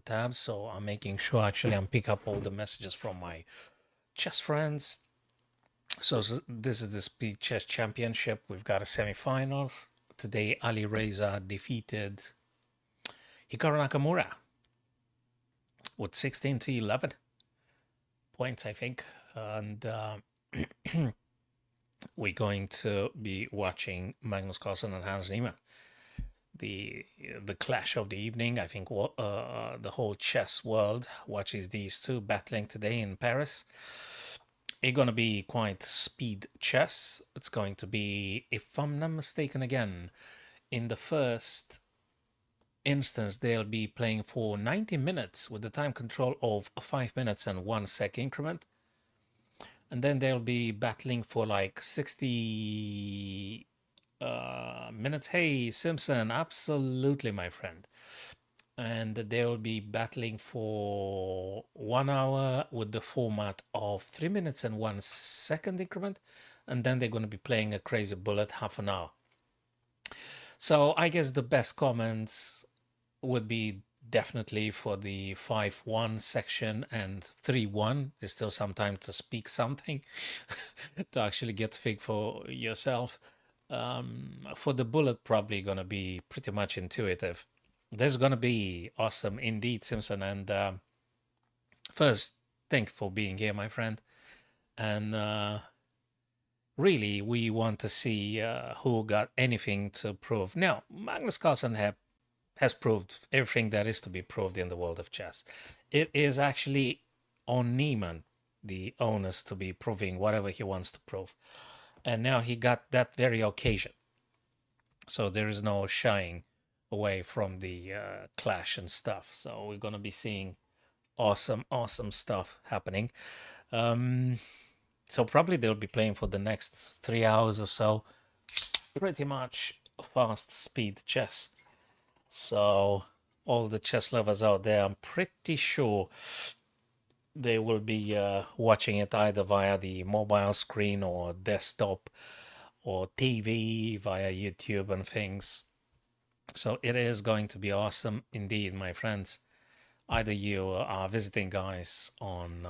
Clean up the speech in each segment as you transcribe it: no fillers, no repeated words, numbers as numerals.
tabs, so I'm making sure actually I'm pick up all the messages from my chess friends. So this is the Speed Chess Championship. We've got a semi-final. Today, Ali Reza defeated Hikaru Nakamura with 16-11 points, I think. And we're going to be watching Magnus Carlsen and Hans Niemann. The clash of the evening. I think the whole chess world watches these two battling today in Paris. It's going to be quite speed chess. It's going to be, if I'm not mistaken again, in the first instance, they'll be playing for 90 minutes with the time control of 5 minutes and 1 sec increment. And then they'll be battling for like 60 minutes. Hey, Simpson, absolutely, my friend. And they'll be battling for 1 hour with the format of 3 minutes and 1 second increment. And then they're going to be playing a crazy bullet half an hour. So I guess the best comments would be definitely for the 5-1 section and 3-1. There's still some time to speak something to actually get fig for yourself. For the bullet, probably going to be pretty much intuitive. This is going to be awesome indeed, Simpson. And first, thank you for being here, my friend. And really, we want to see who got anything to prove. Now, Magnus Carlsen has proved everything that is to be proved in the world of chess. It is actually on Niemann, the onus, to be proving whatever he wants to prove. And now he got that very occasion. So there is no shying away from the clash and stuff. So we're going to be seeing awesome stuff happening. So probably they'll be playing for the next 3 hours or so. Pretty much fast speed chess. So all the chess lovers out there, I'm pretty sure they will be watching it either via the mobile screen or desktop or TV via YouTube and things. So it is going to be awesome indeed, my friends. Either you are visiting guys on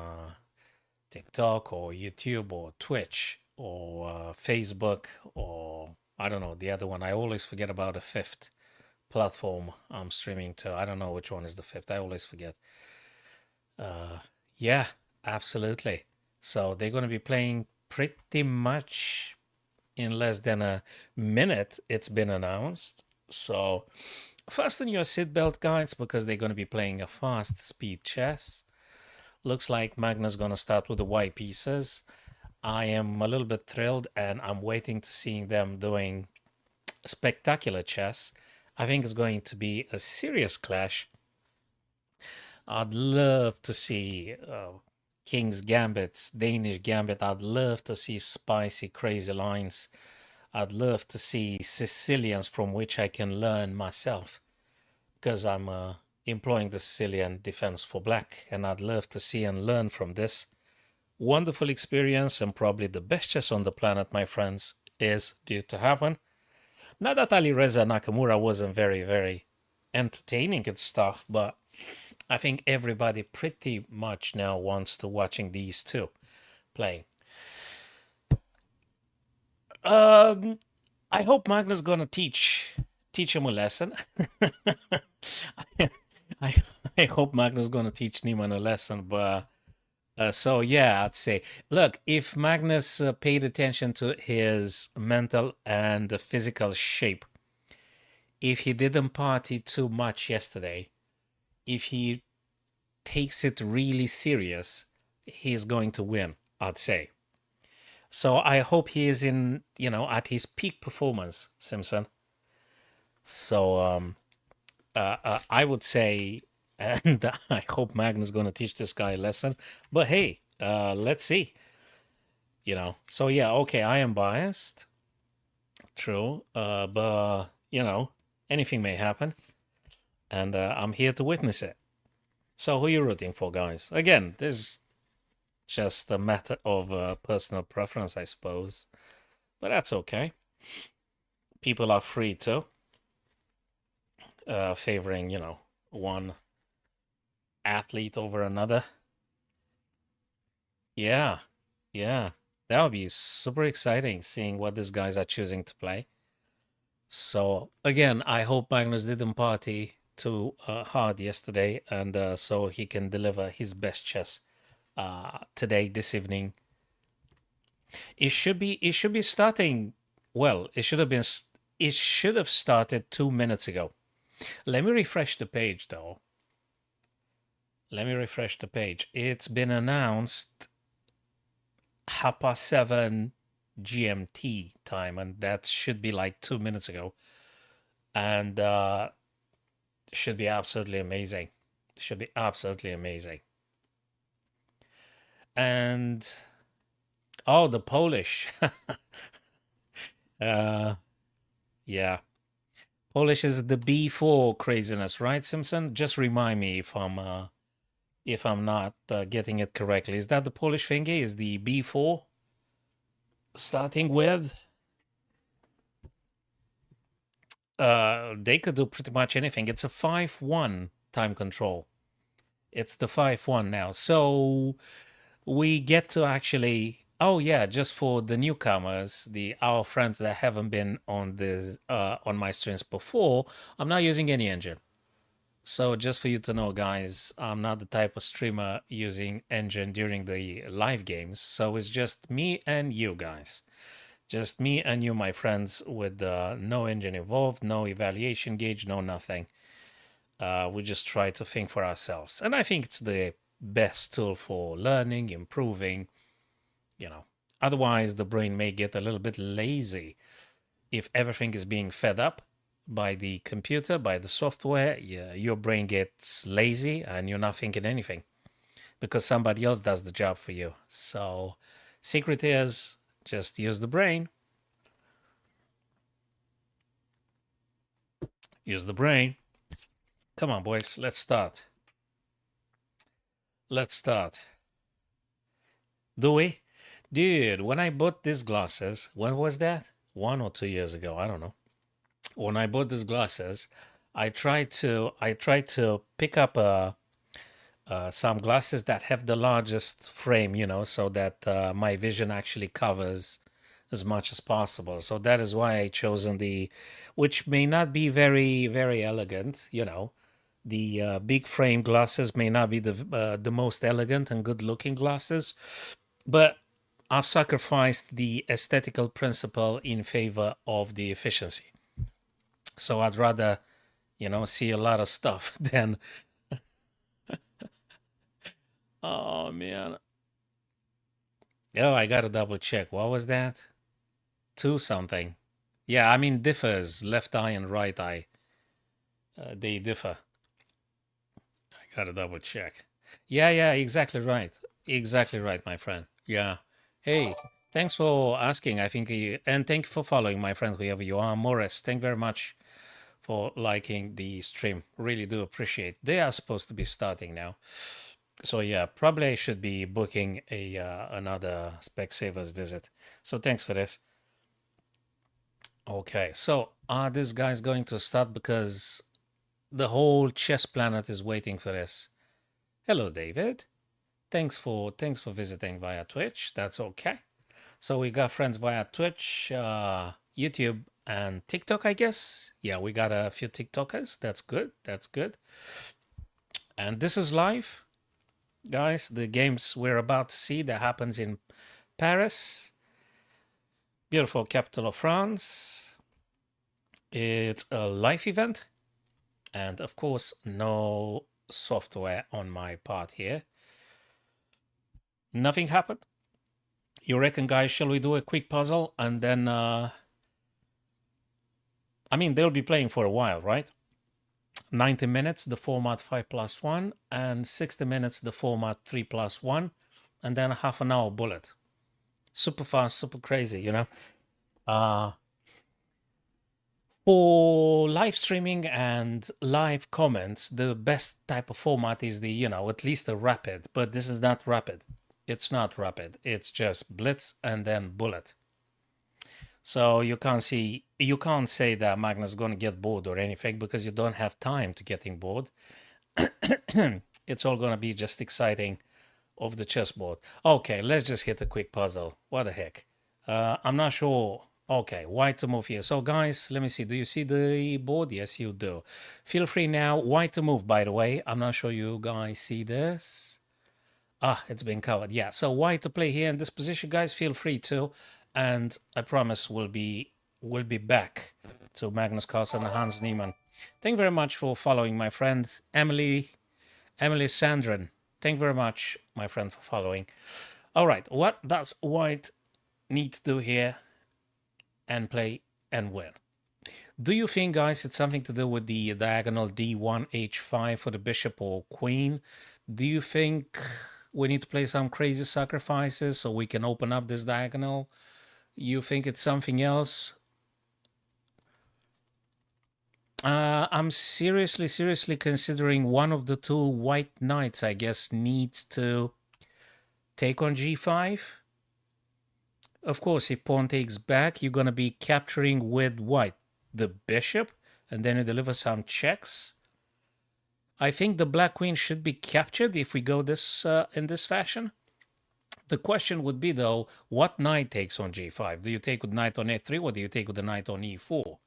TikTok or YouTube or Twitch or Facebook or I don't know, the other one. I always forget about a fifth platform I'm streaming to. I don't know which one is the fifth. I always forget. Yeah, absolutely. So they're going to be playing pretty much in less than a minute. It's been announced. So fasten your seatbelt, guys, because they're going to be playing a fast speed chess. Looks like Magnus going to start with the white pieces. I am a little bit thrilled, and I'm waiting to seeing them doing spectacular chess. I think it's going to be a serious clash. I'd love to see King's Gambits, Danish Gambit. I'd love to see spicy, crazy lines. I'd love to see Sicilians from which I can learn myself, because I'm employing the Sicilian defense for black, and I'd love to see and learn from this wonderful experience. And probably the best chess on the planet, my friends, is due to happen. Not that Ali Reza Nakamura wasn't very, very entertaining and stuff, but I think everybody pretty much now wants to watching these two playing. I hope Magnus gonna teach him a lesson. I hope Magnus gonna teach Niemann a lesson, but so yeah, I'd say, look, if Magnus paid attention to his mental and physical shape, if he didn't party too much yesterday, if he takes it really serious, he's going to win, I'd say. So I hope he is in, at his peak performance, Simpson. So I would say, and I hope Magnus is going to teach this guy a lesson. But hey, let's see. So yeah, okay, I am biased. True. But, anything may happen. And I'm here to witness it. So who are you rooting for, guys? Again, this is just a matter of personal preference, I suppose. But that's okay. People are free to favoring, one athlete over another. Yeah, yeah. That would be super exciting seeing what these guys are choosing to play. So again, I hope Magnus didn't party too hard yesterday, and so he can deliver his best chess today, this evening. It should be starting. Well, it should have started 2 minutes ago. Let me refresh the page though. Let me refresh the page. It's been announced 7:30 GMT time, and that should be like 2 minutes ago. And should be absolutely amazing. Should be absolutely amazing. And oh, the Polish. uh yeah. Polish is the B4 craziness, right, Simpson? Just remind me if I'm not getting it correctly. Is that the Polish thingy? Is the B4 starting with? They could do pretty much anything. It's a 5-1 time control. It's the 5-1 now. So we get to actually, oh yeah, just for the newcomers, the our friends that haven't been on this on my streams before, I'm not using any engine. So just for you to know, guys, I'm not the type of streamer using engine during the live games. So it's just me and you guys. Just me and you, my friends, with no engine involved, no evaluation gauge, no nothing. We just try to think for ourselves. And I think it's the best tool for learning, improving, you know. Otherwise, the brain may get a little bit lazy if everything is being fed up by the computer, by the software. Yeah, your brain gets lazy and you're not thinking anything because somebody else does the job for you. So, secret is just use the brain. Use the brain. Come on, boys, let's start. Let's start. Do we? Dude, when I bought these glasses, when was that? 1 or 2 years ago, I don't know. When I bought these glasses, I tried to pick up some glasses that have the largest frame, so that my vision actually covers as much as possible. So that is why I chosen which may not be very, very elegant, the big frame glasses may not be the most elegant and good looking glasses, but I've sacrificed the aesthetical principle in favor of the efficiency. So I'd rather, see a lot of stuff than, oh man. Oh, I gotta double check. What was that? Two something. Yeah, I mean, differs. Left eye and right eye. They differ. I gotta double check. Yeah, yeah, exactly right. Exactly right, my friend. Yeah. Hey, thanks for asking. I think and thank you for following, my friend, whoever you are. Morris, thank you very much for liking the stream. Really do appreciate. They are supposed to be starting now. So yeah, probably I should be booking a another Specsavers visit. So thanks for this. Okay, so are these guys going to start because the whole chess planet is waiting for this? Hello, David. Thanks for visiting via Twitch. That's okay. So we got friends via Twitch, YouTube, and TikTok, I guess. Yeah, we got a few TikTokers. That's good. That's good. And this is live, guys. The games we're about to see that happens in Paris, beautiful capital of France. It's a live event, and of course, no software on my part here. Nothing happened. You reckon, guys, shall we do a quick puzzle and then I mean, they'll be playing for a while, right? 90 minutes, the format 5+1, and 60 minutes, the format 3+1, and then a half an hour bullet. Super fast, super crazy, For live streaming and live comments, the best type of format is at least a rapid, but this is not rapid. It's not rapid. It's just blitz and then bullet. So you can't say that Magnus is going to get bored or anything because you don't have time to getting bored. It's all going to be just exciting of the chessboard. Okay, let's just hit a quick puzzle. What the heck? I'm not sure. Okay, white to move here. So guys, let me see. Do you see the board? Yes, you do. Feel free now. White to move, by the way. I'm not sure you guys see this. Ah, it's been covered. Yeah, so white to play here in this position, guys. Feel free to. And I promise we'll be back to Magnus Carlsen and Hans Niemann. Thank you very much for following, my friend. Emily Sandrin. Thank you very much, my friend, for following. All right, what does white need to do here and play and win? Do you think, guys, it's something to do with the diagonal d1, h5 for the bishop or queen? Do you think we need to play some crazy sacrifices so we can open up this diagonal? You think it's something else? I'm seriously considering one of the two white knights, I guess, needs to take on g5. Of course, if pawn takes back, you're going to be capturing with white the bishop, and then you deliver some checks. I think the black queen should be captured if we go this in this fashion. The question would be, though, what knight takes on g5? Do you take with knight on f3, or do you take with the knight on e4?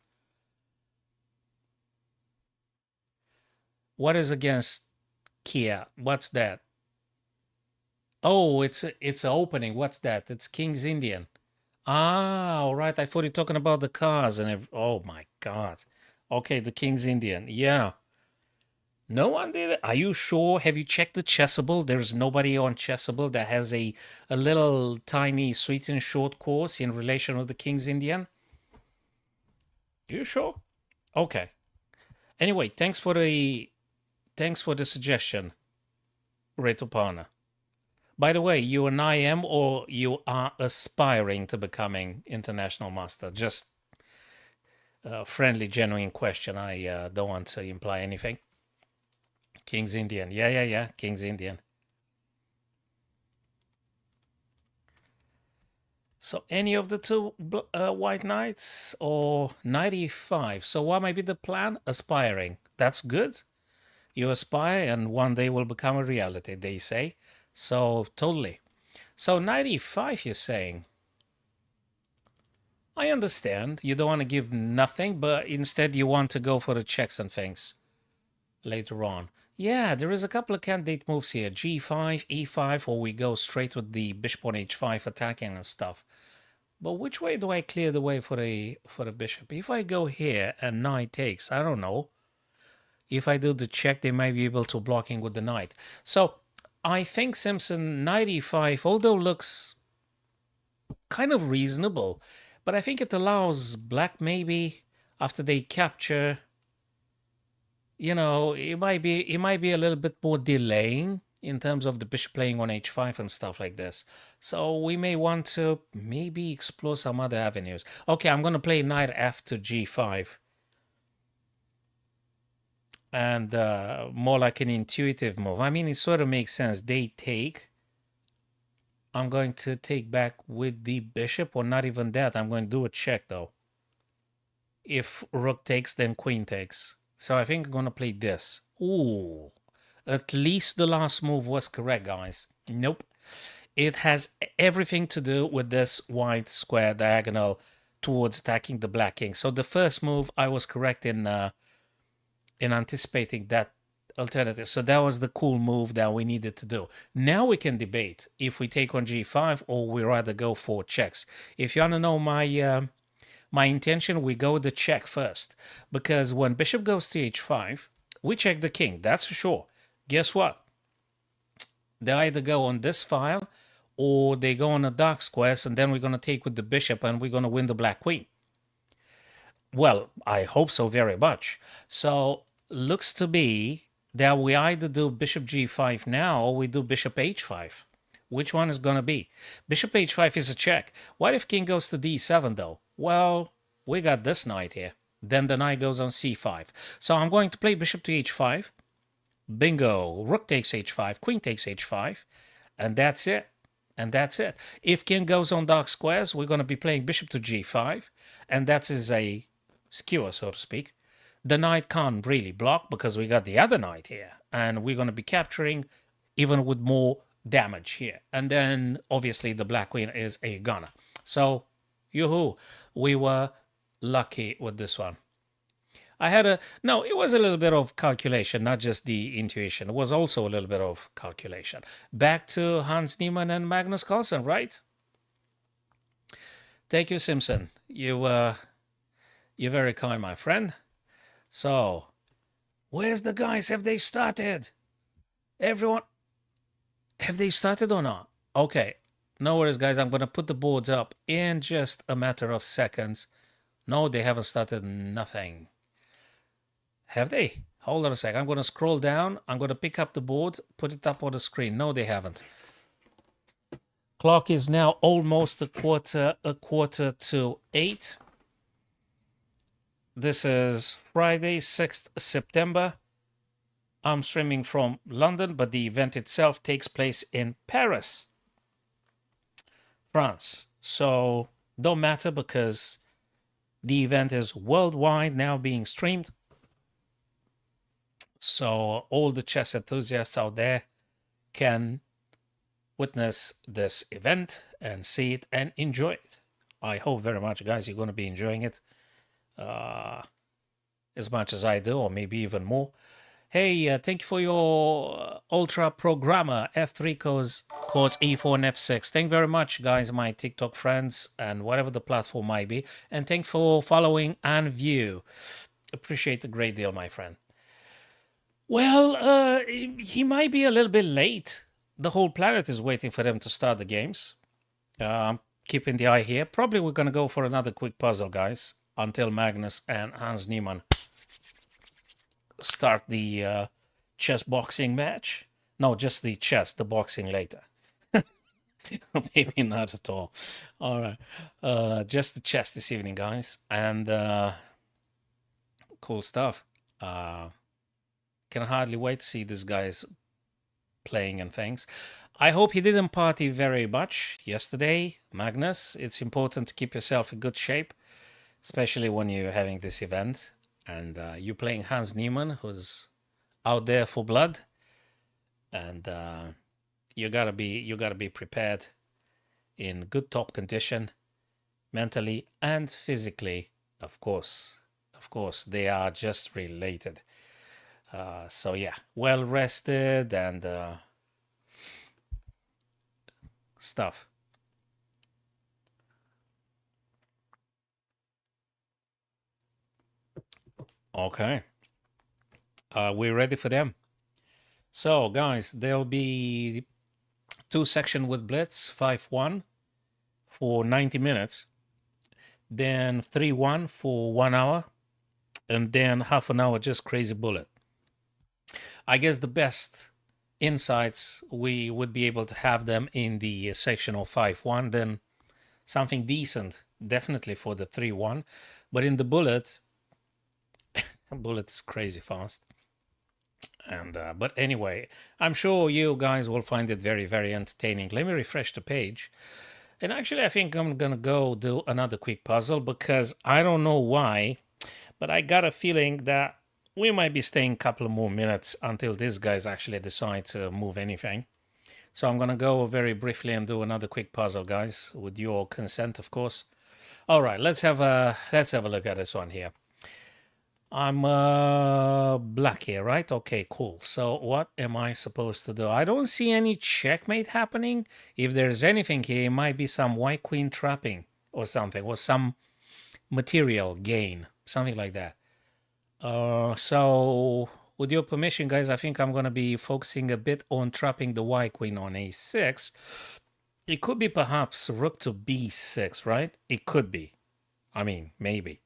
What is against Kia? What's that? Oh, it's an opening. What's that? It's King's Indian. Ah, all right. I thought you're talking about the cars and oh my God. Okay, the King's Indian. Yeah. No one did it. Are you sure? Have you checked the Chessable? There's nobody on Chessable that has a little tiny sweet and short course in relation to the King's Indian. You sure? Okay. Anyway, thanks for the suggestion, Retopana. By the way, you an IM or you are aspiring to becoming international master? Just a friendly, genuine question. I don't want to imply anything. King's Indian. Yeah. King's Indian. So any of the two white knights or 95. So what might be the plan? Aspiring. That's good. You aspire and one day will become a reality, they say. So totally. So 95, you're saying. I understand. You don't want to give nothing, but instead you want to go for the checks and things later on. Yeah, there is a couple of candidate moves here. G5, E5, or we go straight with the bishop on H5 attacking and stuff. But which way do I clear the way for the bishop? If I go here and knight takes, I don't know. If I do the check, they might be able to blocking with the knight. So I think Simpson 95, although looks kind of reasonable, but I think it allows black maybe after they capture, you know, it might be a little bit more delaying in terms of the bishop playing on h5 and stuff like this. So we may want to maybe explore some other avenues. Okay, I'm going to play knight f to g5. And more like an intuitive move. I mean, it sort of makes sense. They take. I'm going to take back with the bishop, or not even that. I'm going to do a check, though. If rook takes, then queen takes. So I think I'm going to play this. Ooh. At least the last move was correct, guys. Nope. It has everything to do with this white square diagonal towards attacking the black king. So the first move, I was correct in anticipating that alternative. So that was the cool move that we needed to do. Now we can debate if we take on g5 or we rather go for checks. If you want to know my intention, we go the check first. Because when bishop goes to h5, we check the king, that's for sure. Guess what? They either go on this file or they go on a dark squares, and then we're going to take with the bishop and we're going to win the black queen. Well, I hope so very much. So looks to be that we either do bishop g5 now or we do bishop h5. Which one is going to be? Bishop h5 is a check. What if king goes to d7 though? Well, we got this knight here. Then the knight goes on c5. So I'm going to play bishop to h5. Bingo. Rook takes h5. Queen takes h5. And that's it. And that's it. If king goes on dark squares, we're going to be playing bishop to g5. And that is a skewer, so to speak. The knight can't really block because we got the other knight here. and we're going to be capturing even with more damage here. And then obviously the black queen is a gunner. So, yoo-hoo, we were lucky with this one. No, it was a little bit of calculation, not just the intuition. It was also a little bit of calculation. Back to Hans Niemann and Magnus Carlsen, right? Thank you, Simpson. You're very kind, my friend. So, where's the guys? Have they started? Everyone, have they started or not? Okay, no worries, guys. I'm going to put the boards up in just a matter of seconds. No, they haven't started nothing. Have they? Hold on a sec. I'm going to scroll down. I'm going to pick up the board, put it up on the screen. No, they haven't. Clock is now almost a quarter to 8. This is Friday, 6th September. I'm streaming from London, but the event itself takes place in Paris, France. So don't matter because the event is worldwide now being streamed. So all the chess enthusiasts out there can witness this event and see it and enjoy it. I hope very much, guys, you're going to be enjoying it as much as I do, or maybe even more. Hey, thank you for your Ultra Programmer F3 cause E4 and F6. Thank you very much, guys, my TikTok friends, and whatever the platform might be. And thank you for following and view. Appreciate a great deal, my friend. Well, he might be a little bit late. The whole planet is waiting for them to start the games. I'm keeping the eye here. Probably we're going to go for another quick puzzle, guys, until Magnus and Hans Niemann start the chess boxing match. No, just the chess, the boxing later. Maybe not at all. All right. Just the chess this evening, guys. And cool stuff. Can hardly wait to see these guys playing and things. I hope he didn't party very much yesterday, Magnus. It's important to keep yourself in good shape, especially when you're having this event. And you're playing Hans Niemann, who's out there for blood. And you gotta be prepared in good top condition, mentally and physically. Of course, they are just related. So yeah, well rested and stuff. Okay, we're ready for them. So guys, there'll be 2 sections with Blitz, 5-1 for 90 minutes, then 3-1 for 1 hour, and then half an hour just crazy bullet. I guess the best insights we would be able to have them in the section of 5-1, then something decent definitely for the 3-1, but in the bullet is crazy fast. And but anyway, I'm sure you guys will find it very, very entertaining. Let me refresh the page. And actually, I think I'm gonna go do another quick puzzle because I don't know why, but I got a feeling that we might be staying a couple of more minutes until these guys actually decide to move anything. So I'm gonna go very briefly and do another quick puzzle, guys, with your consent, of course. All right, let's have a look at this one here. I'm black here, right? Okay, cool. So what am I supposed to do? I don't see any checkmate happening. If there's anything here, it might be some white queen trapping or something, or some material gain, something like that. So with your permission, guys, I think I'm going to be focusing a bit on trapping the white queen on a6. It could be perhaps rook to b6, right? It could be. I mean, maybe.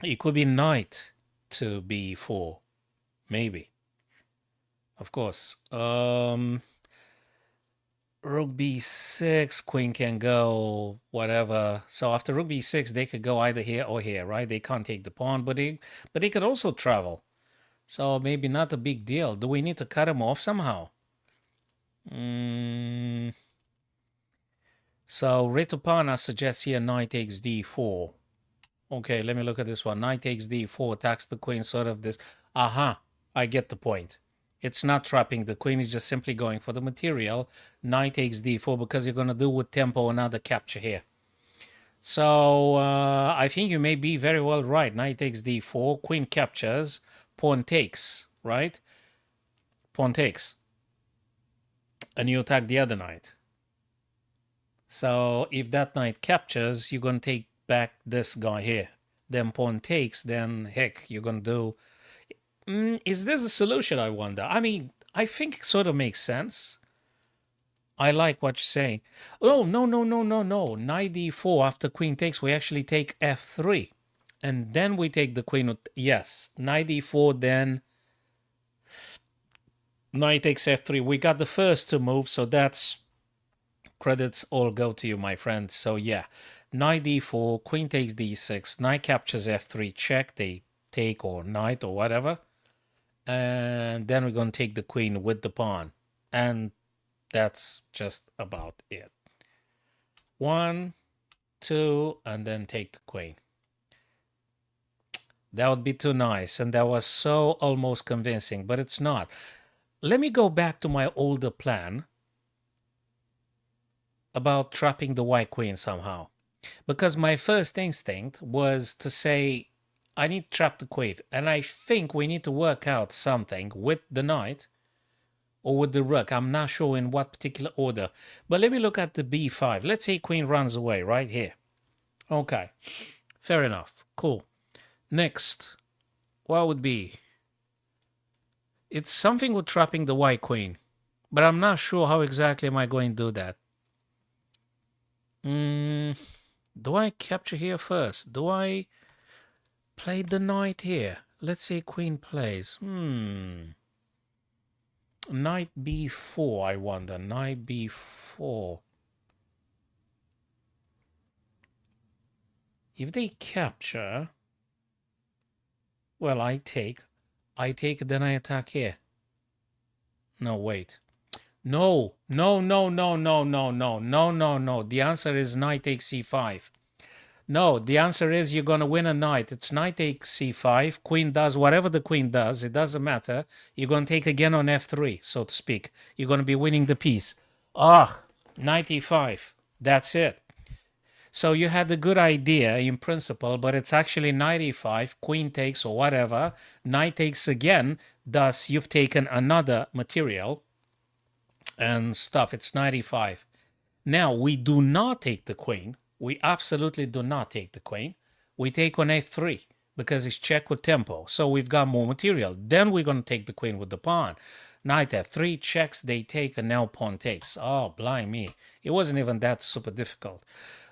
It could be knight to b4. Maybe. Of course. Rook b6, queen can go whatever. So after rook b6, they could go either here or here, right? They can't take the pawn, but they could also travel. So maybe not a big deal. Do we need to cut him off somehow? So Ritupana suggests here knight takes d4. Okay, let me look at this one. Knight takes d4, attacks the queen, sort of this. Aha, I get the point. It's not trapping the queen, it's just simply going for the material. Knight takes d4 because you're going to do with tempo another capture here. So I think you may be very well right. Knight takes d4, queen captures, pawn takes, right? Pawn takes. And you attack the other knight. So if that knight captures, you're going to take back this guy here. Then pawn takes, then heck, you're going to do... is this a solution, I wonder? I mean, I think it sort of makes sense. I like what you're saying. Oh, no. Knight d4 after queen takes, we actually take f3. And then we take the queen. Yes, knight d4, then knight takes f3. We got the first two moves, so that's... credits all go to you, my friend. So yeah, knight d4, queen takes d6, knight captures f3, check, they take or knight or whatever. And then we're going to take the queen with the pawn. And that's just about it. 1, 2, and then take the queen. That would be too nice. And that was so almost convincing, but it's not. Let me go back to my older plan about trapping the white queen somehow. Because my first instinct was to say, I need to trap the queen. And I think we need to work out something with the knight or with the rook. I'm not sure in what particular order. But let me look at the b5. Let's say queen runs away right here. Okay, fair enough. Cool. Next, what would be? It's something with trapping the white queen. But I'm not sure how exactly am I going to do that. Do I capture here first? Do I play the knight here? Let's say queen plays. Knight b4, I wonder. Knight b4. If they capture, well, I take, then I attack here. No, wait. No. The answer is knight takes c5. No, the answer is you're going to win a knight. It's knight takes c5. Queen does whatever the queen does. It doesn't matter. You're going to take again on f3, so to speak. You're going to be winning the piece. Knight e5. That's it. So you had a good idea in principle, but it's actually knight e5, queen takes or whatever. Knight takes again. Thus, you've taken another material and stuff. It's knight e5. Now, we do not take the queen. We absolutely do not take the queen. We take on f3 because it's check with tempo. So we've got more material. Then we're going to take the queen with the pawn. Knight f3 checks, they take, and now pawn takes. Oh, blimey. It wasn't even that super difficult.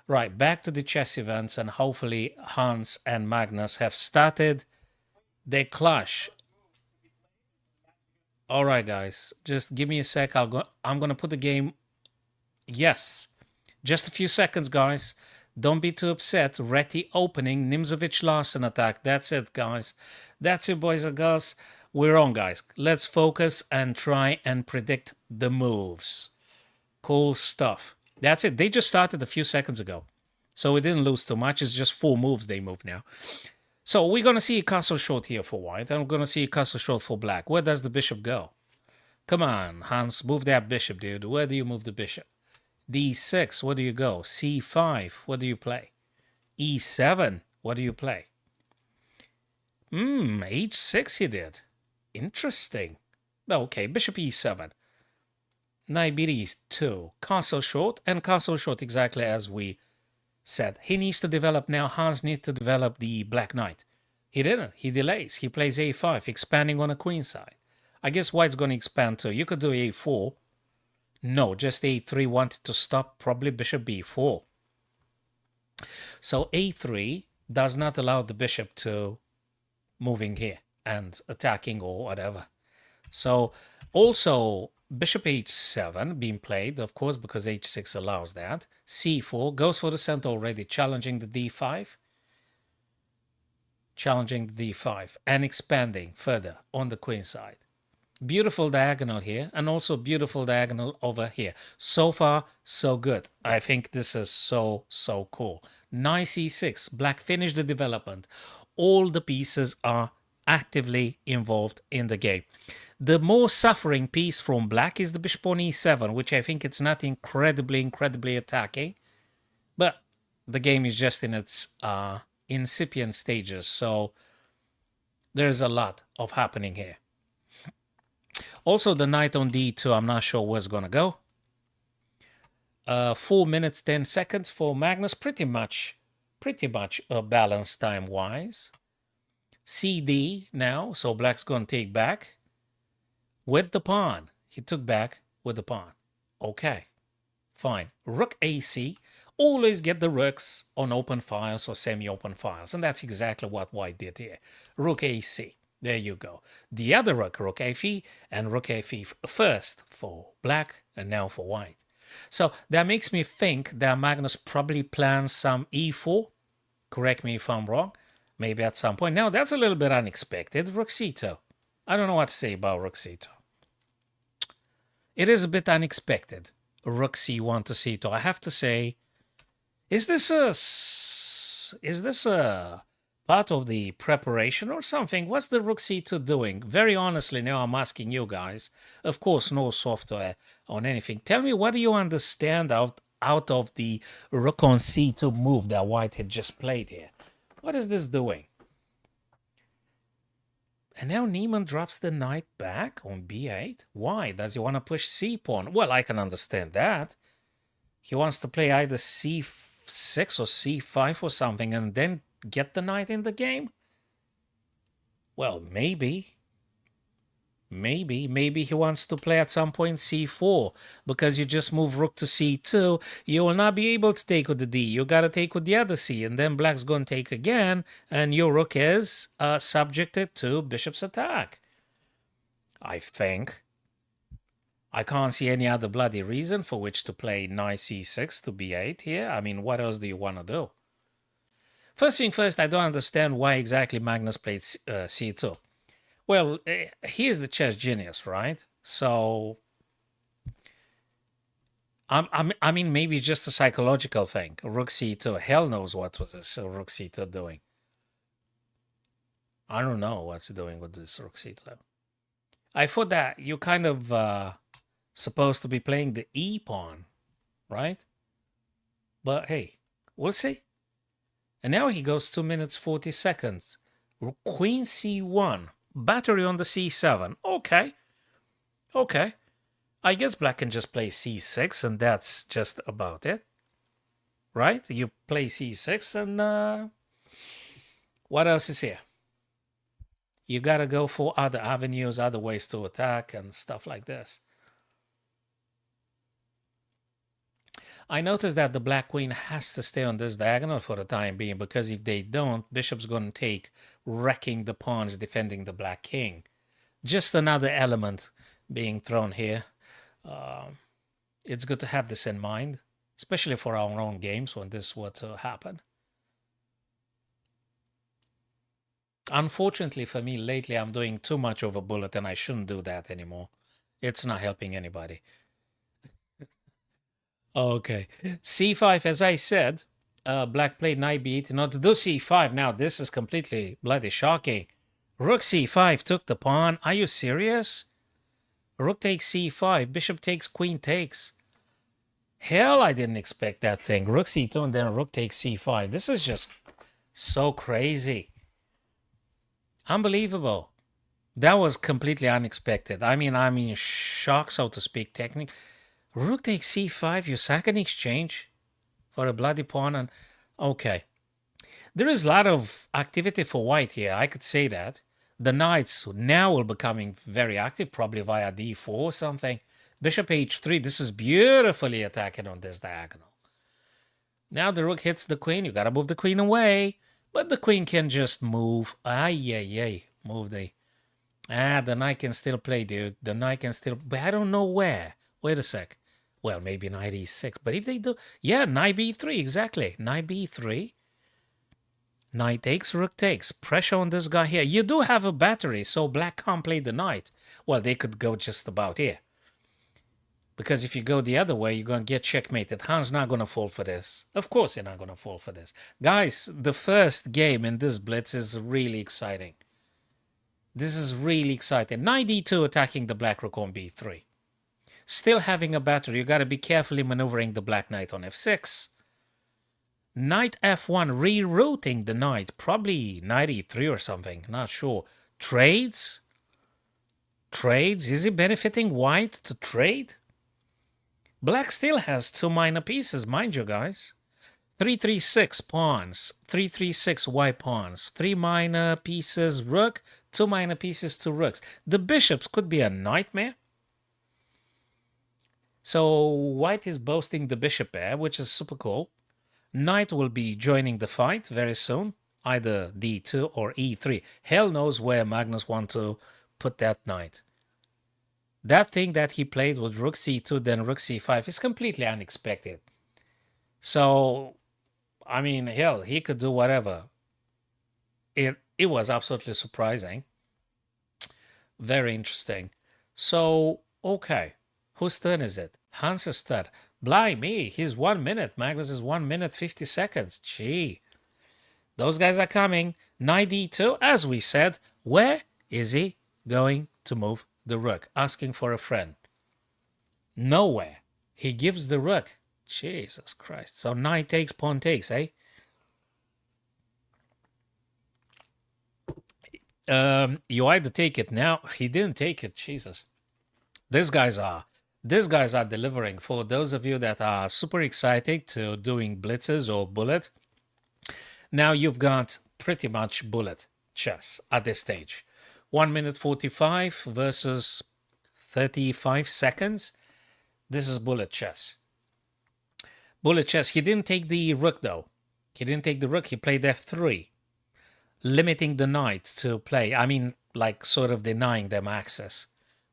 Right, back to the chess events, and hopefully Hans and Magnus have started their clash. All right, guys, just give me a sec. I'm going to put the game... Yes. Just a few seconds, guys. Don't be too upset. Reti opening, Nimzovich Larsen attack. That's it, guys. That's it, boys and girls. We're on, guys. Let's focus and try and predict the moves. Cool stuff. That's it. They just started a few seconds ago. So we didn't lose too much. It's just 4 moves they move now. So we're going to see a castle short here for white. And we're going to see a castle short for black. Where does the bishop go? Come on, Hans. Move that bishop, dude. Where do you move the bishop? d6, where do you go? c5, what do you play? e7, what do you play? h6 he did. Interesting. Okay, bishop e7. Knight b2, castle short, and castle short exactly as we said. He needs to develop now. Hans needs to develop the black knight. He didn't. He delays. He plays a5, expanding on a queen side. I guess white's going to expand too. You could do a4. No, just a3 wanted to stop probably bishop b4. So a3 does not allow the bishop to moving here and attacking or whatever. So also bishop h7 being played, of course, because h6 allows that. c4 goes for the center already, challenging the d5. Challenging the d5 and expanding further on the queen side. Beautiful diagonal here, and also beautiful diagonal over here. So far, so good. I think this is so cool. Nice e6. Black finished the development. All the pieces are actively involved in the game. The more suffering piece from black is the bishop on e7, which I think it's not incredibly attacking, but the game is just in its incipient stages, so there's a lot of happening here. Also, the knight on d2, I'm not sure where's going to go. 4 minutes, 10 seconds for Magnus, pretty much balanced time-wise. CD now, so black's going to take back with the pawn. He took back with the pawn. Okay, fine. Rook AC. Always get the rooks on open files or semi-open files, and that's exactly what white did here. Rook AC. There you go. The other rook, rook FE, and rook FE first for black and now for white. So that makes me think that Magnus probably plans some e4. Correct me if I'm wrong. Maybe at some point. Now, that's a little bit unexpected. Rook c2. I don't know what to say about rook c2. It is a bit unexpected. Rook c1 to c2. I have to say, is this a part of the preparation or something? What's the rook c2 doing? Very honestly, now I'm asking you guys. Of course, no software on anything. Tell me, what do you understand out of the rook on c2 move that white had just played here? What is this doing? And now Niemann drops the knight back on b8. Why? Does he want to push c-pawn? Well, I can understand that. He wants to play either c6 or c5 or something and then get the knight in the game? Well, maybe. Maybe he wants to play at some point c4, because you just move rook to c2, you will not be able to take with the d, you gotta take with the other c, and then black's gonna take again, and your rook is subjected to bishop's attack. I think. I can't see any other bloody reason for which to play knight c6 to b8 here. I mean, what else do you want to do? First thing first, I don't understand why exactly Magnus played c2. Well, he is the chess genius, right? So, I mean, maybe just a psychological thing. Rook c2. Hell knows what was this rook c2 doing. I don't know what's doing with this rook c2. I thought that you kind of supposed to be playing the e pawn, right? But hey, we'll see. And now he goes 2 minutes 40 seconds. Queen c1. Battery on the c7. Okay. I guess black can just play c6 and that's just about it. Right? You play c6 and what else is here? You gotta go for other avenues, other ways to attack and stuff like this. I noticed that the black queen has to stay on this diagonal for the time being, because if they don't, bishop's going to take, wrecking the pawns, defending the black king. Just another element being thrown here. It's good to have this in mind, especially for our own games when this were to happen. Unfortunately for me, lately I'm doing too much over bullet and I shouldn't do that anymore. It's not helping anybody. Okay, c5, as I said, black played knight b8, not to do c5. Now, this is completely bloody shocking. Rook c5 took the pawn. Are you serious? Rook takes c5, bishop takes, queen takes. Hell, I didn't expect that thing. Rook c2 and then rook takes c5. This is just so crazy. Unbelievable. That was completely unexpected. I mean, I'm in shock, so to speak, technically. Rook takes c5, you sack an exchange for a bloody pawn, and okay. There is a lot of activity for white here, I could say that. The knights now will becoming very active, probably via d4 or something. Bishop h3, this is beautifully attacking on this diagonal. Now the rook hits the queen, you gotta move the queen away. But the queen can just move. Move the... the knight can still play, dude. The knight can still... But I don't know where. Wait a sec. Well, maybe knight e6. But if they do... Yeah, knight b3, exactly. Knight b3. Knight takes, rook takes. Pressure on this guy here. You do have a battery, so black can't play the knight. Well, they could go just about here. Because if you go the other way, you're going to get checkmated. Han's not going to fall for this. Of course you're not going to fall for this. Guys, the first game in this blitz is really exciting. This is really exciting. Knight d2 attacking the black rook on b3. Still having a battery. You got to be carefully maneuvering the black knight on f6. Knight f1, rerouting the knight. Probably knight e3 or something. Not sure. Trades? Trades? Is he benefiting white to trade? Black still has 2 minor pieces, mind you, guys. 336 pawns, 336 white pawns, 3 minor pieces rook, 2 minor pieces to rooks. The bishops could be a nightmare. So white is boasting the bishop pair, which is super cool. Knight will be joining the fight very soon, either d2 or e3. Hell knows where Magnus wants to put that knight. That thing that he played with rook c2, then rook c5 is completely unexpected. So, I mean, hell, he could do whatever. It was absolutely surprising. Very interesting. So, okay. Whose turn is it? Hans's turn. Blimey, he's 1 minute. Magnus is 1 minute 50 seconds. Gee. Those guys are coming. Knight d2, as we said. Where is he going to move the rook? Asking for a friend. Nowhere. He gives the rook. Jesus Christ. So knight takes, pawn takes, eh? You either take it now. He didn't take it. Jesus. These guys are delivering. For those of you that are super excited to doing blitzes or bullet, now you've got pretty much bullet chess at this stage. 1 minute 45 versus 35 seconds. This is bullet chess. Bullet chess. He didn't take the rook though. He didn't take the rook. He played f3, limiting the knight to play. I mean, like sort of denying them access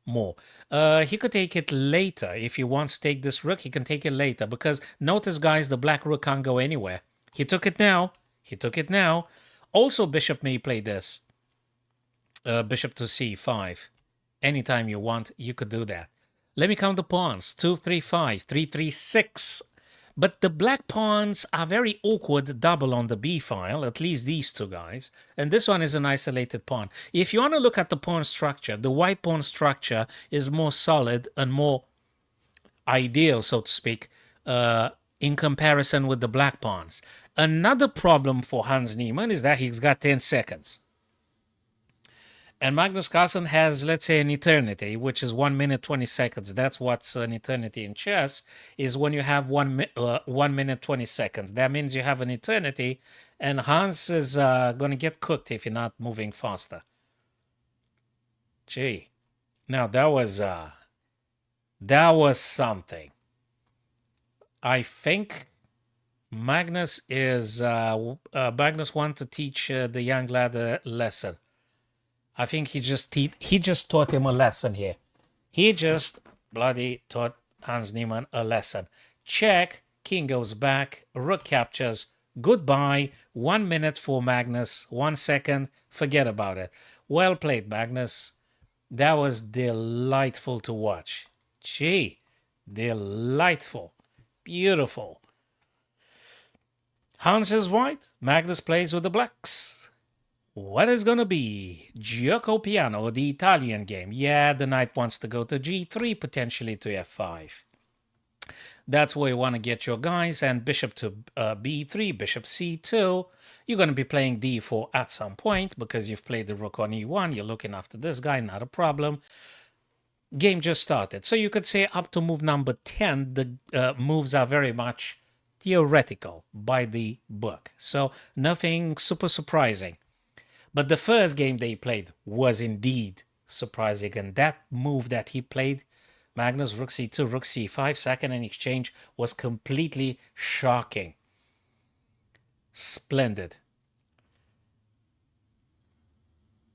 more. He could take it later. If he wants to take this rook, he can take it later. Because notice, guys, the black rook can't go anywhere. He took it now. He took it now. Also, bishop may play this. Bishop to c5. Anytime you want, you could do that. Let me count the pawns. 2, 3, 5, 3, 3, 6. But the black pawns are very awkward double on the b file, at least these two guys. And this one is an isolated pawn. If you want to look at the pawn structure, the white pawn structure is more solid and more ideal, so to speak, in comparison with the black pawns. Another problem for Hans Niemann is that he's got 10 seconds. And Magnus Carlsen has, let's say, an eternity, which is 1 minute 20 seconds. That's what's an eternity in chess, is when you have 1 minute 20 seconds. That means you have an eternity, and Hans is going to get cooked if you're not moving faster. Gee. Now, that was something. I think Magnus wants to teach the young lad a lesson. I think he just taught him a lesson here. He just bloody taught Hans Niemann a lesson. Check, king goes back, rook captures, goodbye, 1 minute for Magnus, 1 second, forget about it. Well played, Magnus. That was delightful to watch. Gee, delightful. Beautiful. Hans is white, Magnus plays with the blacks. What is going to be? Gioco Piano, the Italian game. Yeah, the knight wants to go to g3, potentially to f5. That's where you want to get your guys. And bishop to b3, bishop c2. You're going to be playing d4 at some point because you've played the rook on e1. You're looking after this guy, not a problem. Game just started. So you could say up to move number 10, the moves are very much theoretical by the book. So nothing super surprising. But the first game they played was indeed surprising. And that move that he played, Magnus, rook c2, rook c5, second in exchange, was completely shocking. Splendid.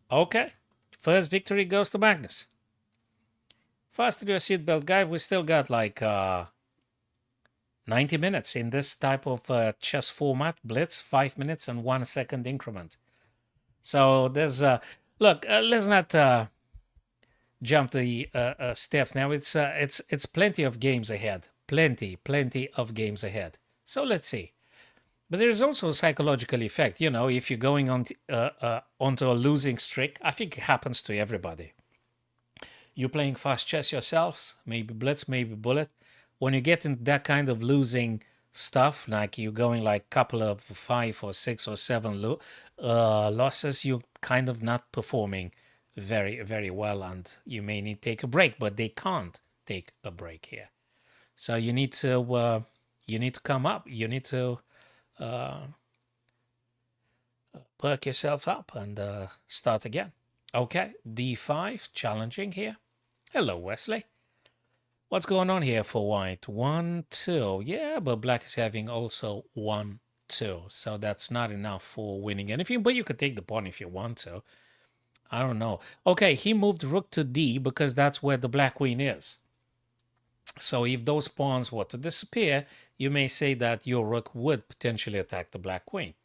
Okay, first victory goes to Magnus. Fasten your seatbelt, guy. We still got like 90 minutes in this type of chess format. Blitz, 5 minutes and 1 second increment. So there's look. Let's not jump the steps now. It's plenty of games ahead. Plenty of games ahead. So let's see. But there's also a psychological effect. You know, if you're going on onto a losing streak, I think it happens to everybody. You're playing fast chess yourselves, maybe blitz, maybe bullet. When you get into that kind of losing stuff, like you're going like couple of 5 or 6 or 7 losses, you're kind of not performing very, very well, and you may need to take a break, but they can't take a break here. So you need to come up. You need to uh, perk yourself up and start again. Okay, D5, challenging here. Hello, Wesley. What's going on here for white? 1, 2. Yeah, but black is having also 1, 2. So that's not enough for winning anything, but you could take the pawn if you want to. I don't know. Okay, he moved rook to D because that's where the black queen is. So if those pawns were to disappear, you may say that your rook would potentially attack the black queen,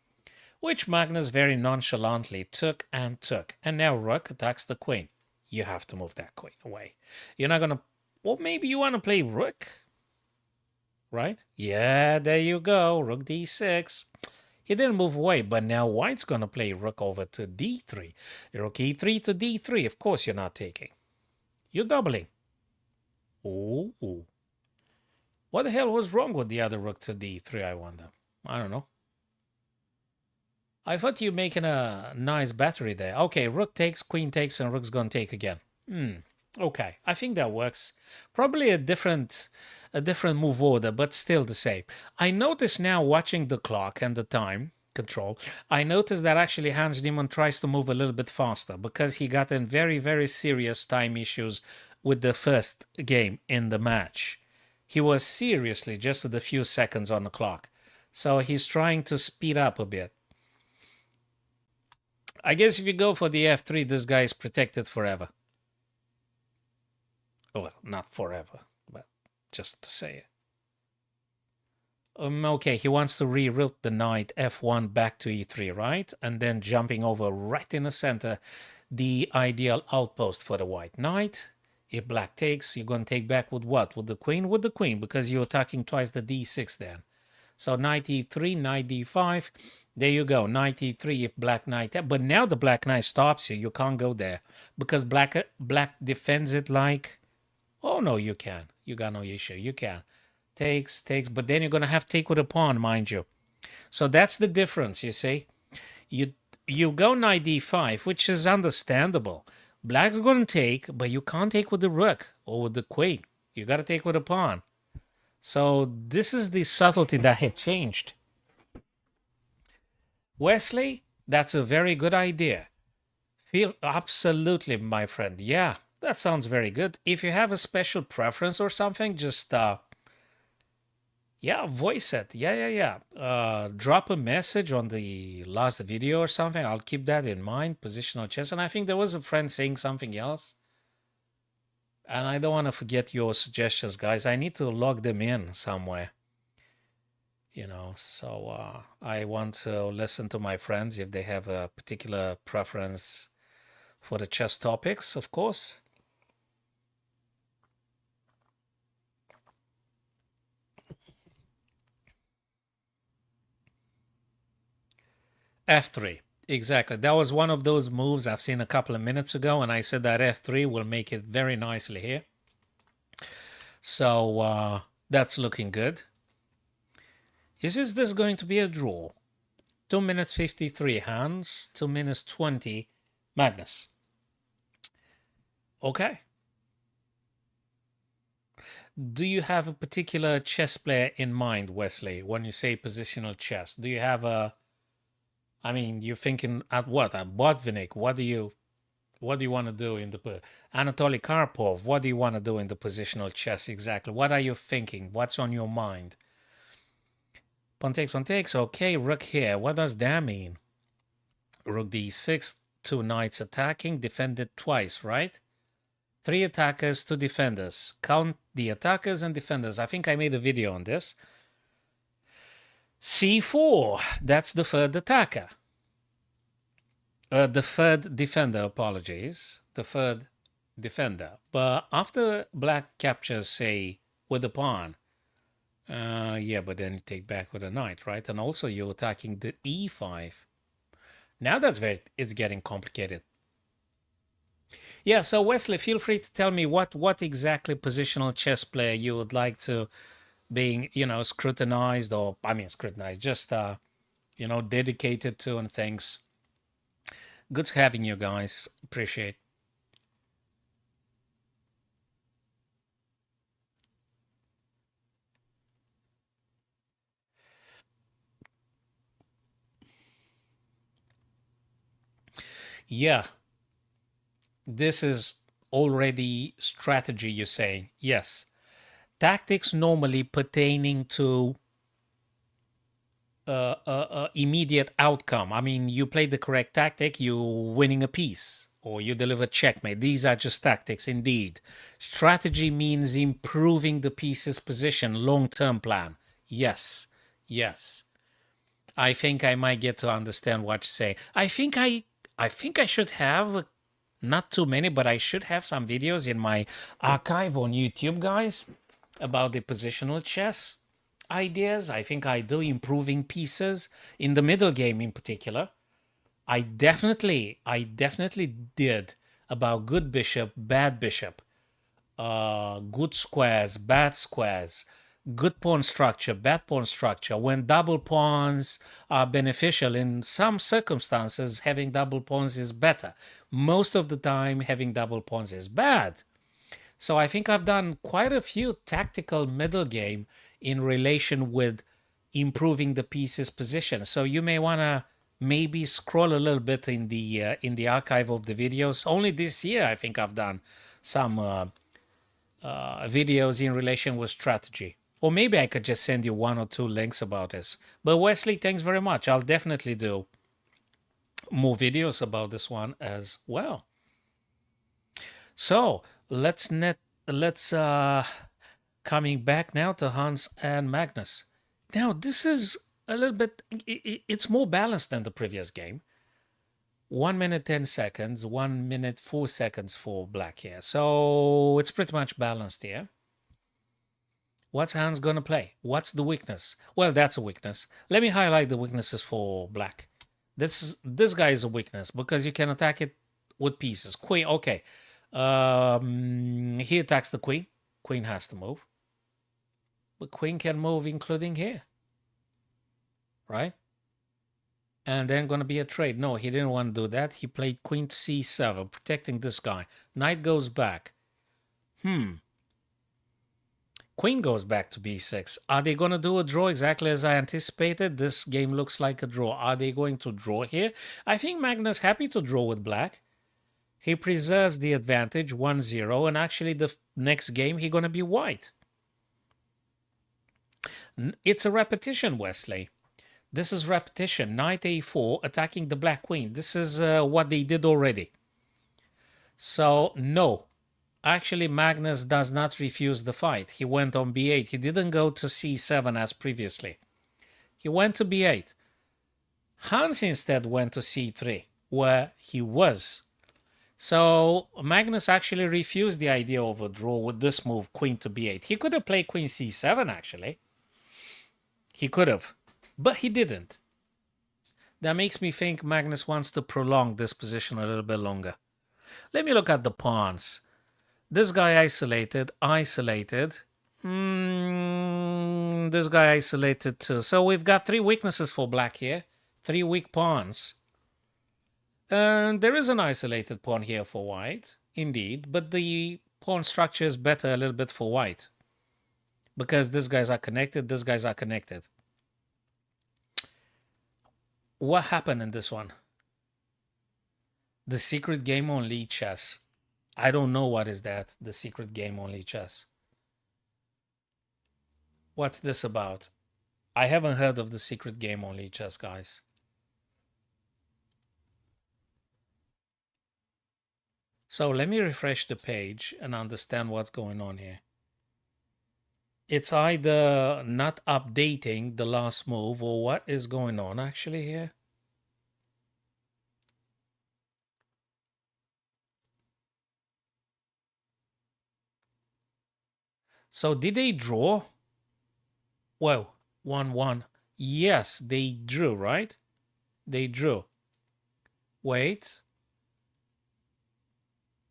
which Magnus very nonchalantly took and took. And now rook attacks the queen. You have to move that queen away. You're not going to... Well, maybe you want to play rook, right? Yeah, there you go. Rook d6. He didn't move away, but now white's going to play rook over to d3. Rook e3 to d3. Of course you're not taking. You're doubling. Ooh. What the hell was wrong with the other rook to d3, I wonder? I don't know. I thought you were making a nice battery there. Okay, rook takes, queen takes, and rook's going to take again. Okay, I think that works. Probably a different move order, but still the same. I notice now, watching the clock and the time control, I notice that actually Hans Niemann tries to move a little bit faster because he got in very, very serious time issues with the first game in the match. He was seriously just with a few seconds on the clock. So he's trying to speed up a bit. I guess if you go for the f3, this guy is protected forever. Well, not forever, but just to say it. Okay, he wants to reroute the knight f1 back to e3, right? And then jumping over right in the center, the ideal outpost for the white knight. If black takes, you're going to take back with what? With the queen? With the queen, because you're attacking twice the d6 then. So knight e3, knight d5. There you go, knight e3 if black knight. But now the black knight stops you. You can't go there because black defends it like... Oh, no, you can. You got no issue. You can. Takes, but then you're going to have to take with a pawn, mind you. So that's the difference, you see. You go knight d5, which is understandable. Black's going to take, but you can't take with the rook or with the queen. You got to take with a pawn. So this is the subtlety that had changed. Wesley, that's a very good idea. Feel absolutely, my friend. Yeah, that sounds very good. If you have a special preference or something, just yeah, voice it. Yeah. Drop a message on the last video or something. I'll keep that in mind. Positional chess. And I think there was a friend saying something else. And I don't want to forget your suggestions, guys. I need to log them in somewhere. You know, so I want to listen to my friends if they have a particular preference for the chess topics, of course. F3. Exactly. That was one of those moves I've seen a couple of minutes ago, and I said that F3 will make it very nicely here. So that's looking good. Is this going to be a draw? 2 minutes 53 Hans, 2 minutes 20 Magnus. Okay. Do you have a particular chess player in mind, Wesley, when you say positional chess? Do you have a... I mean, you're thinking at what? At Botvinnik? What do you want to do in the... Anatoly Karpov, what do you want to do in the positional chess exactly? What are you thinking? What's on your mind? Pawn takes. Okay, rook here. What does that mean? Rook d6, 2 knights attacking, defended twice, right? 3 attackers, 2 defenders. Count the attackers and defenders. I think I made a video on this. c4, that's the third attacker. The third defender, apologies. The third defender. But after black captures, say, with a pawn, Yeah, but then you take back with a knight, right? And also you're attacking the e5. Now it's getting complicated. Yeah, so Wesley, feel free to tell me what exactly positional chess player you would like to being, scrutinized, or I mean scrutinized, just dedicated to and things. Good having you guys. Appreciate. Yeah, this is already strategy, you're saying. Yes. Tactics normally pertaining to immediate outcome. I mean, you play the correct tactic, you're winning a piece, or you deliver checkmate. These are just tactics indeed. Strategy means improving the piece's position, long-term plan. Yes, yes. I think I might get to understand what you say. I think I should have not too many, but I should have some videos in my archive on YouTube, guys, about the positional chess ideas. I think I do improving pieces in the middle game in particular. I definitely did about good bishop, bad bishop, good squares, bad squares, good pawn structure, bad pawn structure. When double pawns are beneficial, in some circumstances, having double pawns is better. Most of the time, having double pawns is bad. So I think I've done quite a few tactical middle game in relation with improving the piece's position. So you may want to maybe scroll a little bit in the archive of the videos. Only this year, I think I've done some videos in relation with strategy. Or maybe I could just send you one or two links about this. But Wesley, thanks very much. I'll definitely do more videos about this one as well. So let's coming back now to Hans and Magnus. Now this is a little bit. It's more balanced than the previous game. 1 minute 10 seconds, 1 minute 4 seconds for black here. So it's pretty much balanced here. What's Hans gonna play? What's the weakness? Well, that's a weakness. Let me highlight the weaknesses for black. This guy is a weakness because you can attack it with pieces. Queen, okay. He attacks the queen. Queen has to move. But queen can move including here. Right? And then going to be a trade. No, he didn't want to do that. He played queen to c7, protecting this guy. Knight goes back. Queen goes back to b6. Are they going to do a draw exactly as I anticipated? This game looks like a draw. Are they going to draw here? I think Magnus happy to draw with black. He preserves the advantage 1-0, and actually the next game he going to be white. It's a repetition, Wesley. This is repetition. Knight a4 attacking the black queen. This is what they did already. So no, actually Magnus does not refuse the fight. He went on b8. He didn't go to c7 as previously. He went to b8. Hans instead went to c3, where he was. So Magnus actually refused the idea of a draw with this move, queen to b8. He could have played queen c7 actually. He could have, but he didn't. That makes me think Magnus wants to prolong this position a little bit longer. Let me look at the pawns. This guy isolated. This guy isolated too. So we've got three weaknesses for black here. Three weak pawns. And there is an isolated pawn here for white, indeed. But the pawn structure is better a little bit for white. Because these guys are connected, these guys are connected. What happened in this one? The secret game on Lee chess. I don't know what is that, the secret game on Lee chess. What's this about? I haven't heard of the secret game on Lee chess, guys. So let me refresh the page and understand what's going on here. It's either not updating the last move or what is going on actually here. So did they draw? Whoa, 1-1. Yes, they drew, right? They drew. Wait.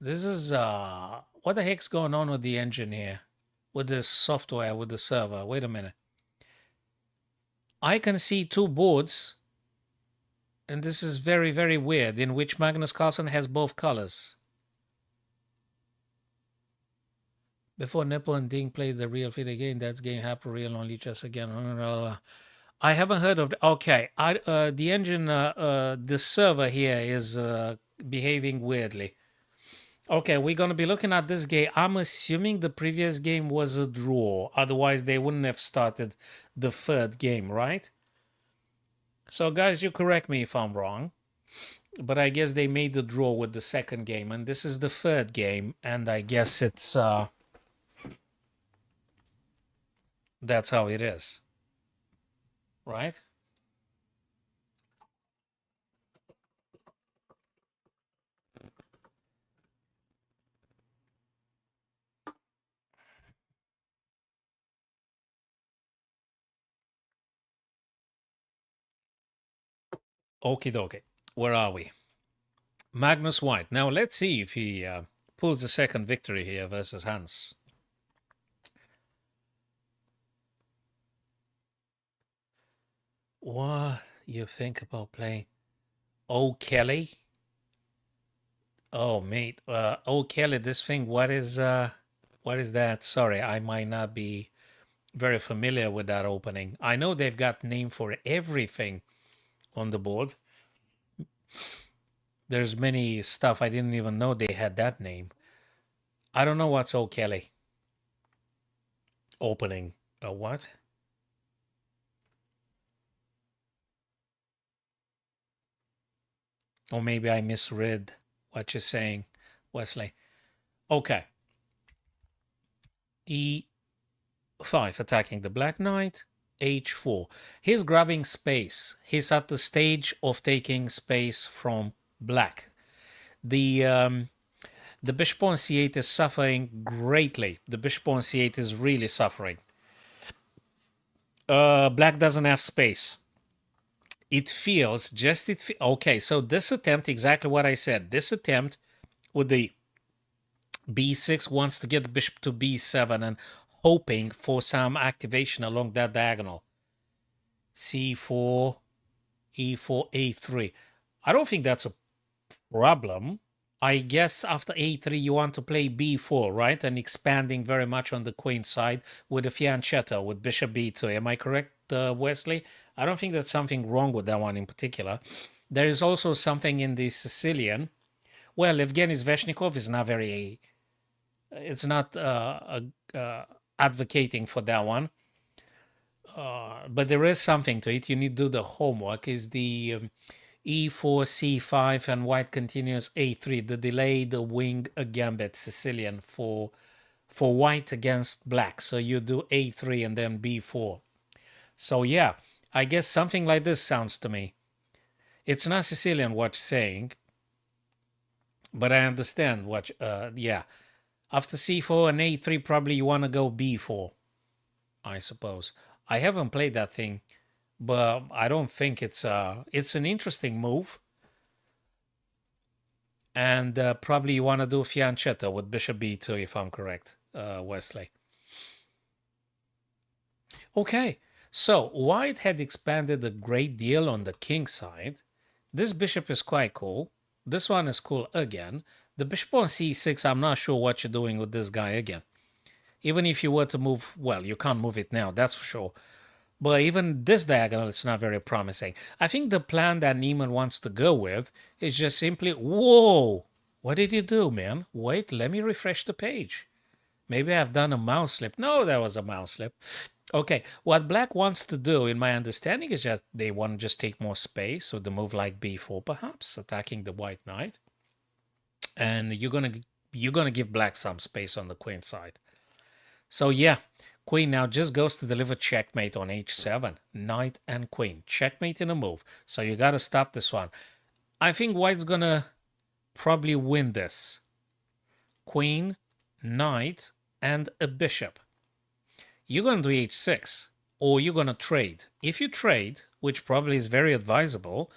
This is what the heck's going on with the engine here? With this software, with the server. Wait a minute. I can see two boards, and this is very, very weird, in which Magnus Carlsen has both colors. Before Nipple and Ding played the real fit again, that's game happen real only just again. I haven't heard of the, okay. The engine, the server here is behaving weirdly. Okay, we're going to be looking at this game. I'm assuming the previous game was a draw. Otherwise, they wouldn't have started the third game, right? So, guys, you correct me if I'm wrong. But I guess they made the draw with the second game. And this is the third game. And I guess it's... that's how it is. Right? Okie dokie. Where are we? Magnus White. Now let's see if he pulls a second victory here versus Hans. What you think about playing O'Kelly? Oh, mate. O'Kelly, this thing, what is that? Sorry, I might not be very familiar with that opening. I know they've got name for everything on the board. There's many stuff I didn't even know they had that name. I don't know what's O'Kelly. Opening. What? Or maybe I misread what you're saying, Wesley. Okay. E5 attacking the Black Knight. H4. He's grabbing space. He's at the stage of taking space from black. The bishop on c8 is suffering greatly. The bishop on c8 is really suffering. Black doesn't have space. It feels just okay. So this attempt, exactly what I said. This attempt with the b6 wants to get the bishop to b7 and hoping for some activation along that diagonal. c4, e4, a3. I don't think that's a problem. I guess after a3 you want to play b4, right? And expanding very much on the queen side with a fianchetto with bishop b2. Am I correct, Wesley? I don't think there's something wrong with that one in particular. There is also something in the Sicilian. Well, Evgeny Sveshnikov is not very... It's not advocating for that one. But there is something to it. You need to do the homework. Is the... e4, c5, and white continues a3, the delay, the wing, a gambit, Sicilian for white against black. So you do a3 and then b4. So yeah, I guess something like this sounds to me. It's not Sicilian what you're saying, but I understand what, yeah. After c4 and a3, probably you want to go b4, I suppose. I haven't played that thing, but I don't think it's an interesting move. And probably you want to do fianchetto with bishop b2, if I'm correct, Wesley. Okay, so white had expanded a great deal on the king side. This bishop is quite cool. This one is cool again. The bishop on c6, I'm not sure what you're doing with this guy again. Even if you were to move, well, you can't move it now, that's for sure. But even this diagonal is not very promising. I think the plan that Niemann wants to go with is just simply, whoa, what did you do, man? Wait, let me refresh the page. Maybe I've done a mouse slip. No, there was a mouse slip. Okay, what black wants to do, in my understanding, is just they want to just take more space. So the move like b4, perhaps, attacking the white knight. And you're gonna give black some space on the queen side. So yeah, queen now just goes to deliver checkmate on h7. Knight and queen. Checkmate in a move. So you got to stop this one. I think white's going to probably win this. Queen, knight, and a bishop. You're going to do h6. or you're going to trade. If you trade, which probably is very advisable,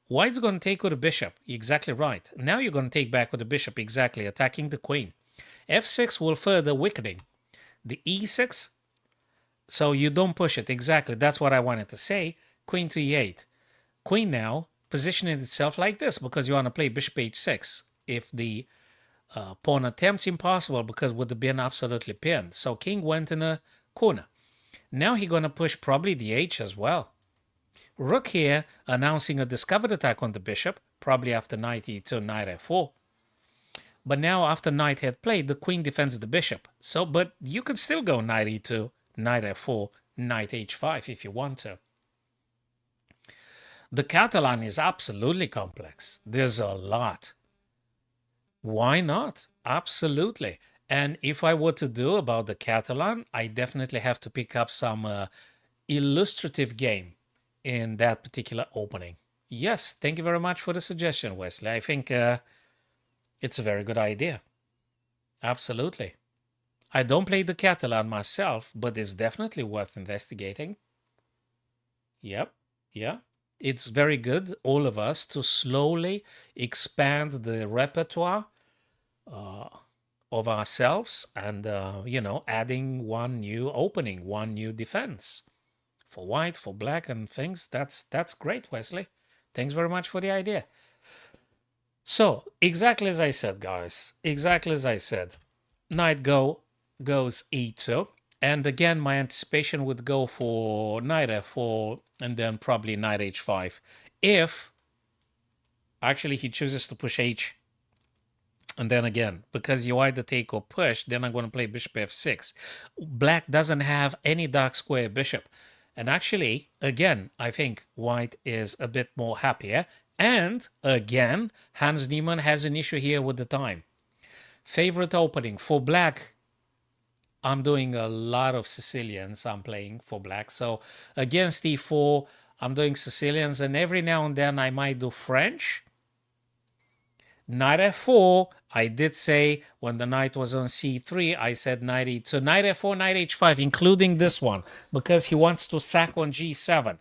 white's going to take with the bishop. Exactly right. Now you're going to take back with the bishop, exactly, attacking the queen. f6 will further weakening. The e6, so you don't push it. Exactly, that's what I wanted to say. Queen to e8. Queen now positioning itself like this because you want to play bishop h6. If the pawn attempts, impossible because would have been absolutely pinned. So king went in a corner. Now he's going to push probably the h as well. Rook here announcing a discovered attack on the bishop, probably after knight e2, knight f4. But now after knight had played, the queen defends the bishop. So, but you could still go knight e2, knight f4, knight h5 if you want to. The Catalan is absolutely complex. There's a lot. Why not? Absolutely. And if I were to do about the Catalan, I definitely have to pick up some illustrative game in that particular opening. Yes, thank you very much for the suggestion, Wesley. I think it's a very good idea. Absolutely. I don't play the Catalan myself, but it's definitely worth investigating. Yep, yeah. It's very good, all of us, to slowly expand the repertoire of ourselves and, adding one new opening, one new defense. For white, for black, and things. That's great, Wesley. Thanks very much for the idea. So, exactly as I said, guys. Exactly as I said. Knight goes e2. And again, my anticipation would go for knight f4 and then probably knight h5. If actually he chooses to push h. And then again, because you either take or push, then I'm going to play bishop f6. Black doesn't have any dark square bishop. And actually, again, I think white is a bit more happier. And again, Hans Niemann has an issue here with the time. Favorite opening for black. I'm doing a lot of Sicilians I'm playing for black. So against e4, I'm doing Sicilians. And every now and then I might do French. Knight f4, I did say when the knight was on c3, I said knight e2. So knight f4, knight h5, including this one, because he wants to sack on g7.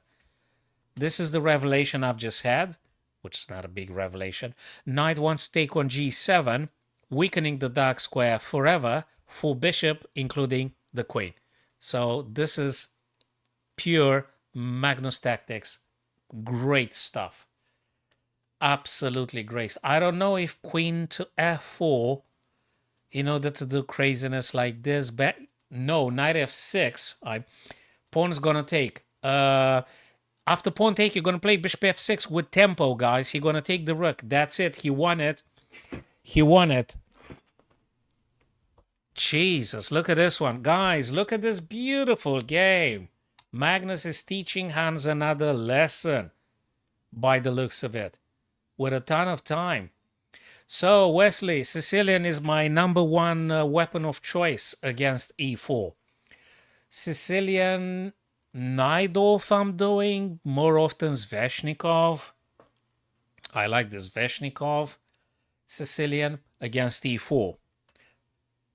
This is the revelation I've just had, which is not a big revelation. Knight wants to take on g7, weakening the dark square forever, for bishop, including the queen. So this is pure Magnus tactics. Great stuff. Absolutely great. I don't know if queen to f4 in order to do craziness like this. But no, knight f6. Pawn's gonna take. After pawn take, you're gonna play bishop f6 with tempo, guys. He's gonna take the rook. That's it. He won it. He won it. Jesus, look at this one. Guys, look at this beautiful game. Magnus is teaching Hans another lesson by the looks of it, with a ton of time. So, Wesley, Sicilian is my number one weapon of choice against e4. Sicilian Najdorf I'm doing, more often Sveshnikov. I like this Sveshnikov. Sicilian against e4.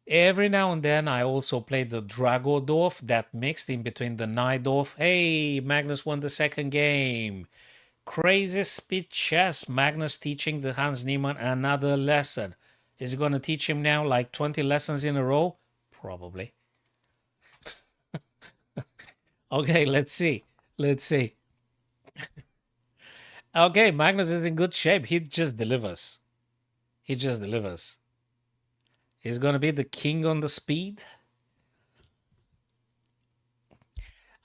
Every now and then I also play the Dragodorf, that mixed in between the Najdorf. Hey, Magnus won the second game. Crazy speed chess. Magnus teaching the Hans Niemann another lesson. Is he going to teach him now like 20 lessons in a row? Probably. Okay, let's see. Let's see. Okay, Magnus is in good shape. He just delivers. He just delivers. He's going to be the king on the speed.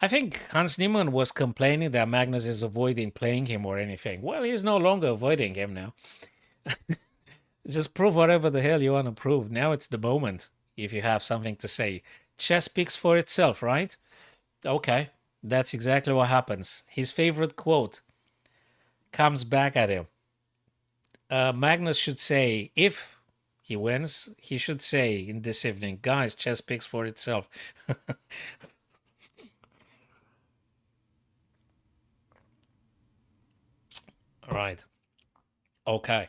I think Hans Niemann was complaining that Magnus is avoiding playing him or anything. Well, he's no longer avoiding him now. Just prove whatever the hell you want to prove. Now it's the moment, if you have something to say. Chess speaks for itself, right? Okay, that's exactly what happens. His favorite quote comes back at him. Magnus should say, if he wins, he should say in this evening, guys, chess speaks for itself. All right. Okay.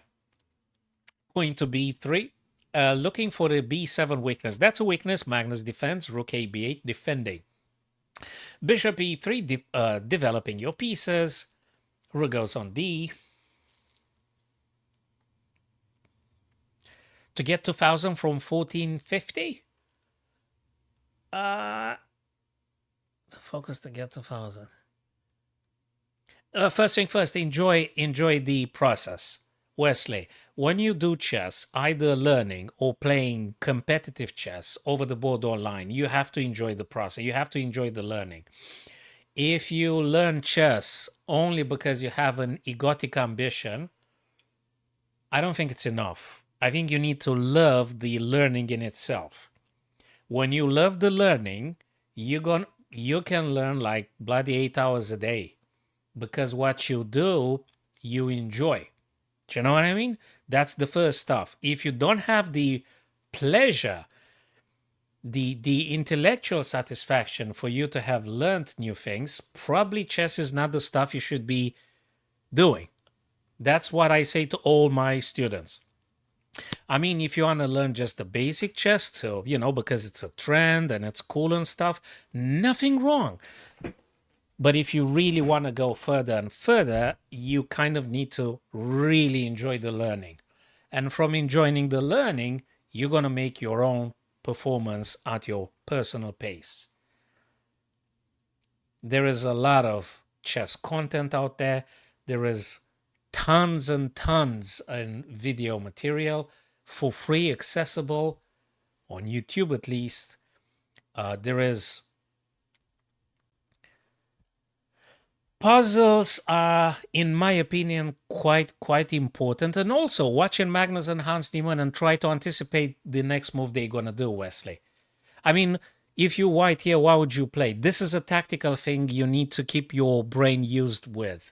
Queen to b3. Looking for the b7 weakness. That's a weakness. Magnus defends. Rook a b8 defending. Bishop e3, developing your pieces. Rook goes on d. To get 2000 from 1450? To focus to get 2000. First thing first, enjoy the process. Wesley, when you do chess, either learning or playing competitive chess over the board online, you have to enjoy the process. You have to enjoy the learning. If you learn chess only because you have an egotic ambition, I don't think it's enough. I think you need to love the learning in itself. When you love the learning, you can learn like bloody 8 hours a day, because what you do, you enjoy. Do you know what I mean? That's the first stuff. If you don't have the pleasure, the intellectual satisfaction for you to have learned new things, probably chess is not the stuff you should be doing. That's what I say to all my students. I mean, if you want to learn just the basic chess, so, because it's a trend and it's cool and stuff, nothing wrong. But if you really want to go further and further, you kind of need to really enjoy the learning. And from enjoying the learning, you're going to make your own performance at your personal pace. There is a lot of chess content out there. There is tons and tons of video material for free, accessible on YouTube at least. There is puzzles are, in my opinion, quite important. And also watching Magnus and Hans Niemann and try to anticipate the next move they're going to do, Wesley. I mean, if you white here, why would you play? This is a tactical thing you need to keep your brain used with.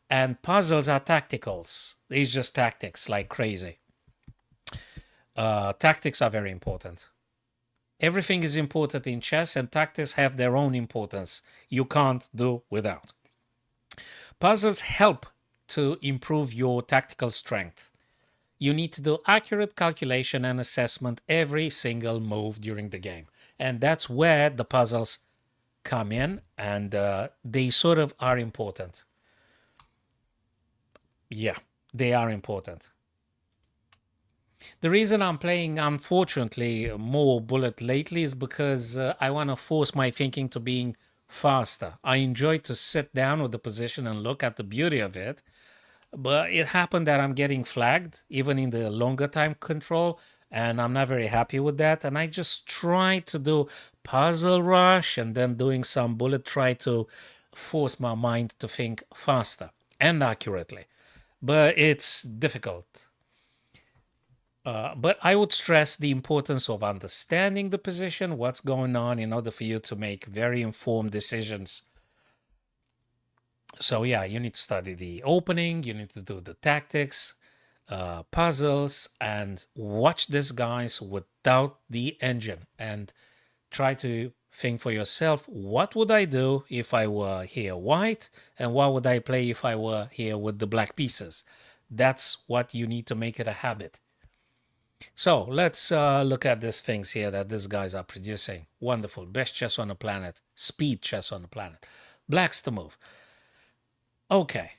And puzzles are tacticals. It's just tactics like crazy. Tactics are very important. Everything is important in chess, and tactics have their own importance. You can't do without. Puzzles help to improve your tactical strength. You need to do accurate calculation and assessment every single move during the game. And that's where the puzzles come in, and they sort of are important. Yeah, they are important. The reason I'm playing, unfortunately, more bullet lately is because I want to force my thinking to being faster. I enjoy to sit down with the position and look at the beauty of it. But it happened that I'm getting flagged, even in the longer time control, and I'm not very happy with that. And I just try to do puzzle rush and then doing some bullet, try to force my mind to think faster and accurately. But it's difficult. But I would stress the importance of understanding the position, what's going on, in order for you to make very informed decisions. So yeah, you need to study the opening, you need to do the tactics, puzzles, and watch these guys without the engine and try to think for yourself, what would I do if I were here white, and what would I play if I were here with the black pieces? That's what you need to make it a habit. So let's look at these things here that these guys are producing. Wonderful. Best chess on the planet. Speed chess on the planet. Blacks to move. Okay.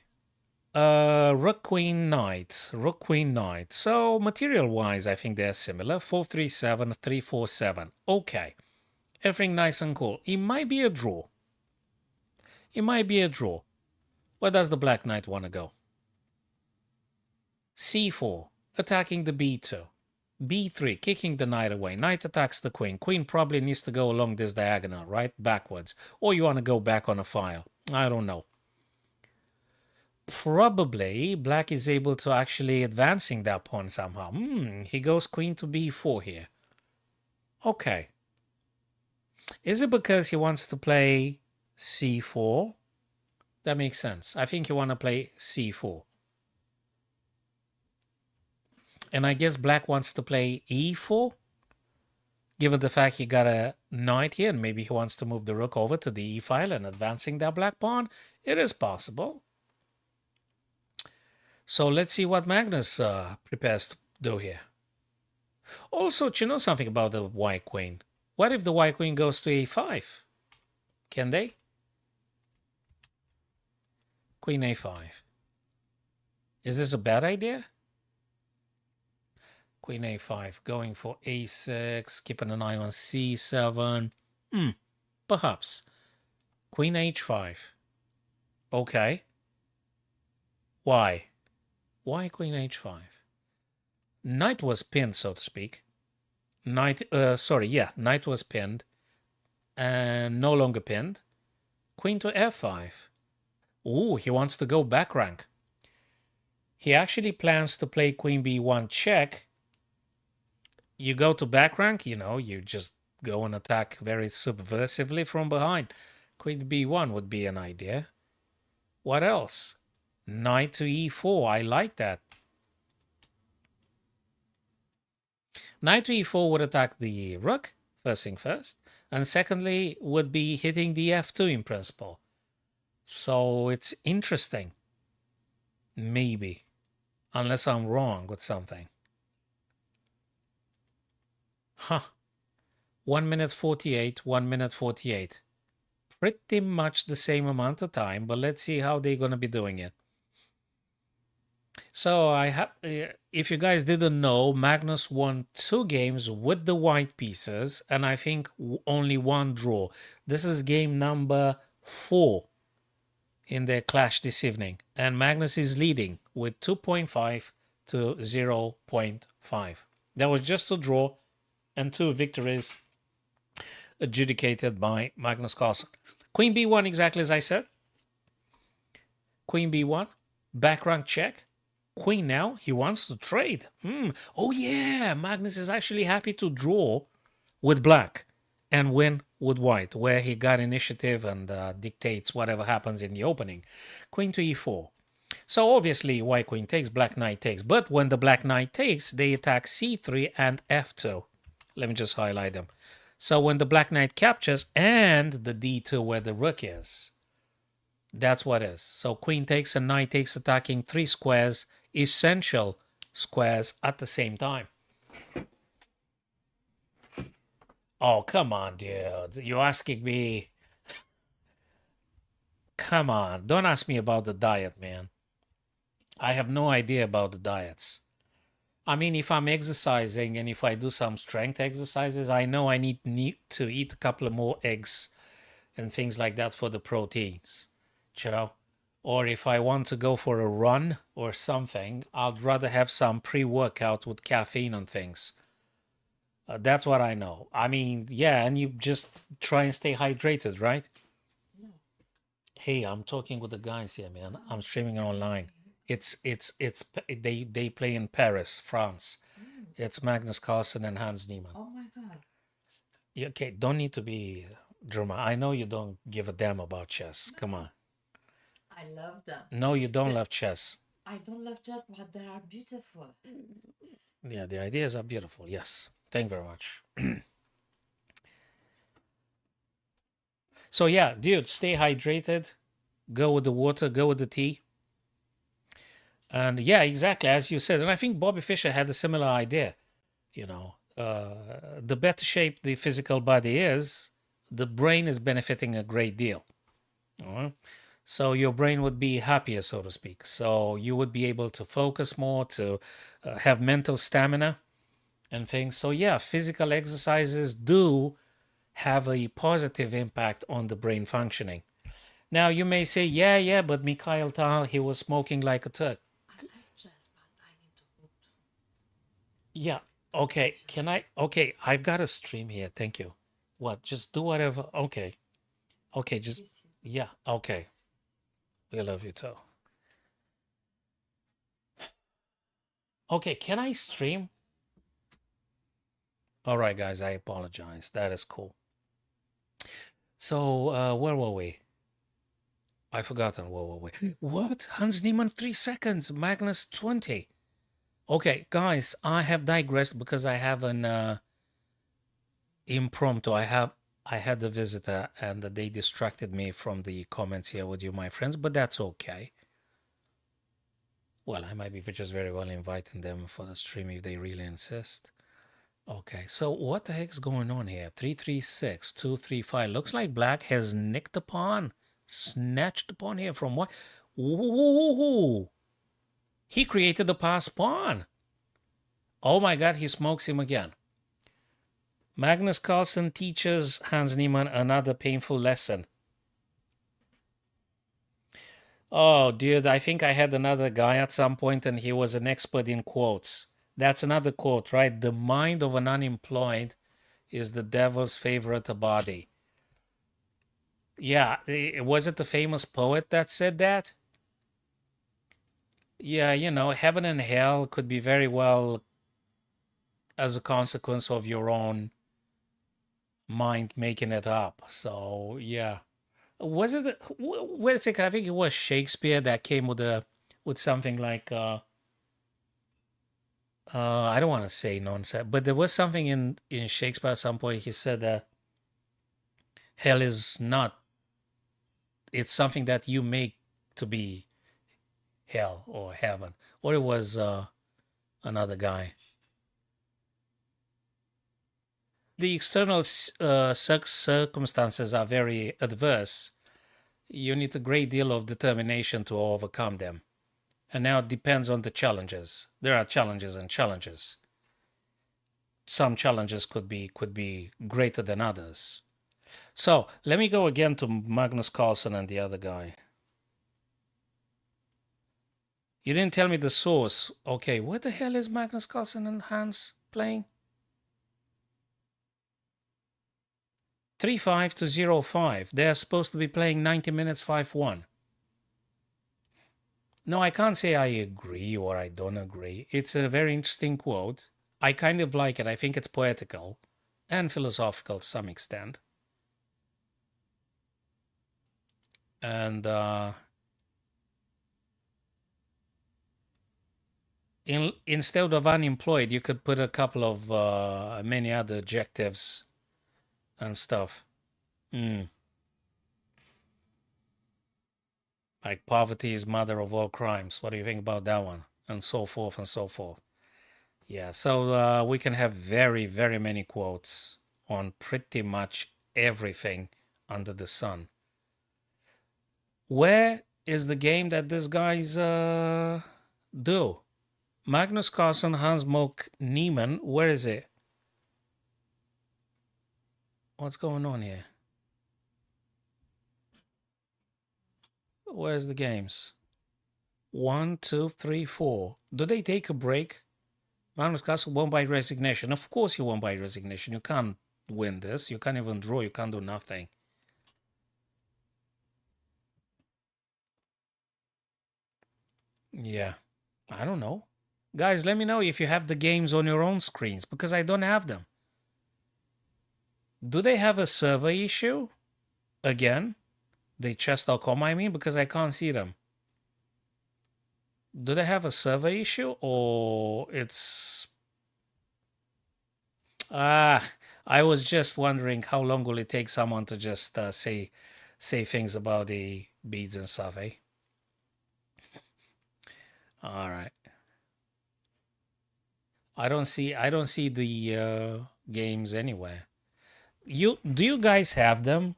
Rook, Queen, Knight. Rook, Queen, Knight. So material-wise, I think they're similar. 4-3-7, 3-4-7. Okay. Everything nice and cool. It might be a draw. It might be a draw. Where does the Black Knight want to go? C4. Attacking the B2. B3, kicking the knight away. Knight attacks the queen. Queen probably needs to go along this diagonal, right? Backwards. Or you want to go back on a file. I don't know. Probably black is able to actually advancing that pawn somehow. He goes queen to B4 here. Okay. Is it because he wants to play C4? That makes sense. I think you want to play C4. And I guess black wants to play E4, given the fact he got a knight here, and maybe he wants to move the rook over to the E file and advancing that black pawn. It is possible. So let's see what Magnus prepares to do here. Also, do you know something about the white queen? What if the white queen goes to A5? Can they? Queen a5. Is this a bad idea? Queen a5, going for a6, keeping an eye on c7. Perhaps. Queen h5. Okay. Why? Why queen h5? Knight was pinned, so to speak. Knight was pinned and no longer pinned. Queen to f5. Ooh, he wants to go back rank. He actually plans to play queen b1 check. You go to back rank, you just go and attack very subversively from behind. Queen b1 would be an idea. What else? Knight to e4. I like that. Knight to e4 would attack the rook, first thing first. And secondly, would be hitting the f2 in principle. So it's interesting. Maybe. Unless I'm wrong with something. Huh. 1 minute 48, 1 minute 48. Pretty much the same amount of time, but let's see how they're going to be doing it. So if you guys didn't know, Magnus won 2 games with the white pieces, and I think only 1 draw. This is game number 4 in their clash this evening, and Magnus is leading with 2.5 to 0.5. That was just a draw and 2 victories adjudicated by Magnus Carlsen. Queen b1, exactly as I said. Queen b1, back rank check. Queen now, he wants to trade. Oh yeah, Magnus is actually happy to draw with black and win with white, where he got initiative and dictates whatever happens in the opening. Queen to e4. So obviously white queen takes, black knight takes. But when the black knight takes, they attack c3 and f2. Let me just highlight them. So when the black knight captures and the d2 where the rook is, that's what is. So queen takes and knight takes, attacking 3 squares, essential squares at the same time. Oh, come on, dude. You're asking me. Come on. Don't ask me about the diet, man. I have no idea about the diets. I mean, if I'm exercising and if I do some strength exercises, I know I need to eat a couple of more eggs and things like that for the proteins, Or if I want to go for a run or something, I'd rather have some pre-workout with caffeine and things. That's what I know. I mean, yeah, and you just try and stay hydrated, right? No. Hey, I'm talking with the guys here, man. I'm streaming it online. They play in Paris, France. It's Magnus Carlsen and Hans Niemann. Oh my God. Okay, don't need to be dramatic. I know you don't give a damn about chess. Come on. I love them. No, you don't love chess. I don't love chess, but they are beautiful. Yeah, the ideas are beautiful. Yes. Thank you very much. So yeah, dude, stay hydrated. Go with the water. Go with the tea. And yeah, exactly, as you said. And I think Bobby Fischer had a similar idea. The better shape the physical body is, the brain is benefiting a great deal. So your brain would be happier, so to speak. So you would be able to focus more, to have mental stamina and things. So yeah, physical exercises do have a positive impact on the brain functioning. Now you may say, yeah, but Mikhail Tal, he was smoking like a Turk. I like chess, but I need to go to. Yeah. Okay. Can I? Okay. I've got a stream here. Thank you. What? Just do whatever. Okay. Okay. Just, yeah. Okay. We love you too. Okay. Can I stream? All right, guys. I apologize. That is cool. So, where were we? I've forgotten where were we. What? Hans Niemann 3 seconds. Magnus 20. Okay, guys, I have digressed because I have an impromptu. I had the visitor and they distracted me from the comments here with you, my friends, but that's okay. Well, I might be just very well inviting them for the stream if they really insist. Okay, so what the heck's going on here? 336, 235. Looks like black has nicked the pawn, snatched the pawn here from what? Ooh, he created the pass pawn. Oh my God, he smokes him again. Magnus Carlsen teaches Hans Niemann another painful lesson. Oh, dude, I think I had another guy at some point and he was an expert in quotes. That's another quote, right? The mind of an unemployed is the devil's favorite body. Yeah, was it the famous poet that said that? Yeah, heaven and hell could be very well as a consequence of your own mind making it up. So, yeah. Was it wait a second, I think it was Shakespeare that came with something like I don't want to say nonsense, but there was something in Shakespeare at some point. He said that hell is not, it's something that you make to be hell or heaven. Or it was another guy. The external circumstances are very adverse. You need a great deal of determination to overcome them. And now it depends on the challenges. There are challenges and challenges. Some challenges could be greater than others. So let me go again to Magnus Carlsen and the other guy. You didn't tell me the source. Okay, what the hell is Magnus Carlsen and Hans playing? 3-5 to 0-5. They're supposed to be playing 90 minutes 5-1. No, I can't say I agree or I don't agree. It's a very interesting quote. I kind of like it. I think it's poetical and philosophical to some extent. And instead of unemployed, you could put a couple of many other adjectives and stuff. Like poverty is mother of all crimes. What do you think about that one? And so forth and so forth. Yeah, so we can have very, very many quotes on pretty much everything under the sun. Where is the game that these guys do? Magnus Carlsen, Hans Mock, Niemann, where is it? What's going on here? Where's the games? 1, 2, 3, 4. Do they take a break? Magnus Carlsen won by resignation. Of course he won by resignation. You can't win this. You can't even draw. You can't do nothing. Yeah, I don't know. Guys, let me know if you have the games on your own screens because I don't have them. Do they have a server issue? Again? The chess.com, I mean, because I can't see them. Do they have a server issue or it's... I was just wondering how long will it take someone to just say things about the beads and stuff, eh? All right. I don't see the games anywhere. Do you guys have them?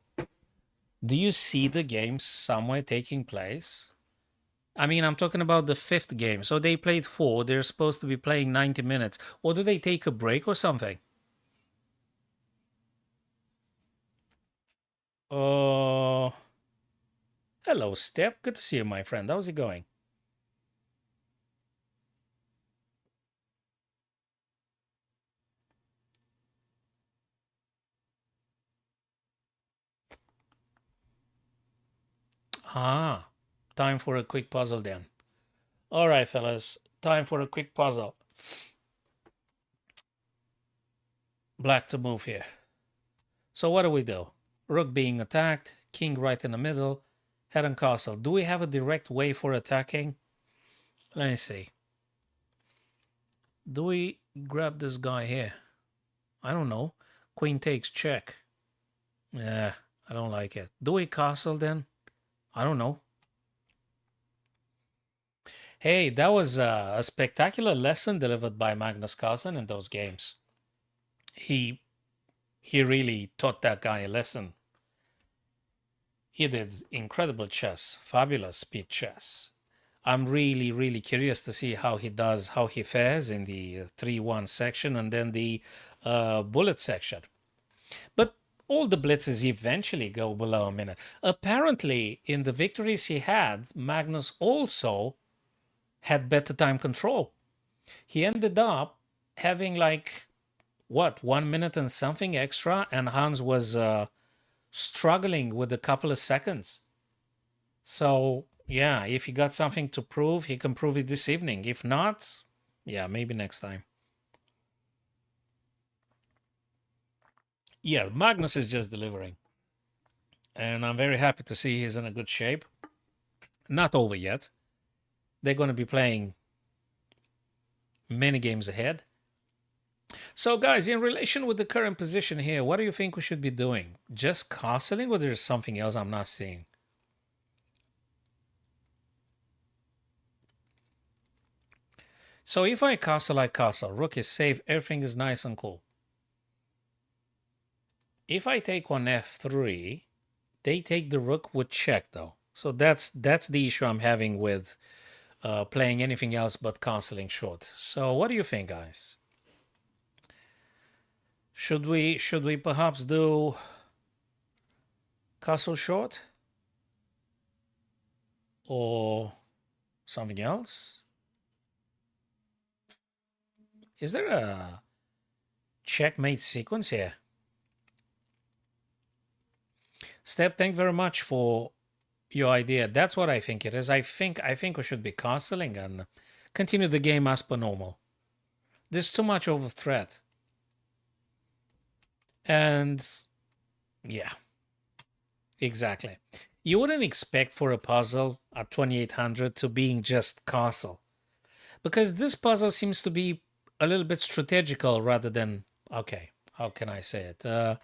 Do you see the games somewhere taking place? I mean, I'm talking about the fifth game. So they played 4. They're supposed to be playing 90 minutes. Or do they take a break or something? Oh, hello, Step. Good to see you, my friend. How's it going? Ah, time for a quick puzzle then. All right, fellas. Time for a quick puzzle. Black to move here. So what do we do? Rook being attacked, king right in the middle, head and castle. Do we have a direct way for attacking? Let me see. Do we grab this guy here? I don't know. Queen takes check. Yeah, I don't like it. Do we castle then? I don't know. Hey, that was a spectacular lesson delivered by Magnus Carlsen in those games. He he really taught that guy a lesson. He did incredible chess, fabulous speed chess. I'm really, really curious to see how he fares in the 3-1 section and then the bullet section. But all the blitzes eventually go below a minute. Apparently, in the victories he had, Magnus also had better time control. He ended up having like, what, 1 minute and something extra, and Hans was struggling with a couple of seconds. So, yeah, if he got something to prove, he can prove it this evening. If not, yeah, maybe next time. Yeah, Magnus is just delivering. And I'm very happy to see he's in a good shape. Not over yet. They're going to be playing many games ahead. So, guys, in relation with the current position here, what do you think we should be doing? Just castling, or there's something else I'm not seeing? So if I castle, rook is safe, everything is nice and cool. If I take on f3, they take the rook with check, though. So that's the issue I'm having with playing anything else but castling short. So what do you think, guys? Should we perhaps do castle short or something else? Is there a checkmate sequence here? Step, thank you very much for your idea. That's what I think it is. I think we should be castling and continue the game as per normal. There's too much over threat. And yeah, exactly. You wouldn't expect for a puzzle at 2800 to being just castle. Because this puzzle seems to be a little bit strategical rather than, okay, how can I say it?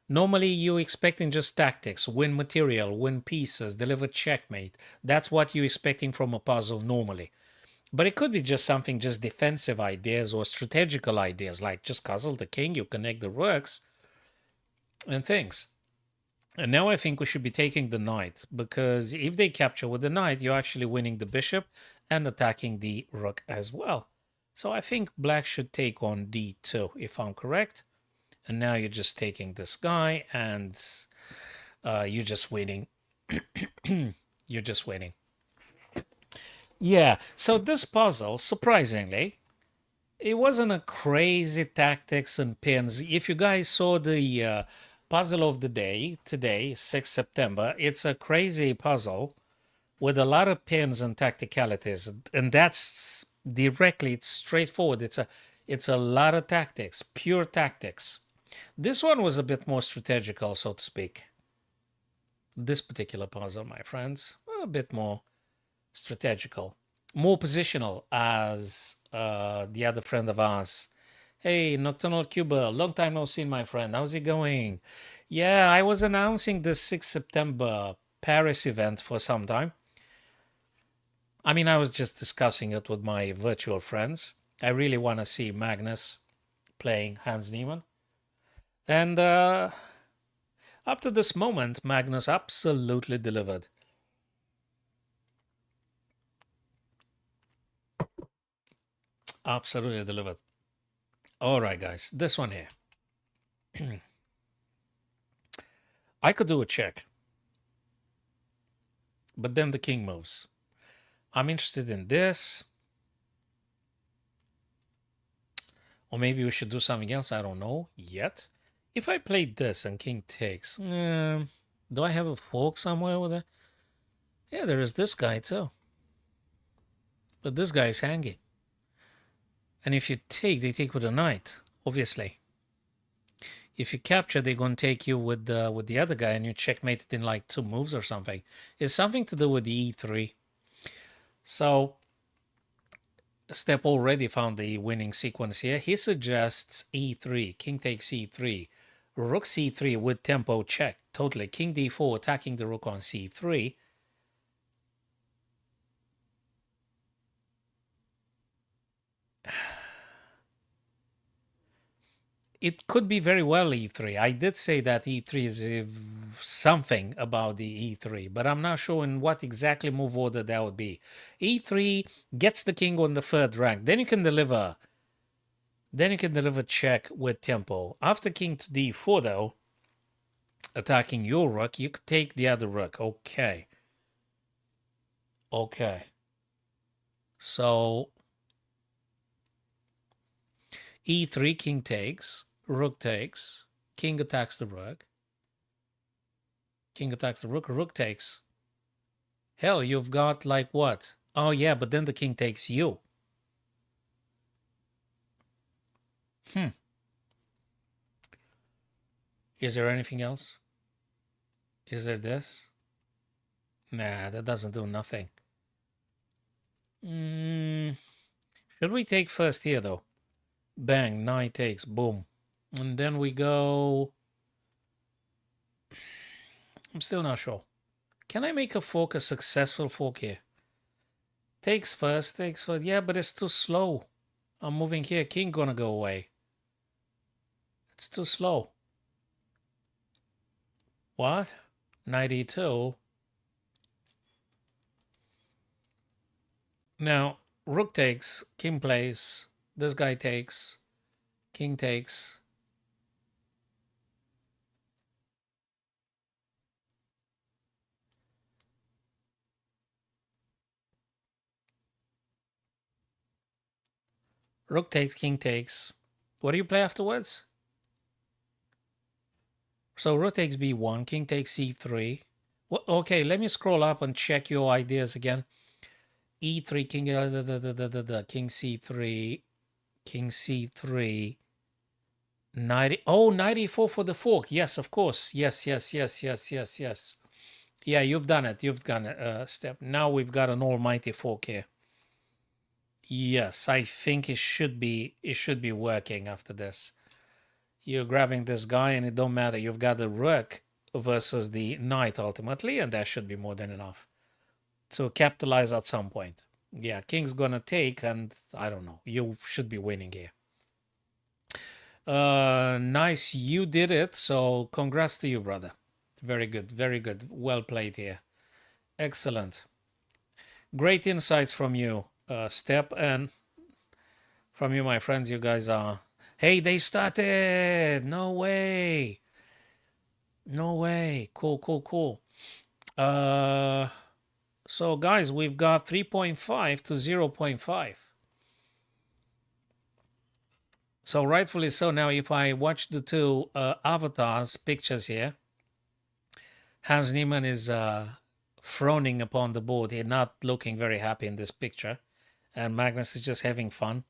Normally you're expecting just tactics, win material, win pieces, deliver checkmate. That's what you're expecting from a puzzle normally. But it could be just something, just defensive ideas or strategical ideas, like just castle the king, you connect the rooks and things. And now I think we should be taking the knight, because if they capture with the knight, you're actually winning the bishop and attacking the rook as well. So I think black should take on d2, if I'm correct. And now you're just taking this guy, and you're just waiting. You're just waiting. Yeah, so this puzzle, surprisingly, it wasn't a crazy tactics and pins. If you guys saw the puzzle of the day today, 6 September, it's a crazy puzzle with a lot of pins and tacticalities, and that's directly, it's straightforward. It's a lot of tactics, pure tactics. This one was a bit more strategical, so to speak. This particular puzzle, my friends, a bit more strategical, more positional, as the other friend of ours. Hey, Nocturnal Cuba, long time no see, my friend. How's it going? Yeah, I was announcing the 6th September Paris event for some time. I mean, I was just discussing it with my virtual friends. I really want to see Magnus playing Hans Niemann. And up to this moment, Magnus absolutely delivered. Absolutely delivered. All right, guys, this one here. I could do a check, but then the king moves. I'm interested in this. Or maybe we should do something else. I don't know yet. If I played this and king takes, do I have a fork somewhere with it? Yeah, there is this guy too. But this guy is hanging. And if you take, they take with a knight, obviously. If you capture, they're going to take you with the other guy, and you checkmate it in like 2 moves or something. It's something to do with the e3. So Step already found the winning sequence here. He suggests e3, king takes e3, rook c3 with tempo check, totally. King d4 attacking the rook on c3. it could be very well e3. I did say that e3 is something about the e3, but I'm not sure in what exactly move order that would be. e3 gets the king on the third rank. Then you can deliver. Then you can deliver check with tempo. After king to d4, though, attacking your rook, you could take the other rook. Okay. Okay. So e3, king takes, rook takes, king attacks the rook. King attacks the rook, rook takes. Hell, you've got like what? Oh yeah, but then the king takes you. Is there anything else? Is there this? Nah, that doesn't do nothing. Should we take first here though? Bang, knight takes, boom. And then we go... I'm still not sure. Can I make a fork a successful fork here? Takes first, takes first. Yeah, but it's too slow. I'm moving here. King gonna go away. It's too slow. What? Knight e2. Now, rook takes, king plays. This guy takes, king takes. Rook takes, king takes. What do you play afterwards? So rook takes b1, king takes c3. Well, okay, let me scroll up and check your ideas again. e3, king, king c3, king c3, 90. Oh, 94 for the fork. Yes, of course. Yes. Yeah, you've done it. You've done a step. Now we've got an almighty fork here. Yes, I think it should be working after this. You're grabbing this guy and it don't matter. You've got the rook versus the knight ultimately, and that should be more than enough to capitalize at some point. Yeah, king's gonna take, and I don't know. You should be winning here. Nice, you did it. So congrats to you, brother. Very good, very good. Well played here. Excellent. Great insights from you, Step, and from you, my friends. You guys are... Hey, they started! No way! No way. Cool. So guys, we've got 3.5 to 0.5. So rightfully so. Now, if I watch the two avatars pictures here, Hans Niemann is frowning upon the board. He's not looking very happy in this picture. And Magnus is just having fun.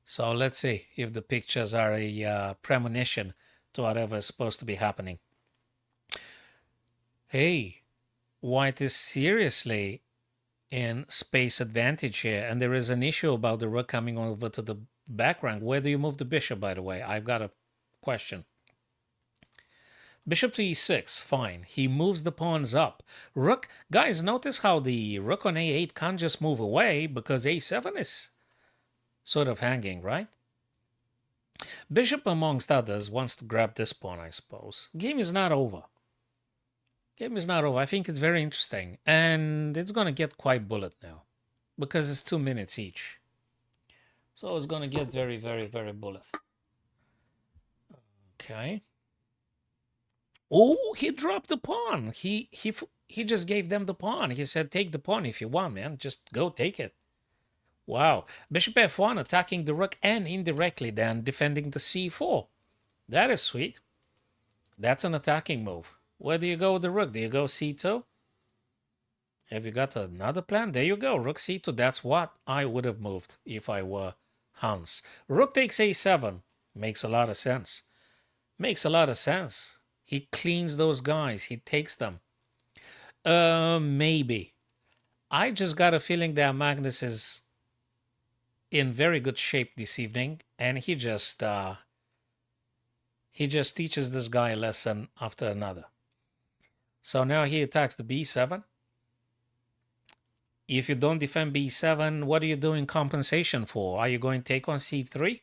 So let's see if the pictures are a premonition to whatever is supposed to be happening. Hey, White is seriously in space advantage here. And there is an issue about the rook coming over to the back rank. Where do you move the bishop, by the way? I've got a question. Bishop to e6, fine. He moves the pawns up. Rook, guys, notice how the rook on a8 can't just move away because a7 is sort of hanging, right? Bishop, amongst others, wants to grab this pawn, I suppose. Game is not over. Game is not over. I think it's very interesting. And it's going to get quite bullet now because it's 2 minutes each. So it's going to get very bullet. Okay. Oh, he dropped the pawn. He just gave them the pawn. He said, take the pawn if you want, man. Just go take it. Wow. Bishop f1 attacking the rook and indirectly then defending the c4. That is sweet. That's an attacking move. Where do you go with the rook? Do you go c2? Have you got another plan? There you go. Rook c2. That's what I would have moved if I were Hans. Rook takes a7. Makes a lot of sense. Makes a lot of sense. He cleans those guys. He takes them. Maybe. I just got a feeling that Magnus is in very good shape this evening, and he just teaches this guy a lesson after another. So now he attacks the b7. If you don't defend b7, what are you doing compensation for? Are you going to take on c3?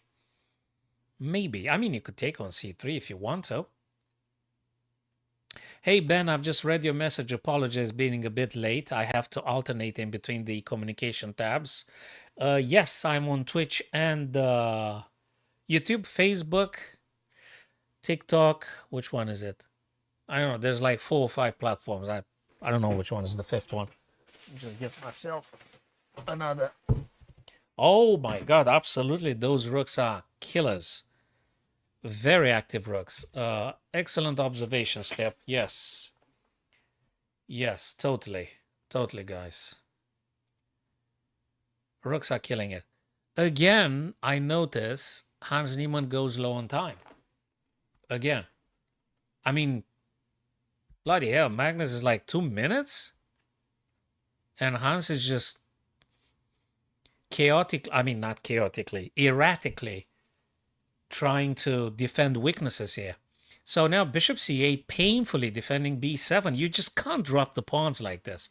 Maybe. I mean, you could take on c3 if you want to. Hey, Ben, I've just read your message. Apologize being a bit late. I have to alternate in between the communication tabs. Yes, I'm on Twitch and YouTube, Facebook, TikTok. Which one is it? I don't know. There's like 4 or 5 platforms. I don't know which one is the 5th one. Just give myself another. Oh my god, absolutely. Those rooks are killers. Very active rooks. Excellent observation, Step. Yes. Yes, totally. Totally, guys. Rooks are killing it. Again, I notice Hans Niemann goes low on time. Again. I mean, bloody hell, Magnus is like 2 minutes? And Hans is just not chaotically, erratically trying to defend weaknesses here. So now bishop c8, painfully defending b7. You just can't drop the pawns like this.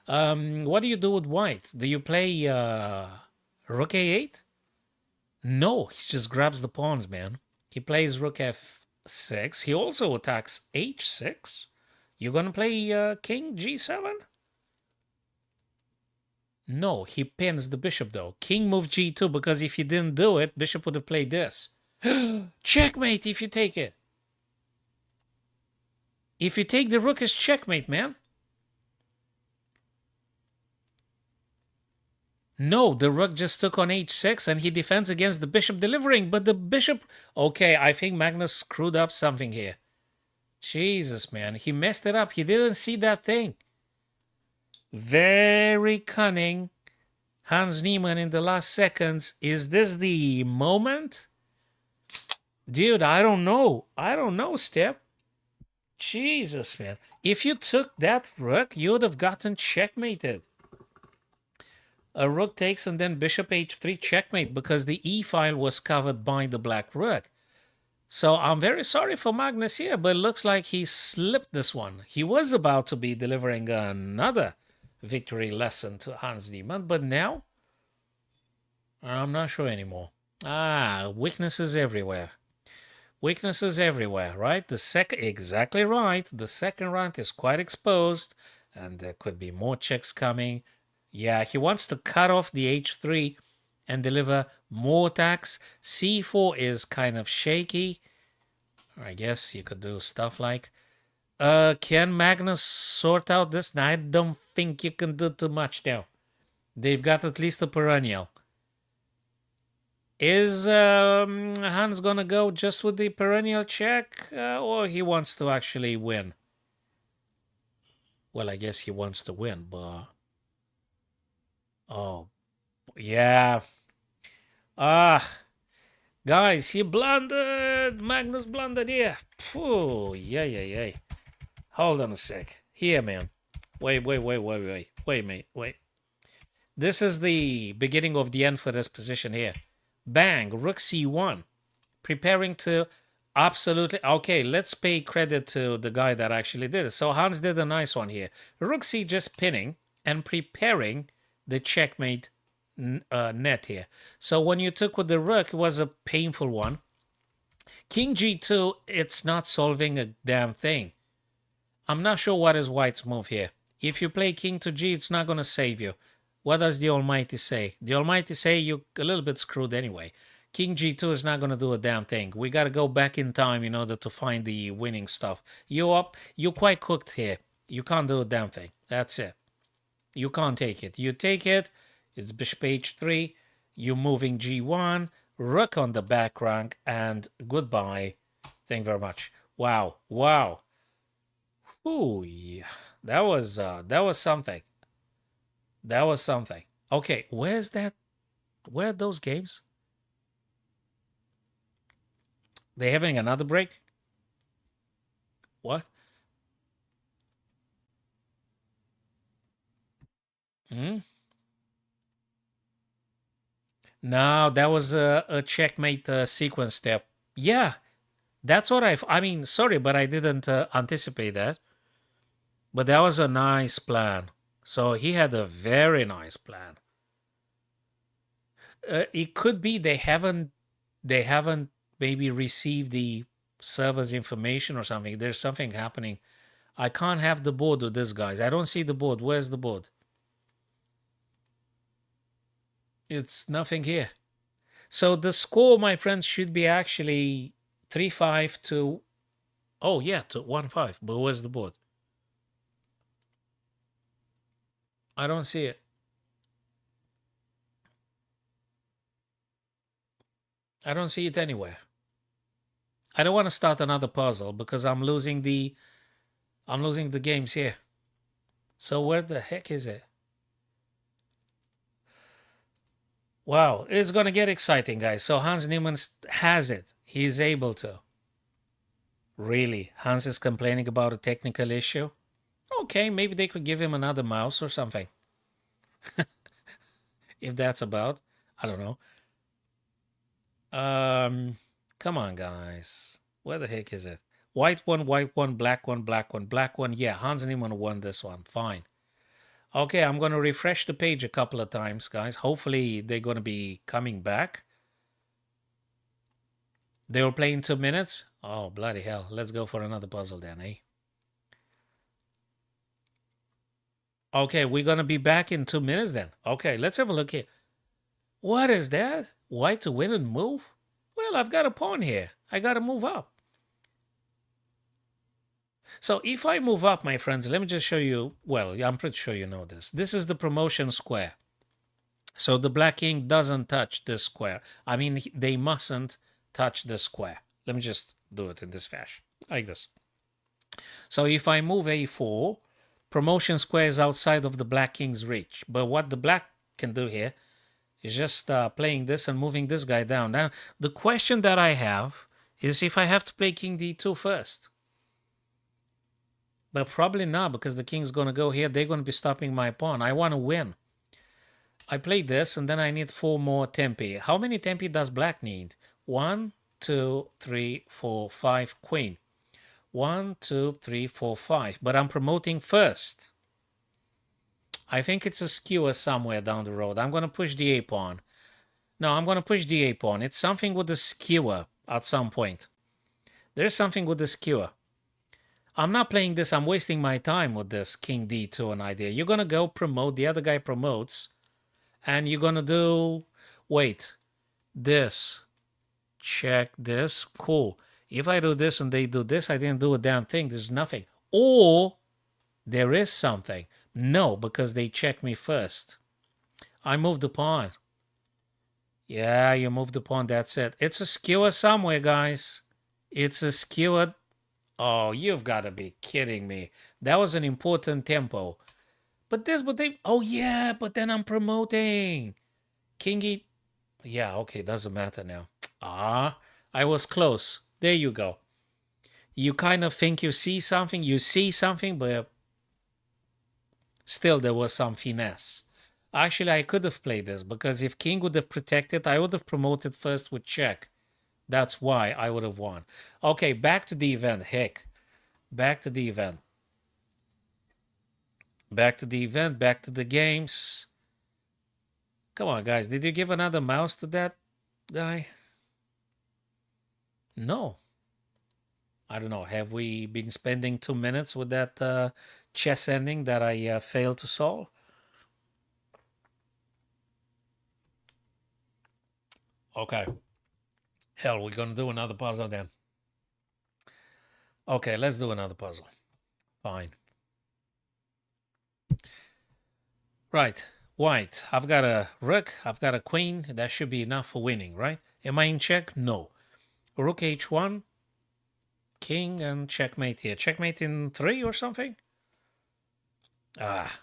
What do you do with white? Do you play rook a8? No, he just grabs the pawns, man. He plays rook f6. He also attacks h6. You gonna play king g7? No, he pins the bishop though. King move g2, because if he didn't do it, bishop would have played this. Checkmate if you take it. If you take the rook, it's checkmate, man. No, the rook just took on h6 and he defends against the bishop delivering, but the bishop... Okay, I think Magnus screwed up something here. Jesus, man. He messed it up. He didn't see that thing. Very cunning. Hans Niemann in the last seconds. Is this the moment? Dude, I don't know. I don't know, Step. Jesus, man. If you took that rook, you would have gotten checkmated. A rook takes and then bishop h3 checkmate, because the e file was covered by the black rook. So I'm very sorry for Magnus here, but it looks like he slipped this one. He was about to be delivering another victory lesson to Hans Niemann, but now I'm not sure anymore. Weaknesses everywhere. Weaknesses everywhere, right? Exactly right. The second round is quite exposed, and there could be more checks coming. Yeah, he wants to cut off the h3 and deliver more attacks. c4 is kind of shaky. I guess you could do stuff like... can Magnus sort out this? No, I don't think you can do too much now. They've got at least a perennial. Is Hans gonna go just with the perennial check, or he wants to actually win? Well, I guess he wants to win, but... Oh, yeah. Guys, he blundered. Magnus blundered here. Phew, yeah. Hold on a sec. Here, man. Wait. Wait. This is the beginning of the end for this position here. Bang, rook c1. Preparing to absolutely... Okay, let's pay credit to the guy that actually did it. So Hans did a nice one here. Rook c just pinning and preparing the checkmate net here. So when you took with the rook, it was a painful one. King g2, it's not solving a damn thing. I'm not sure what is white's move here. If you play king to g, it's not going to save you. What does the Almighty say? The Almighty say you're a little bit screwed anyway. King g2 is not going to do a damn thing. We got to go back in time in order to find the winning stuff. You're quite cooked here. You can't do a damn thing. That's it. You can't take it. You take it, it's bishop h3, you moving g1, rook on the back rank, and goodbye. Thank you very much. Wow. Ooh, yeah. That was something. That was something. Okay, where are those games? They having another break? What? No, that was a checkmate sequence step. Yeah, that's what I mean, sorry, but I didn't anticipate that. But that was a nice plan. So he had a very nice plan. It could be they haven't maybe receive the server's information or something. There's something happening. I can't have the board with this, guys. I don't see the board. Where's the board? It's nothing here. So the score, my friends, should be actually 3-5 to, oh yeah, to 1-5. But where's the board? I don't see it. I don't see it anywhere. I don't want to start another puzzle because I'm losing the games here. So where the heck is it? Wow, it's gonna get exciting, guys. So Hans Niemann has it. He's able to. Really? Hans is complaining about a technical issue? Okay, maybe they could give him another mouse or something. If that's about. I don't know. Come on, guys. Where the heck is it? White one, black one, black one, black one. Yeah, Hans Niemann won this one. Fine. Okay, I'm going to refresh the page a couple of times, guys. Hopefully they're going to be coming back. They were playing 2 minutes? Oh, bloody hell. Let's go for another puzzle then, eh? Okay, we're going to be back in 2 minutes then. Okay, let's have a look here. What is that? White to win and move? Well, I've got a pawn here. I got to move up. So if I move up, my friends, let me just show you. Well, I'm pretty sure you know this. This is the promotion square. So the black king doesn't touch this square. I mean, they mustn't touch this square. Let me just do it in this fashion, like this. So if I move a4, promotion square is outside of the black king's reach. But what the black can do here is just playing this and moving this guy down. Now, the question that I have is if I have to play king d2 first. But probably not, because the king's going to go here. They're going to be stopping my pawn. I want to win. I play this, and then I need 4 more tempi. How many tempi does black need? 1, 2, 3, 4, 5, queen. 1, 2, 3, 4, 5. But I'm promoting first. I think it's a skewer somewhere down the road. I'm going to push the a pawn. No, I'm going to push the a pawn. It's something with the skewer at some point. There's something with the skewer. I'm not playing this. I'm wasting my time with this king d2 an idea. You're going to go promote. The other guy promotes. And you're going to do, wait, this. Check this. Cool. If I do this and they do this, I didn't do a damn thing. There's nothing. Or there is something. No, because they checked me first. I moved the pawn. Yeah, you moved the pawn. That's it. It's a skewer somewhere, guys. It's a skewer. Oh, you've got to be kidding me. That was an important tempo. But they... Oh, yeah, but then I'm promoting. King E... Yeah, okay, doesn't matter now. Ah, I was close. There you go. You kind of think you see something, but still there was some finesse. Actually, I could have played this, because if king would have protected, I would have promoted first with check. That's why I would have won. Okay, back to the event. Heck, back to the event. Back to the event, back to the games. Come on, guys. Did you give another mouse to that guy? No. I don't know. Have we been spending 2 minutes with that chess ending that I failed to solve? Okay. Hell, we're going to do another puzzle then. Okay, let's do another puzzle. Fine. Right. White. I've got a rook. I've got a queen. That should be enough for winning, right? Am I in check? No. Rook h1. King and checkmate here. Checkmate in 3 or something? Ah.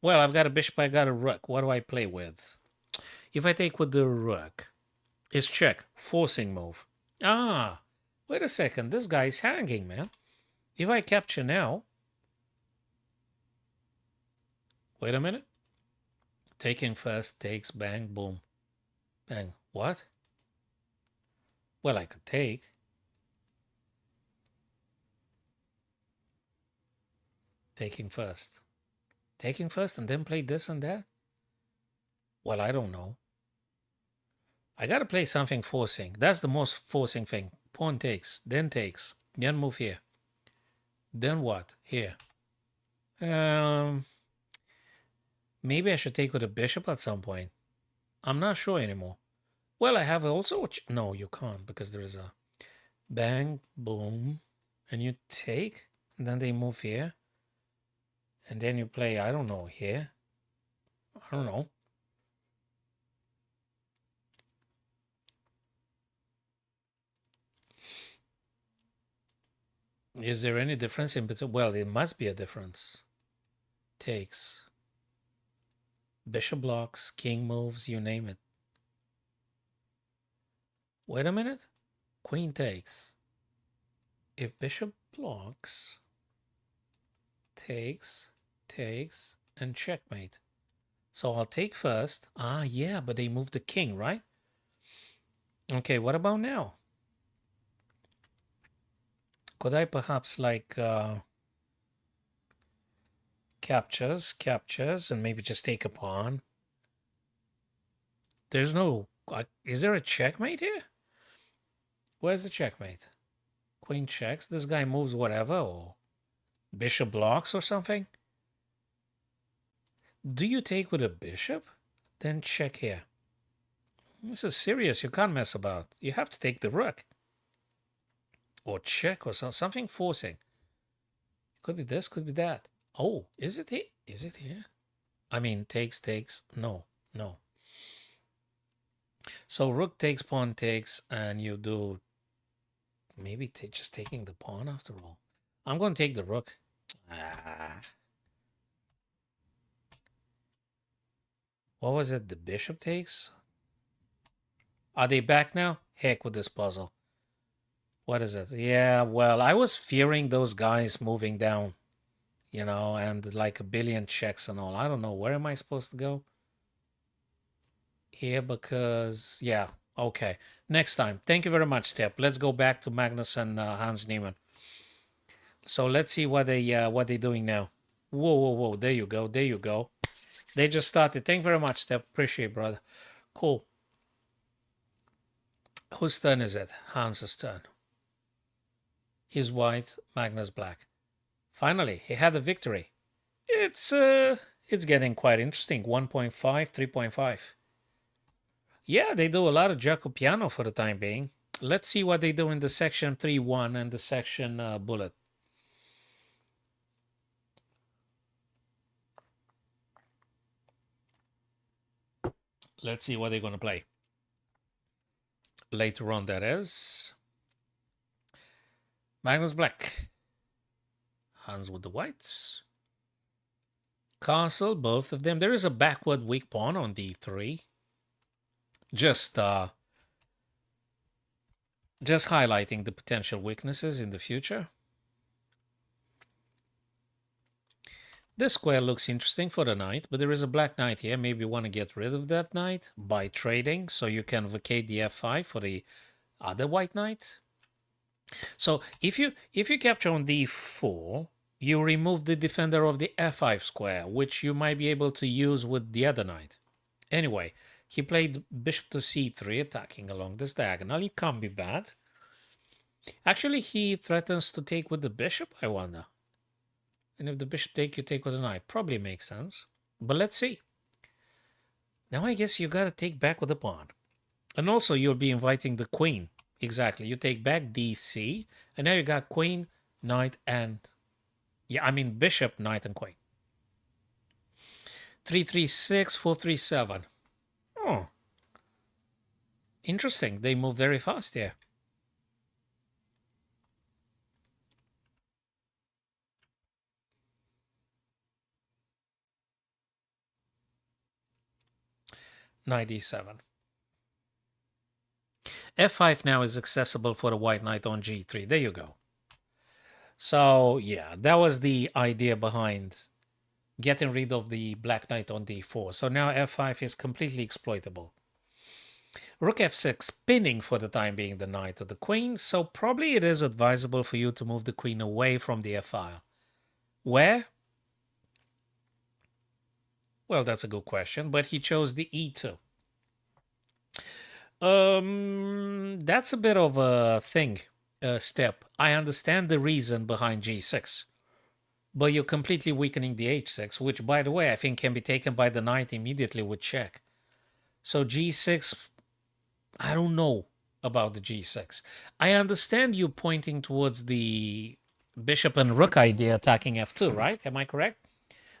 Well, I've got a bishop. I got a rook. What do I play with? If I take with the rook, it's check. Forcing move. Ah. Wait a second. This guy's hanging, man. If I capture now... Wait a minute. Taking first takes, bang, boom. Bang. What? Well, I could take. Taking first. Taking first and then play this and that? Well, I don't know. I gotta play something forcing. That's the most forcing thing. Pawn takes, then move here. Then what? Here. Um, Maybe I should take with a bishop at some point. I'm not sure anymore. Well, I have also... No, you can't because there is a bang, boom, and you take, and then they move here. And then you play, I don't know, here. I don't know. Is there any difference in between? Well, it must be a difference. Takes. Bishop blocks, king moves, you name it. Wait a minute. Queen takes. If bishop blocks, takes, and checkmate. So I'll take first. Ah, yeah, but they moved the king, right? Okay, what about now? Could I perhaps like captures, and maybe just take a pawn? There's no... is there a checkmate here? Where's the checkmate? Queen checks. This guy moves whatever, or bishop blocks or something. Do you take with a bishop? Then check here. This is serious. You can't mess about. You have to take the rook. Or check or something forcing. Could be this, could be that. Oh, is it here? Is it here? I mean, takes. No. So rook takes, pawn takes, and you do... Maybe just taking the pawn after all. I'm going to take the rook. What was it? The bishop takes? Are they back now? Heck with this puzzle. What is it? Yeah, well, I was fearing those guys moving down, you know, and like a billion checks and all. I don't know. Where am I supposed to go? Here, because... Yeah, okay. Next time. Thank you very much, Step. Let's go back to Magnus and Hans Niemann. So let's see what they're doing now. Whoa. There you go. They just started. Thank you very much, Step. Appreciate it, brother. Cool. Whose turn is it? Hans's turn. He's white, Magnus black. Finally, he had a victory. It's getting quite interesting. 1.5, 3.5. Yeah, they do a lot of Jacobiano for the time being. Let's see what they do in the section 3-1 and the section bullet. Let's see what they're going to play. Later on, that is. Magnus black. Hans with the whites. Castle, both of them. There is a backward weak pawn on d3. Just highlighting the potential weaknesses in the future. This square looks interesting for the knight, but there is a black knight here. Maybe you want to get rid of that knight by trading, so you can vacate the f5 for the other white knight. So if you capture on d4, you remove the defender of the f5 square, which you might be able to use with the other knight. Anyway, he played bishop to c3, attacking along this diagonal. It can't be bad. Actually, he threatens to take with the bishop, I wonder. And if the bishop take, you take with the knight. Probably makes sense. But let's see. Now I guess you got to take back with the pawn. And also you'll be inviting the queen. Exactly. You take back dc. And now you got queen, knight, and... Yeah, I mean bishop, knight, and queen. 3-3-6, 4-3-7. Oh. Interesting. They move very fast here. Knight e7. f5 now is accessible for the white knight on g3. There you go. So, yeah, that was the idea behind getting rid of the black knight on d4. So now f5 is completely exploitable. Rook f6, pinning for the time being the knight or the queen. So probably it is advisable for you to move the queen away from the f-file. Where? Well, that's a good question, but he chose the e2. That's a bit of a thing, step. I understand the reason behind g6, but you're completely weakening the h6, which, by the way, I think can be taken by the knight immediately with check. So g6, I don't know about the g6. I understand you pointing towards the bishop and rook idea attacking f2, right? Am I correct?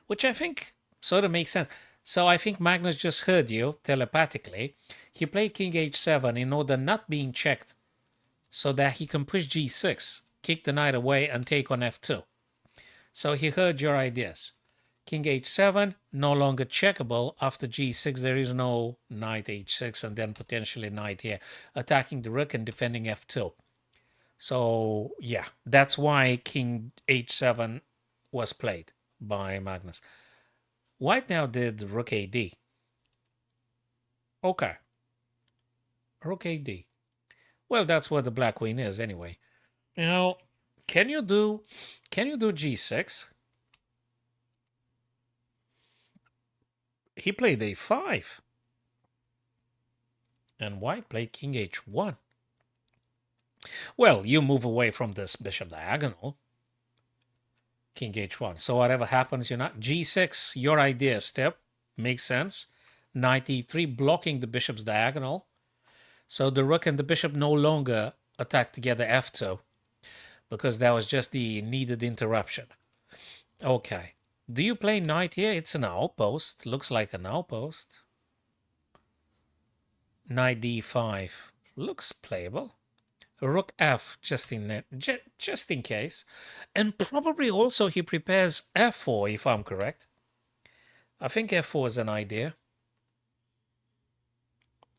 Which I think sort of makes sense. So I think Magnus just heard you telepathically. He played king h7 in order not being checked so that he can push g6, kick the knight away, and take on f2. So he heard your ideas. King h7, no longer checkable. After g6, there is no knight h6 and then potentially knight here, attacking the rook and defending f2. So yeah, that's why king h7 was played by Magnus. White now did rook ad. Okay, rook ad. Well, that's what the black queen is anyway. Now, can you do g6? He played a5. And white played king h1. Well, you move away from this bishop diagonal. King h1. So whatever happens, you're not... g6, your idea, step, makes sense. Knight e3, blocking the bishop's diagonal. So the rook and the bishop no longer attack together f2, because that was just the needed interruption. Okay. Do you play knight here? It's an outpost. Looks like an outpost. Knight d5 looks playable. Rook f just in case, and probably also he prepares f4 if I'm correct. I think f4 is an idea,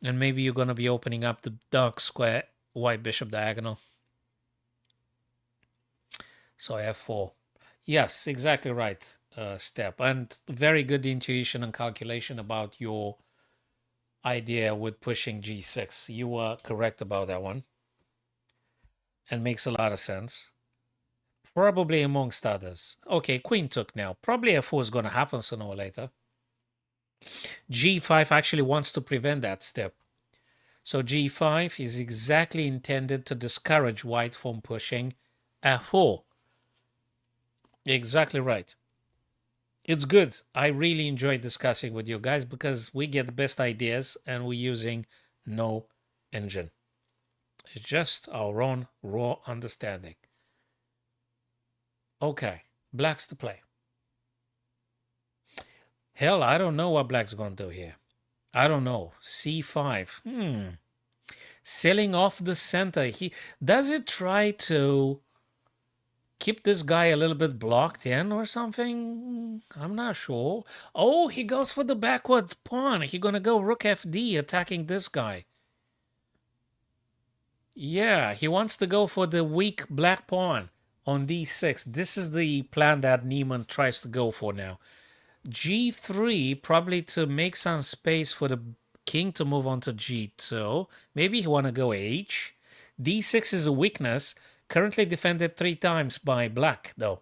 and maybe you're going to be opening up the dark square white bishop diagonal. So f4, yes, exactly right, step, and very good intuition and calculation about your idea with pushing g6. You were correct about that one. And makes a lot of sense. Probably amongst others. Okay, queen took now. Probably f4 is going to happen sooner or later. g5 actually wants to prevent that step. So g5 is exactly intended to discourage white from pushing f4. Exactly right. It's good. I really enjoy discussing with you guys because we get the best ideas and we're using no engine. It's just our own raw understanding. Okay, black's to play. Hell, I don't know what black's going to do here. I don't know. c5. Selling off the center. Does it try to keep this guy a little bit blocked in or something? I'm not sure. Oh, he goes for the backward pawn. He's going to go rook fd attacking this guy. Yeah, he wants to go for the weak black pawn on d6. This is the plan that Niemann tries to go for now. g3, probably to make some space for the king to move on to g2. Maybe he want to go h. d6 is a weakness, currently defended 3 times by black, though.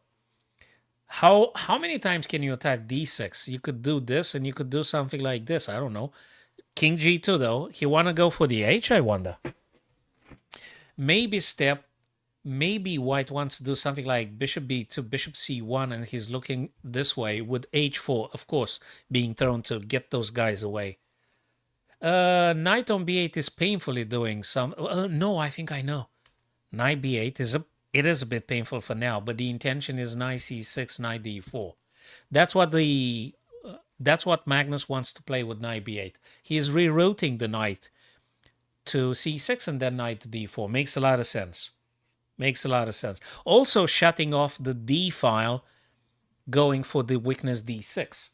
How many times can you attack d6? You could do this, and you could do something like this. I don't know. King g2, though. He want to go for the h, I wonder. Maybe step, maybe white wants to do something like bishop b2, bishop c1, and he's looking this way with h4, of course, being thrown to get those guys away. Knight on b8 is painfully doing some... no, I think I know. Knight b8 is a bit painful for now, but the intention is knight c6, knight d4. That's what Magnus wants to play with knight b8. He is rerouting the knight to c6 and then knight to d4. Makes a lot of sense. Makes a lot of sense. Also shutting off the d file, going for the weakness d6.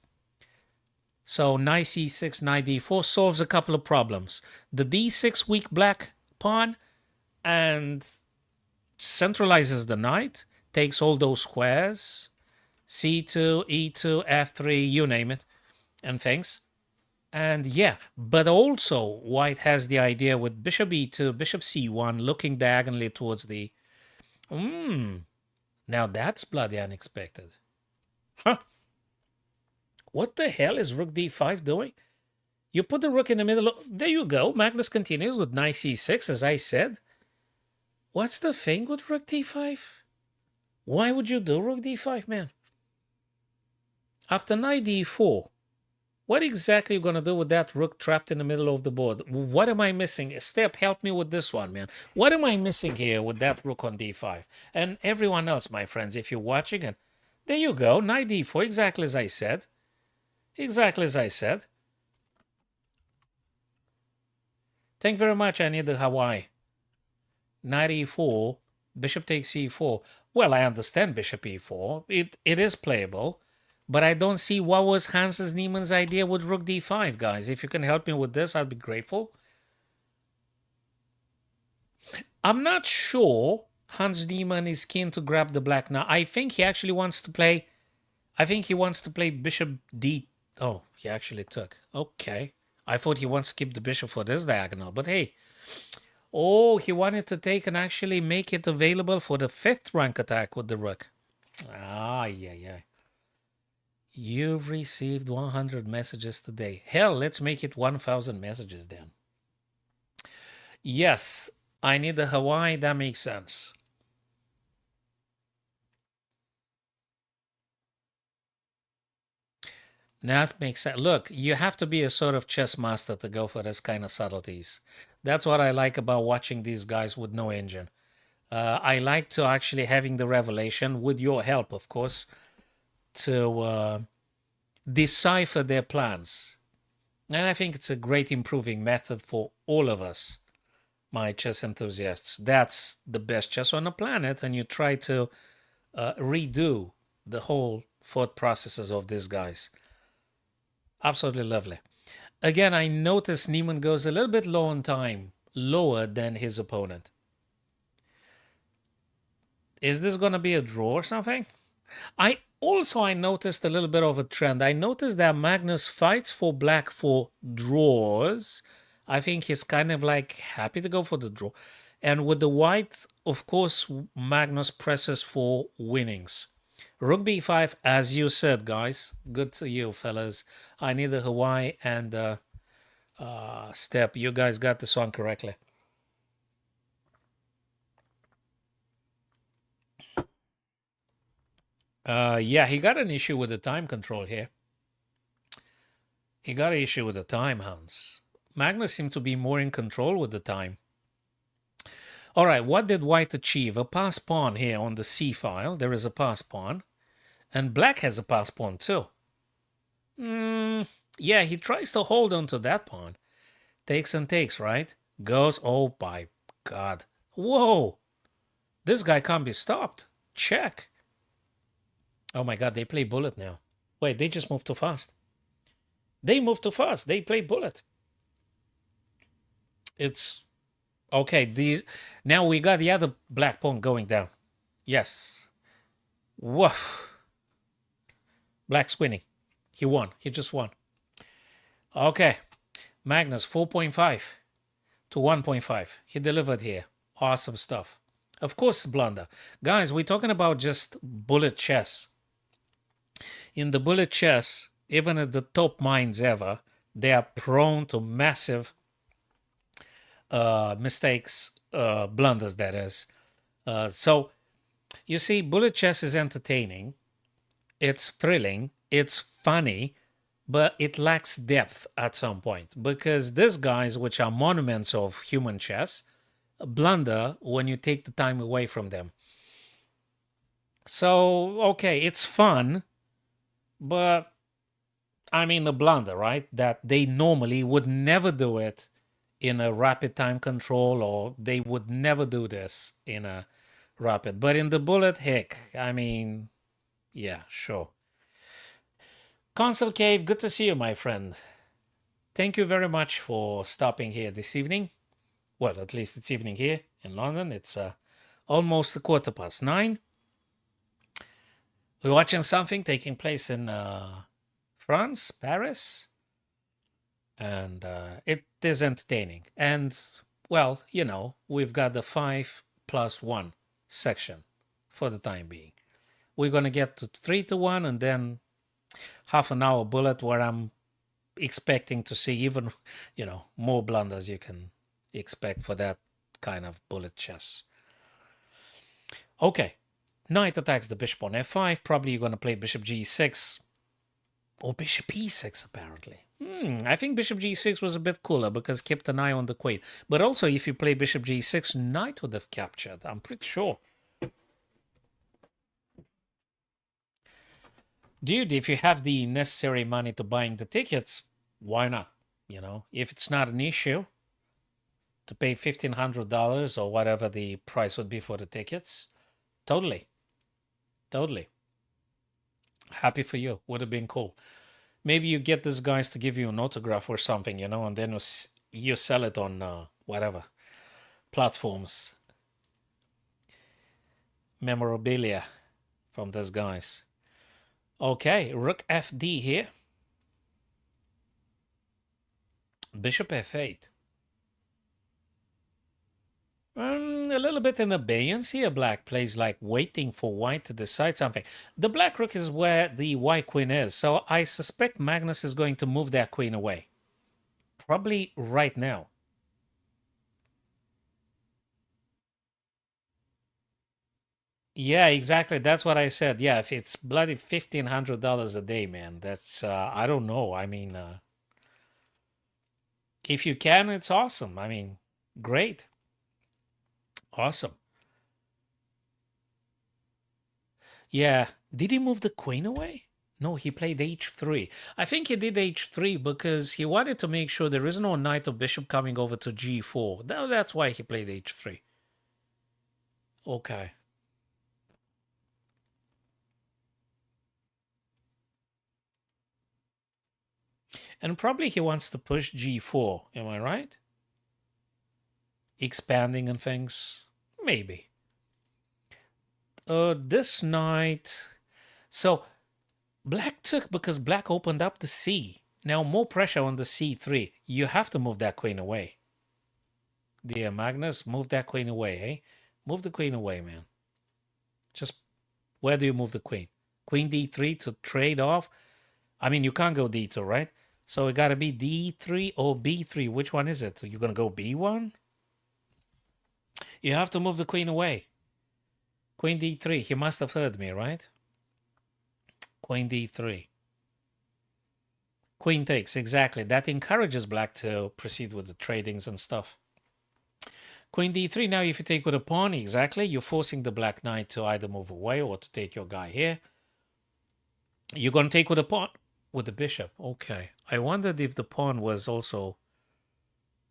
So knight c6, knight d4 solves a couple of problems. The d6 weak black pawn and centralizes the knight, takes all those squares, c2, e2, f3, you name it, and things. And yeah, but also white has the idea with bishop e2, bishop c1, looking diagonally towards the... Now that's bloody unexpected. Huh. What the hell is rook d5 doing? You put the rook in the middle. There you go. Magnus continues with knight c6, as I said. What's the thing with rook d5? Why would you do rook d5, man? After knight d4, what exactly are you going to do with that rook trapped in the middle of the board? What am I missing? Step, help me with this one, man. What am I missing here with that rook on d5? And everyone else, my friends, if you're watching, and there you go, knight d4, exactly as I said. Exactly as I said. Thank you very much, I need the Hawaii. Knight e4, bishop takes e4. Well, I understand bishop e4. It is playable. But I don't see what was Hans Niemann's idea with rook d5, guys. If you can help me with this, I'd be grateful. I'm not sure Hans Niemann is keen to grab the black now. I think he actually wants to play... I think he wants to play bishop d... Oh, he actually took. Okay. I thought he wants to keep the bishop for this diagonal. But hey... Oh, he wanted to take and actually make it available for the 5th rank attack with the rook. Ah, yeah. You've received 100 messages today. Hell, let's make it 1,000 messages then. Yes, I need the Hawaii. That makes sense. That makes sense. Look, you have to be a sort of chess master to go for this kind of subtleties. That's what I like about watching these guys with no engine. I like to actually having the revelation, with your help, of course, to decipher their plans. And I think it's a great improving method for all of us, my chess enthusiasts. That's the best chess on the planet, and you try to redo the whole thought processes of these guys. Absolutely lovely. Again, I notice Niemann goes a little bit low on time, lower than his opponent. Is this going to be a draw or something? I noticed a little bit of a trend. I noticed that Magnus fights for black for draws. I think he's kind of like happy to go for the draw. And with the white, of course, Magnus presses for winnings. Rook b5, as you said, guys. Good to you, fellas. I need the Hawaii and step. You guys got this one correctly. Yeah, he got an issue with the time control here. He got an issue with the time, Hans. Magnus seemed to be more in control with the time. All right, what did white achieve? A pass pawn here on the c file. There is a pass pawn. And black has a pass pawn too. Yeah, he tries to hold on to that pawn. Takes and takes, right? Goes, oh my God. Whoa! This guy can't be stopped. Check. Oh my God, they play bullet now. Wait, they just moved too fast. They moved too fast. They play bullet. It's okay. Now we got the other black pawn going down. Yes. Woof. Black's winning. He won. He just won. Okay. Magnus 4.5 to 1.5. He delivered here. Awesome stuff. Of course, blunder. Guys, we're talking about just bullet chess. In the bullet chess, even at the top minds ever, they are prone to massive mistakes, blunders, that is. So, you see, bullet chess is entertaining. It's thrilling. It's funny. But it lacks depth at some point. Because these guys, which are monuments of human chess, blunder when you take the time away from them. So, okay, it's fun. But, I mean, a blunder, right? That they normally would never do it in a rapid time control, or they would never do this in a rapid. But in the bullet, heck, I mean, yeah, sure. Console Cave, good to see you, my friend. Thank you very much for stopping here this evening. Well, at least it's evening here in London. It's almost 9:15. We're watching something taking place in France, Paris, and it is entertaining. And, well, you know, we've got the 5+1 section for the time being. We're going to get to 3-1 and then half an hour bullet where I'm expecting to see even, more blunders you can expect for that kind of bullet chess. Okay, knight attacks the bishop on f5. Probably you're going to play bishop g6 or bishop e6, apparently. I think bishop g6 was a bit cooler because kept an eye on the queen. But also, if you play bishop g6, knight would have captured. I'm pretty sure. Dude, if you have the necessary money to buying the tickets, why not? If it's not an issue to pay $1,500 or whatever the price would be for the tickets, totally. Happy for you. Would have been cool. Maybe you get these guys to give you an autograph or something, and then you sell it on whatever platforms. Memorabilia from these guys. Okay, rook fd here. Bishop f8. A little bit in abeyance here. Black plays like waiting for white to decide something. The black rook is where the white queen is, so I suspect Magnus is going to move that queen away. Probably right now. Yeah, exactly. That's what I said. Yeah, if it's bloody $1,500 a day, man, that's, I don't know. I mean, if you can, it's awesome. I mean, great. Awesome. Yeah. Did he move the queen away? No, he played h3. I think he did h3 because he wanted to make sure there is no knight or bishop coming over to g4. That's why he played h3. Okay. And probably he wants to push g4. Am I right? Expanding and things. Maybe. This knight. So black took because black opened up the c. Now more pressure on the c3. You have to move that queen away. Dear Magnus, move that queen away, eh? Move the queen away, man. Just where do you move the queen? Queen d3 to trade off? I mean, you can't go d2, right? So it got to be d3 or b3. Which one is it? Are you going to go b1? You have to move the queen away. Queen d3. He must have heard me, right? Queen d3. Queen takes, exactly. That encourages black to proceed with the tradings and stuff. Queen d3. Now, if you take with a pawn, exactly, you're forcing the black knight to either move away or to take your guy here. You're going to take with a pawn with the bishop. Okay. I wondered if the pawn was also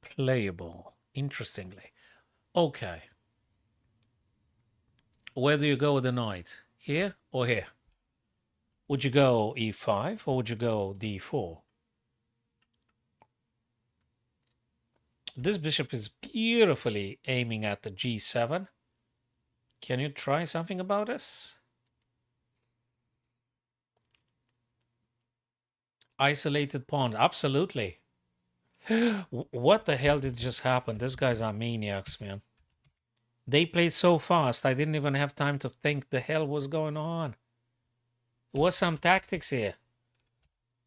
playable, interestingly. Okay. Where do you go with the knight? Here or here? Would you go e5 or would you go d4? This bishop is beautifully aiming at the g7. Can you try something about this? Isolated pawn, absolutely. What the hell did just happen? These guys are maniacs, man. They played so fast, I didn't even have time to think the hell was going on. There was some tactics here.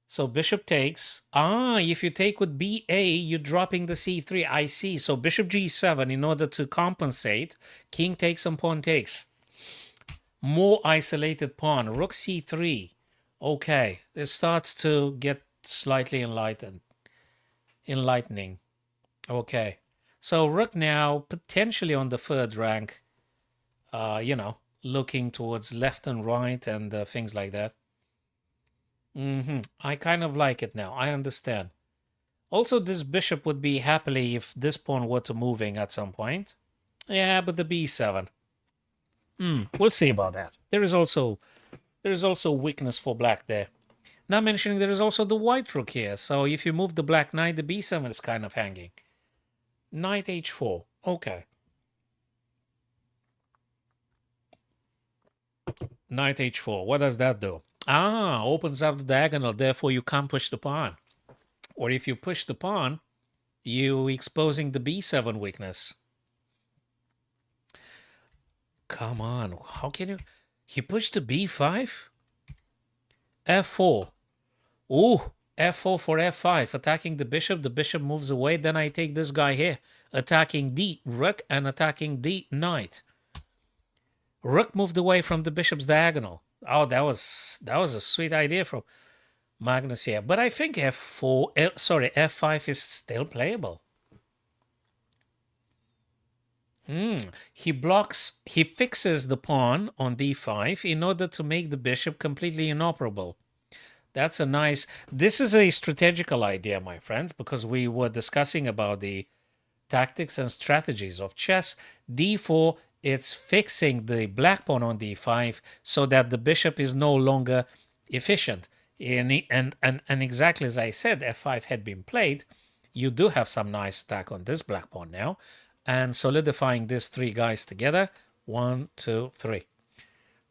So bishop takes. If you take with BA, you're dropping the c3. I see. So bishop g7 in order to compensate. King takes and pawn takes. More isolated pawn. Rook c3. Okay. It starts to get slightly enlightening. Okay. So rook now potentially on the third rank. Looking towards left and right and things like that. I kind of like it now. I understand. Also, this bishop would be happily if this pawn were to moving at some point. Yeah, but the b7. We'll see about that. There is also weakness for black there. Not mentioning there is also the white rook here. So if you move the black knight, the b7 is kind of hanging. Knight h4. Okay. Knight h4. What does that do? Opens up the diagonal. Therefore, you can't push the pawn. Or if you push the pawn, you exposing the b7 weakness. Come on. How can you? He pushed the b5? f4. Ooh, f4 for f5, attacking the bishop moves away, then I take this guy here, attacking d rook and attacking d knight. Rook moved away from the bishop's diagonal. Oh, that was a sweet idea from Magnus here. But I think f5 is still playable. He fixes the pawn on d5 in order to make the bishop completely inoperable. That's a nice, this is a strategical idea, my friends, because we were discussing about the tactics and strategies of chess. d4, it's fixing the black pawn on d5 so that the bishop is no longer efficient. And exactly as I said, f5 had been played, you do have some nice attack on this black pawn now, and solidifying these three guys together. 1, 2, 3.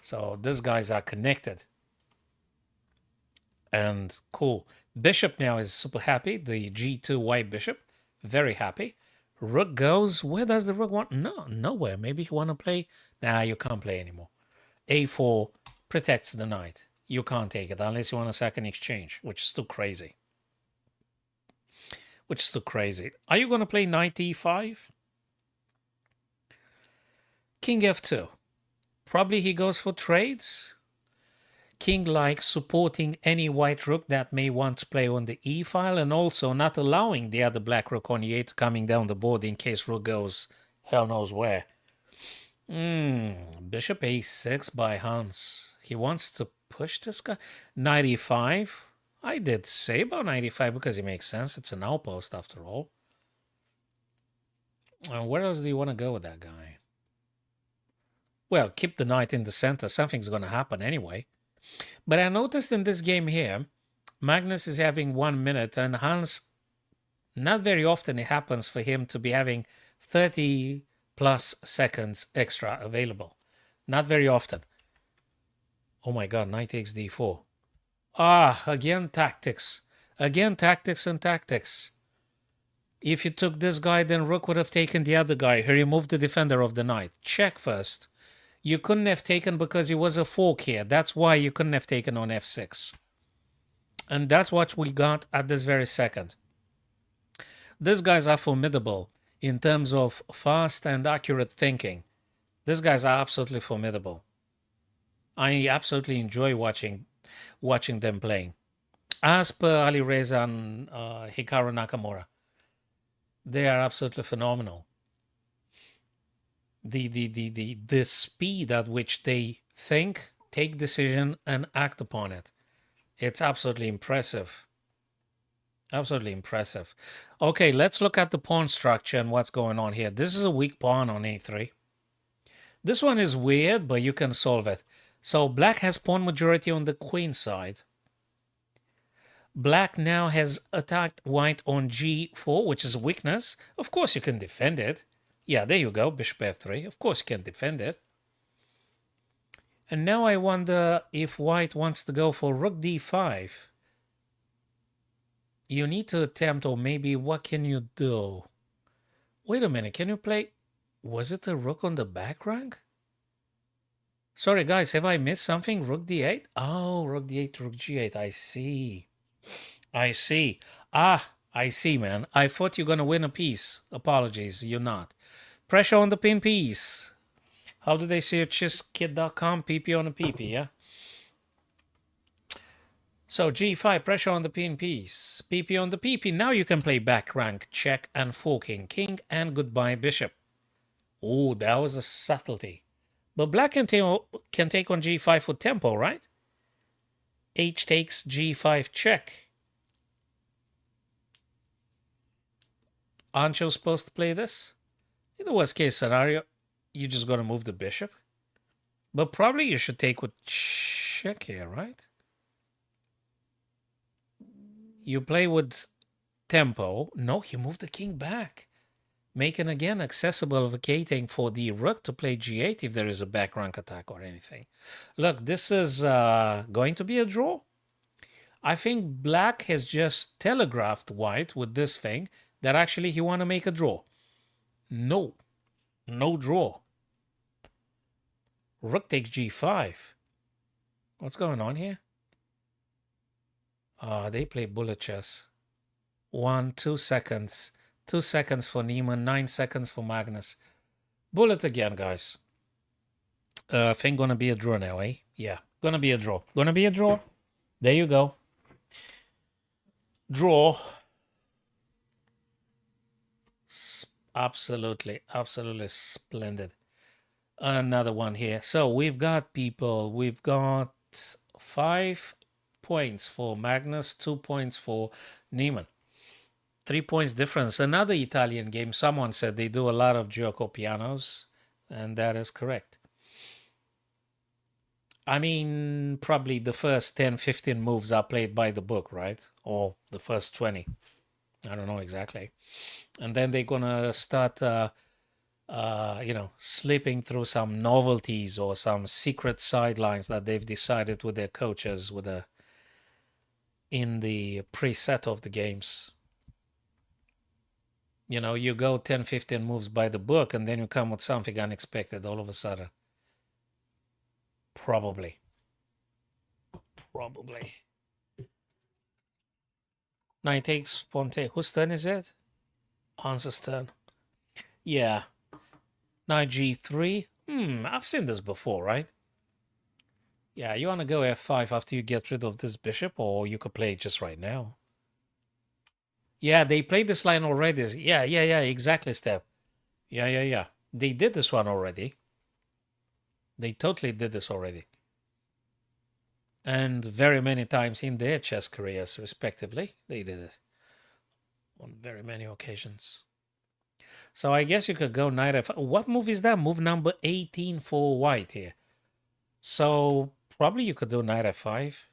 So these guys are connected. And cool. Bishop now is super happy. The g2 white bishop, very happy. Rook goes. Where does the rook want? No, nowhere. Maybe you want to play. Nah, you can't play anymore. a4 protects the knight. You can't take it unless you want a second exchange, which is too crazy. Are you going to play knight e5? King f2. Probably he goes for trades. King likes supporting any white rook that may want to play on the e file, and also not allowing the other black rook on e8 coming down the board in case rook goes hell knows where. Bishop a6 by Hans. He wants to push this guy. Knight e5. I did say about knight e5 because it makes sense. It's an outpost after all. Where else do you want to go with that guy? Well, keep the knight in the center. Something's going to happen anyway. But I noticed in this game here, Magnus is having 1 minute, and Hans, not very often it happens for him to be having 30 plus seconds extra available. Not very often. Oh my god, knight takes d4. Again tactics. Again tactics and tactics. If you took this guy, then rook would have taken the other guy. He removed the defender of the knight. Check first. You couldn't have taken because it was a fork here. That's why you couldn't have taken on f6. And that's what we got at this very second. These guys are formidable in terms of fast and accurate thinking. These guys are absolutely formidable. I absolutely enjoy watching them playing. As per Ali Reza and Hikaru Nakamura, they are absolutely phenomenal. The speed at which they think, take decision, and act upon it. It's absolutely impressive. Absolutely impressive. Okay, let's look at the pawn structure and what's going on here. This is a weak pawn on a3. This one is weird, but you can solve it. So black has pawn majority on the queen side. Black now has attacked white on g4, which is a weakness. Of course you can defend it. Yeah, there you go, bishop f3. Of course you can defend it. And now I wonder if white wants to go for rook d5. You need to attempt, or maybe what can you do? Wait a minute, can you play... Was it a rook on the back rank? Sorry guys, have I missed something? Rook d8? Oh, rook d8, rook g8, I see. I see. I see, man. I thought you're going to win a piece. Apologies, you're not. Pressure on the pin piece. How do they say at chesskid.com? PP on a PP, yeah? So g5, pressure on the pin piece. PP on the PP. Now you can play back rank, check, and forking. King and goodbye bishop. Oh, that was a subtlety. But black can take on g5 for tempo, right? H takes g5 check. Aren't you supposed to play this? In the worst case scenario, you're just going to move the bishop. But probably you should take with check here, right? You play with tempo. No, you move the king back. Making again accessible vacating for the rook to play g8 if there is a back rank attack or anything. Look, this is going to be a draw. I think black has just telegraphed white with this thing that actually he want to make a draw. No draw. Rook takes g5. What's going on here? They play bullet chess. 2 seconds. 2 seconds for Niemann, 9 seconds for Magnus. Bullet again, guys. I think gonna be a draw now, eh? Yeah, gonna be a draw. Gonna be a draw. There you go. Draw. Absolutely, absolutely splendid. Another one here. So we've got people. We've got 5 points for Magnus, 2 points for Niemann. 3 points difference. Another Italian game. Someone said they do a lot of gioco pianos, and that is correct. I mean, probably the first 10, 15 moves are played by the book, right? Or the first 20. I don't know exactly. And then they're going to start, slipping through some novelties or some secret sidelines that they've decided with their coaches in the preset of the games. You go 10, 15 moves by the book and then you come with something unexpected all of a sudden. Probably. Knight takes pawn take. Whose turn is it? Hans's turn. Yeah. Knight g3. I've seen this before, right? Yeah, you want to go f5 after you get rid of this bishop, or you could play it just right now. Yeah, they played this line already. Yeah, exactly, Step. Yeah. They did this one already. They totally did this already. And very many times in their chess careers, respectively, they did it. On very many occasions. So I guess you could go knight f5. What move is that? Move number 18 for white here. So probably you could do knight f5.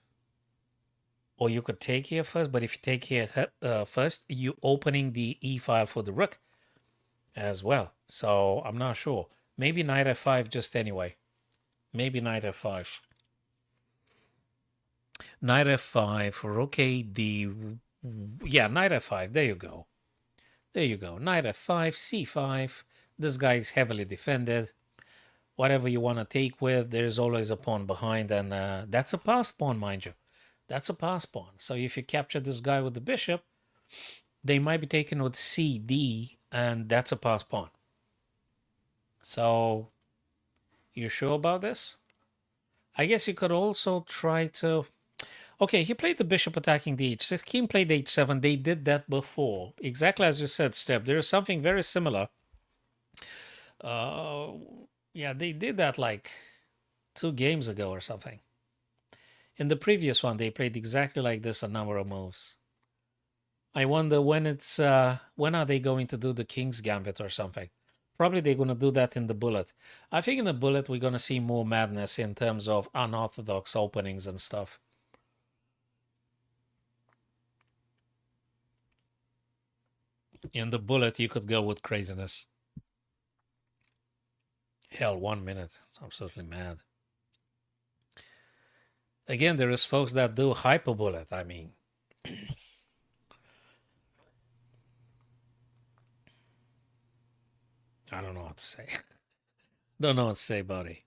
Or you could take here first, but if you take here first, you opening the e file for the rook as well. So I'm not sure. Maybe knight f5 just anyway. Maybe knight f5. Knight f5, rook a-d. Yeah, knight f5. There you go. Knight f5, c5. This guy is heavily defended. Whatever you want to take with, there's always a pawn behind, and that's a passed pawn, mind you. That's a pass pawn. So if you capture this guy with the bishop, they might be taken with cd, and that's a pass pawn. So you sure about this? I guess you could also try to... Okay, he played the bishop attacking the h6. King played h7. They did that before. Exactly as you said, Step. There is something very similar. Yeah, they did that like 2 games ago or something. In the previous one, they played exactly like this a number of moves. I wonder when are they going to do the King's Gambit or something? Probably they're going to do that in the bullet. I think in the bullet we're going to see more madness in terms of unorthodox openings and stuff. In the bullet you could go with craziness. Hell, 1 minute. It's absolutely mad. Again, there is folks that do hyper bullet. I mean... I don't know what to say. Don't know what to say, buddy.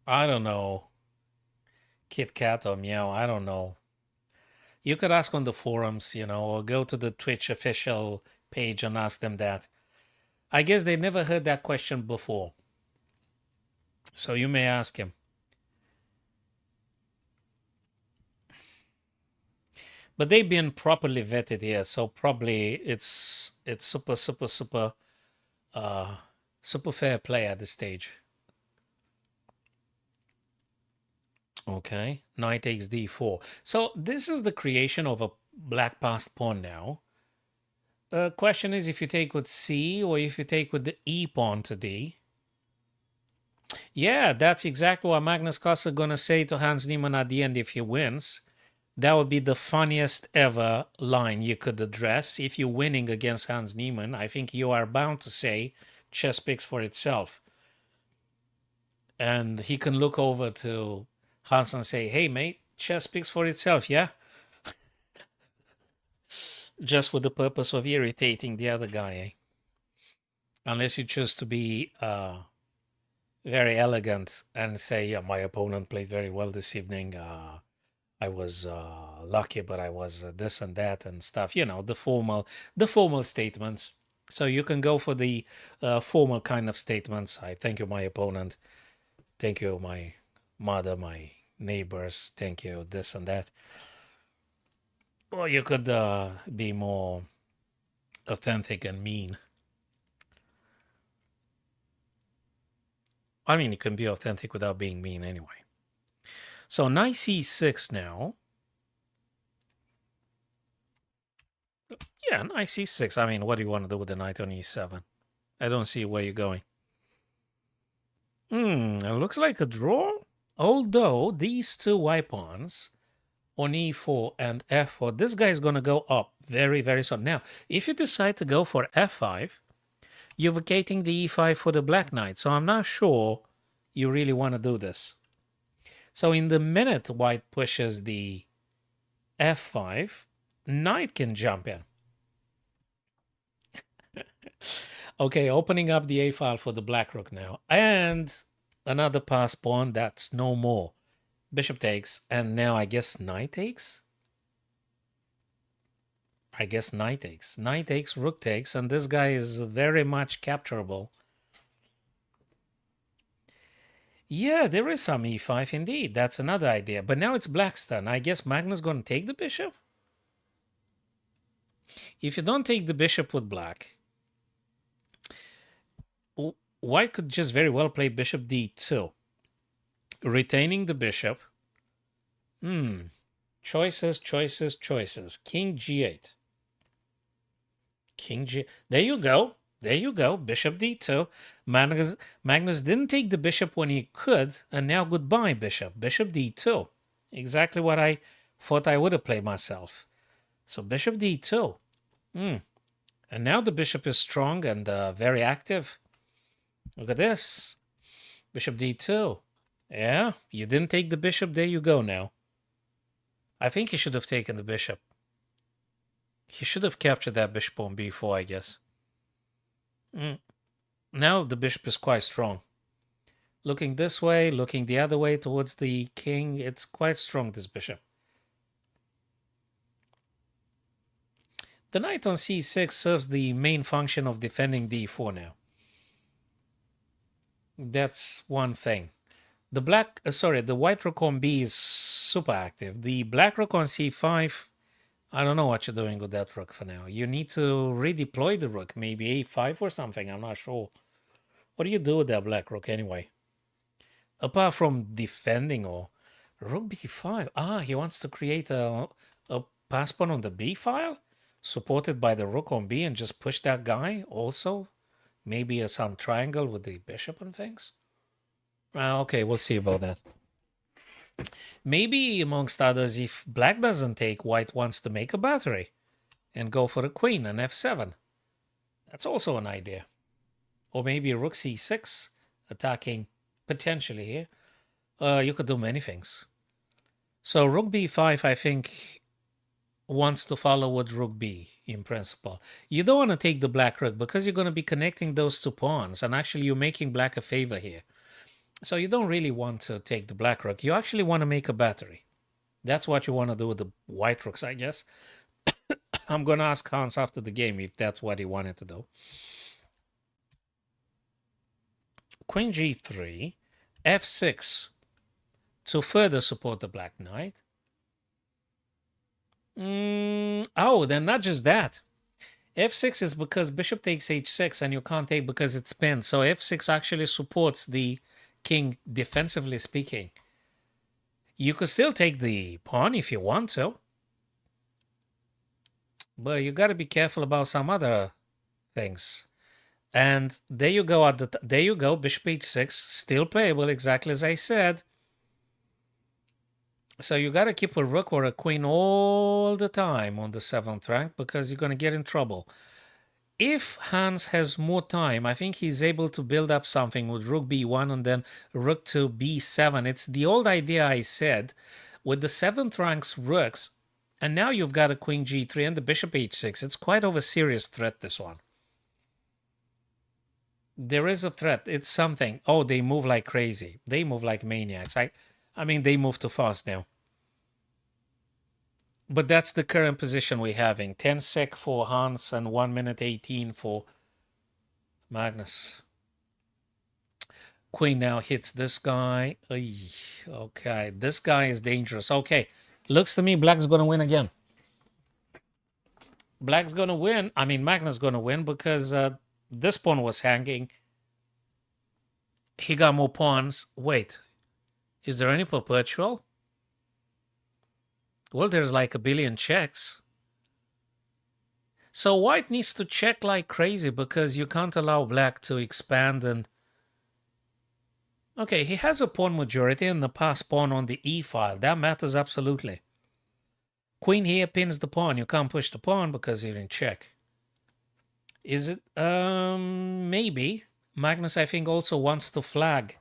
I don't know. Kit Kat or Meow, I don't know. You could ask on the forums, or go to the Twitch official page and ask them that. I guess they never heard that question before. So you may ask him. But they've been properly vetted here, so probably it's super fair play at this stage. Okay, knight takes d4. So this is the creation of a black passed pawn now. The question is if you take with c or if you take with the e pawn to d. Yeah, that's exactly what Magnus Carlsen gonna say to Hans Niemann at the end if he wins. That would be the funniest ever line you could address. If you're winning against Hans Niemann, I think you are bound to say chess speaks for itself. And he can look over to Hans and say, hey, mate, chess speaks for itself, yeah? Just with the purpose of irritating the other guy, eh? Unless you choose to be very elegant and say, yeah, my opponent played very well this evening. I was lucky, but I was this and that and stuff. You know, the formal statements. So you can go for the formal kind of statements. I thank you, my opponent. Thank you, my mother, my neighbors. Thank you, this and that. Or you could be more authentic and mean. I mean, you can be authentic without being mean anyway. So knight c6 now. Yeah, knight c6. I mean, what do you want to do with the knight on e7? I don't see where you're going. It looks like a draw. Although these two white pawns on e4 and f4, this guy is going to go up very, very soon. Now, if you decide to go for f5, you're vacating the e5 for the black knight. So I'm not sure you really want to do this. So in the minute white pushes the f5, knight can jump in. Okay, opening up the a file for the black rook now. And another pass pawn, that's no more. Bishop takes, and now I guess knight takes? I guess knight takes. Knight takes, rook takes, and this guy is very much capturable. Yeah, there is some e5 indeed. That's another idea. But now it's black's turn. I guess Magnus going to take the bishop? If you don't take the bishop with black, white could just very well play bishop d2, retaining the bishop. Choices, choices, choices. King g8. King g. There you go. There you go. Bishop d2. Magnus didn't take the bishop when he could, and now goodbye, bishop. Bishop d2. Exactly what I thought I would have played myself. So bishop d2. And now the bishop is strong and very active. Look at this. Bishop d2. Yeah, you didn't take the bishop. There you go now. I think he should have taken the bishop. He should have captured that bishop on b4, I guess. Now the bishop is quite strong. Looking this way, looking the other way towards the king, it's quite strong, this bishop. The knight on c6 serves the main function of defending d4 now. That's one thing. The white rook on b is super active. The black rook on c5, I don't know what you're doing with that rook for now. You need to redeploy the rook, maybe a5 or something, I'm not sure. What do you do with that black rook anyway? Apart from defending or rook b5. He wants to create a pass pawn on the b file, supported by the rook on b, and just push that guy also. Maybe some triangle with the bishop and things. Okay, we'll see about that. Maybe, amongst others, if black doesn't take, white wants to make a battery and go for a queen and f7. That's also an idea. Or maybe rook c6, attacking potentially here. You could do many things. So rook b5, I think, wants to follow with rook b in principle. You don't want to take the black rook because you're going to be connecting those two pawns, and actually you're making black a favor here. So you don't really want to take the black rook. You actually want to make a battery. That's what you want to do with the white rooks, I guess. I'm going to ask Hans after the game if that's what he wanted to do. Queen g3, f6 to further support the black knight. Oh, then not just that. f6 is because bishop takes h6 and you can't take because it's pinned. So f6 actually supports the king defensively speaking. You could still take the pawn if you want to. But you got to be careful about some other things. And there you go. There you go. Bishop h6, still playable, exactly as I said. So you got to keep a rook or a queen all the time on the 7th rank because you're going to get in trouble. If Hans has more time, I think he's able to build up something with rook b1 and then rook to b7. It's the old idea I said with the 7th rank's rooks, and now you've got a queen g3 and the bishop h6. It's quite of a serious threat, this one. There is a threat. It's something. Oh, they move like crazy. They move like maniacs. I mean, they move too fast now. But that's the current position we're having. 10 sec for Hans and 1 minute 18 for Magnus. Queen now hits this guy. Okay, this guy is dangerous. Okay, looks to me black's going to win again. Black's going to win. I mean, Magnus going to win because this pawn was hanging. He got more pawns. Wait, is there any perpetual? Well, there's like a billion checks. So white needs to check like crazy because you can't allow black to expand and... Okay, he has a pawn majority and the pass pawn on the e file. That matters absolutely. Queen here pins the pawn. You can't push the pawn because you're in check. Is it? Maybe. Magnus, I think, also wants to flag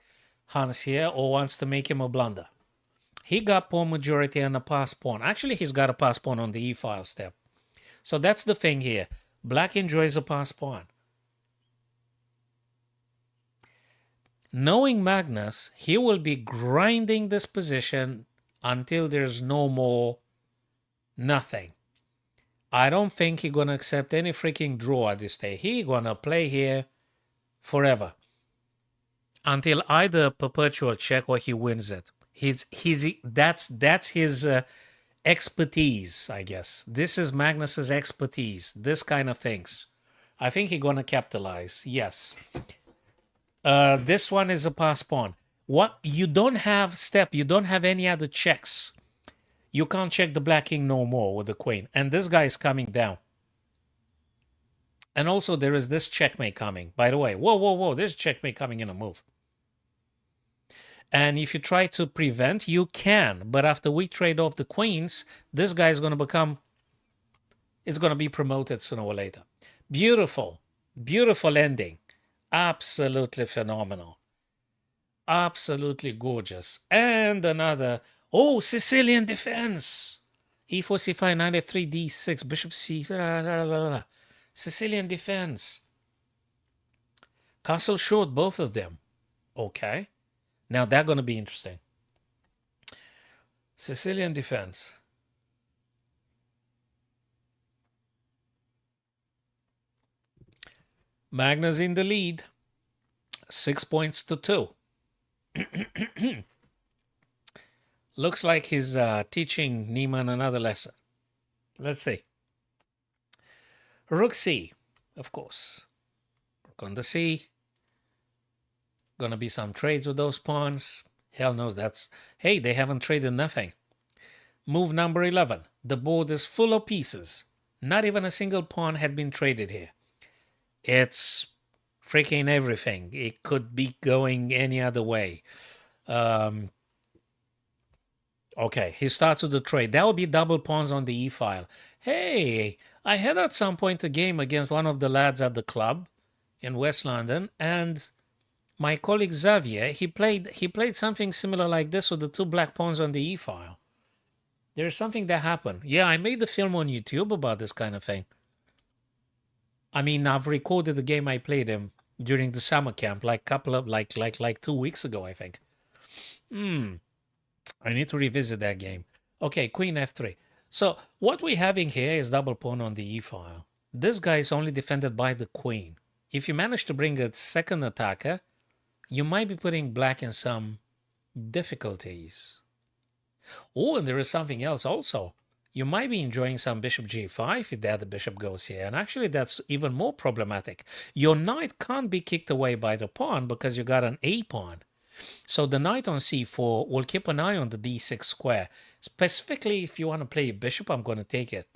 Hans here or wants to make him a blunder. He got pawn majority and a pass pawn. Actually, he's got a pass pawn on the e file step. So that's the thing here. Black enjoys a pass pawn. Knowing Magnus, he will be grinding this position until there's no more nothing. I don't think he's going to accept any freaking draw at this stage. He's going to play here forever until either perpetual check or he wins it. That's his expertise, I guess. This is Magnus's expertise, this kind of things. I think he's going to capitalize, yes. This one is a pass pawn. What you don't have step, you don't have any other checks. You can't check the black king no more with the queen. And this guy is coming down. And also there is this checkmate coming. By the way, whoa, there's checkmate coming in a move. And if you try to prevent, you can. But after we trade off the queens, this guy is going to become... It's going to be promoted sooner or later. Beautiful. Beautiful ending. Absolutely phenomenal. Absolutely gorgeous. And another... Oh, Sicilian defense. E4, C5, knight F3, D6, bishop C... Sicilian defense. Castle short, both of them. Okay. Now that's going to be interesting. Sicilian defense. Magnus in the lead. 6 points to 2. Looks like he's teaching Niemann another lesson. Let's see. Rook C, of course. Rook on the C. Gonna be some trades with those pawns. Hell knows that's... Hey, they haven't traded nothing. Move number 11. The board is full of pieces. Not even a single pawn had been traded here. It's freaking everything. It could be going any other way. Okay, he starts with the trade. That would be double pawns on the e file. Hey, I had at some point a game against one of the lads at the club in West London, and my colleague Xavier, he played something similar like this with the 2 black pawns on the e file. There's something that happened. Yeah, I made the film on YouTube about this kind of thing. I mean, I've recorded the game I played him during the summer camp, like 2 weeks ago, I think. I need to revisit that game. Okay, Queen F3. So what we're having here is double pawn on the e file. This guy is only defended by the queen. If you manage to bring a second attacker, you might be putting black in some difficulties. Oh, and there is something else also. You might be enjoying some bishop g5 if the other bishop goes here. And actually, that's even more problematic. Your knight can't be kicked away by the pawn because you got an a pawn. So the knight on c4 will keep an eye on the d6 square. Specifically, if you want to play a bishop, I'm going to take it.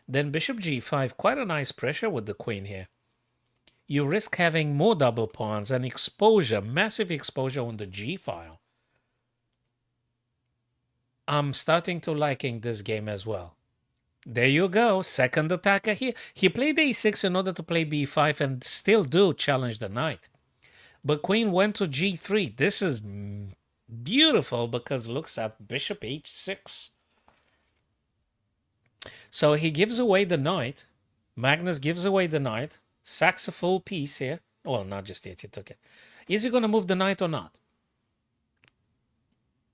Then bishop g5, quite a nice pressure with the queen here. You risk having more double pawns and exposure, massive exposure on the g file. I'm starting to liking this game as well. There you go, second attacker here. He played a6 in order to play b5 and still do challenge the knight. But queen went to g3. This is beautiful because looks at bishop h6. So he gives away the knight. Magnus gives away the knight. Sacks a full piece here. Well, not just yet, he took it. Is he going to move the knight or not?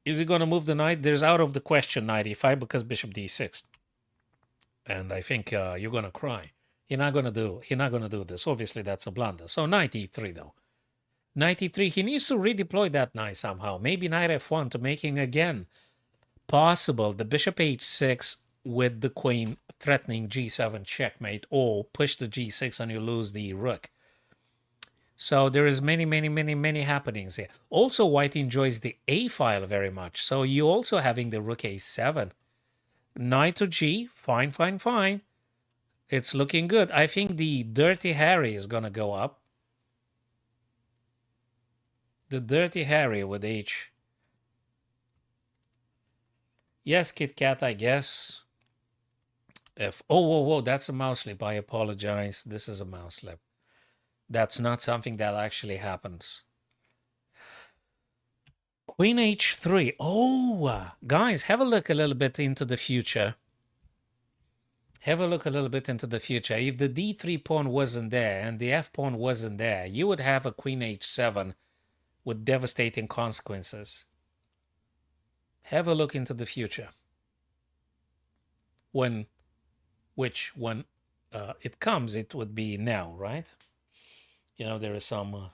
Is he going to move the knight? There's out of the question knight e5 because bishop d6. And I think you're going to cry. He's not going to do this. Obviously, that's a blunder. So knight e3, though. Knight e3, he needs to redeploy that knight somehow. Maybe knight f1 to making again possible the bishop h6 with the queen threatening g7 checkmate, or push the g6 and you lose the rook. So there is many happenings here. Also, white enjoys the a file very much. So you also having the rook a7. Knight to g, fine. It's looking good. I think the Dirty Harry is going to go up. The Dirty Harry with h. Yes, Kit Kat, I guess. F. Oh, whoa, that's a mouse slip. I apologize. This is a mouse slip. That's not something that actually happens. Queen h3. Oh, guys, have a look a little bit into the future. Have a look a little bit into the future. If the d3 pawn wasn't there and the f pawn wasn't there, you would have a queen h7 with devastating consequences. Have a look into the future. When it comes, it would be now, right? You know, there is some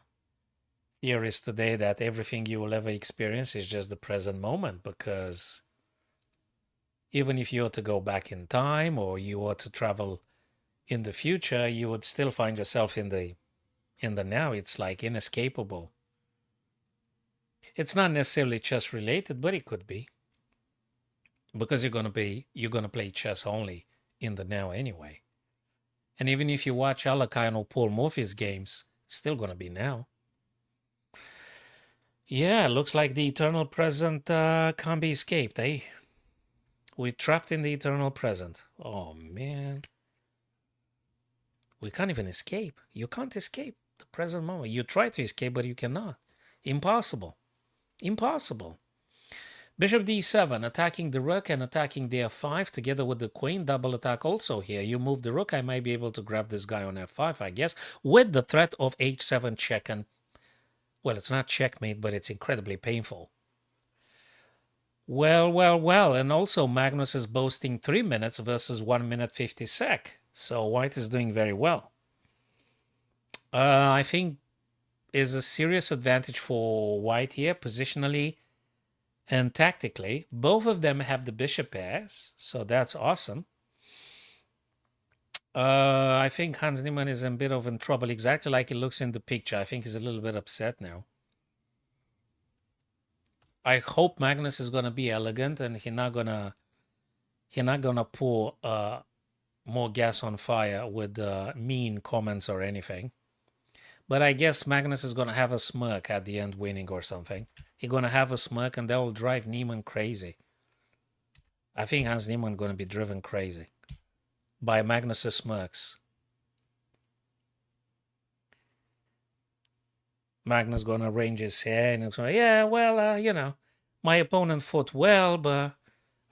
theories today that everything you will ever experience is just the present moment, because even if you were to go back in time or you were to travel in the future, you would still find yourself in the now. It's like inescapable. It's not necessarily chess related, but it could be, because you're gonna play chess only in the now anyway. And even if you watch Alakai or Paul Morphy's games, it's still gonna be now. Yeah, looks like the eternal present can't be escaped, eh? We're trapped in the eternal present. Oh man. We can't even escape. You can't escape the present moment. You try to escape, but you cannot. Impossible. Impossible. Bishop d7, attacking the rook and attacking the f5 together with the queen. Double attack also here. You move the rook, I might be able to grab this guy on f5, I guess, with the threat of h7 check. And, well, it's not checkmate, but it's incredibly painful. Well. And also Magnus is boasting 3 minutes versus 1 minute 50 sec. So white is doing very well. I think is a serious advantage for white here, positionally and tactically. Both of them have the bishop pairs, so that's awesome. I think Hans Niemann is a bit of in trouble, exactly like it looks in the picture. I think he's a little bit upset now. I hope Magnus is gonna be elegant and he's not gonna pour more gas on fire with mean comments or anything. But I guess Magnus is gonna have a smirk at the end, winning or something. He's gonna have a smirk, and that will drive Niemann crazy. I think Hans Niemann gonna be driven crazy by Magnus's smirks. Magnus gonna arrange his hair and he's gonna, yeah, well, you know, my opponent fought well, but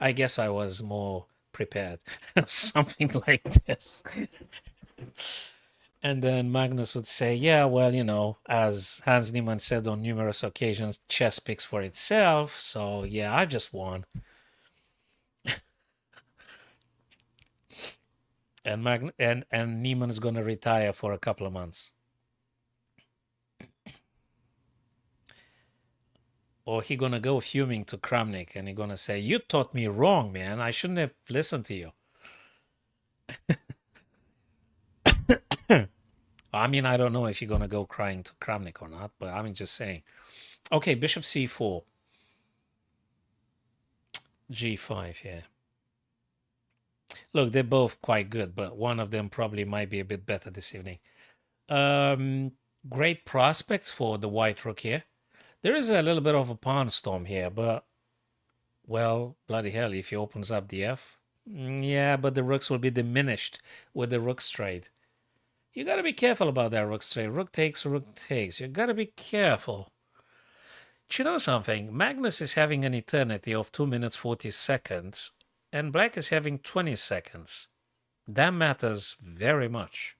I guess I was more prepared. Something like this. And then Magnus would say, yeah, well, you know, as Hans Niemann said on numerous occasions, chess speaks for itself. So, yeah, I just won. And Niemann is going to retire for a couple of months. Or he going to go fuming to Kramnik and he going to say, you taught me wrong, man. I shouldn't have listened to you. I mean, I don't know if you're going to go crying to Kramnik or not, but I'm just saying. Okay, bishop c4. g5, yeah. Look, they're both quite good, but one of them probably might be a bit better this evening. Great prospects for the white rook here. There is a little bit of a pawn storm here, but, well, bloody hell, if he opens up the f. Yeah, but the rooks will be diminished with the rook straight. You got to be careful about that rook straight. Rook takes, rook takes. You got to be careful. Do you know something? Magnus is having an eternity of 2 minutes 40 seconds, and black is having 20 seconds. That matters very much.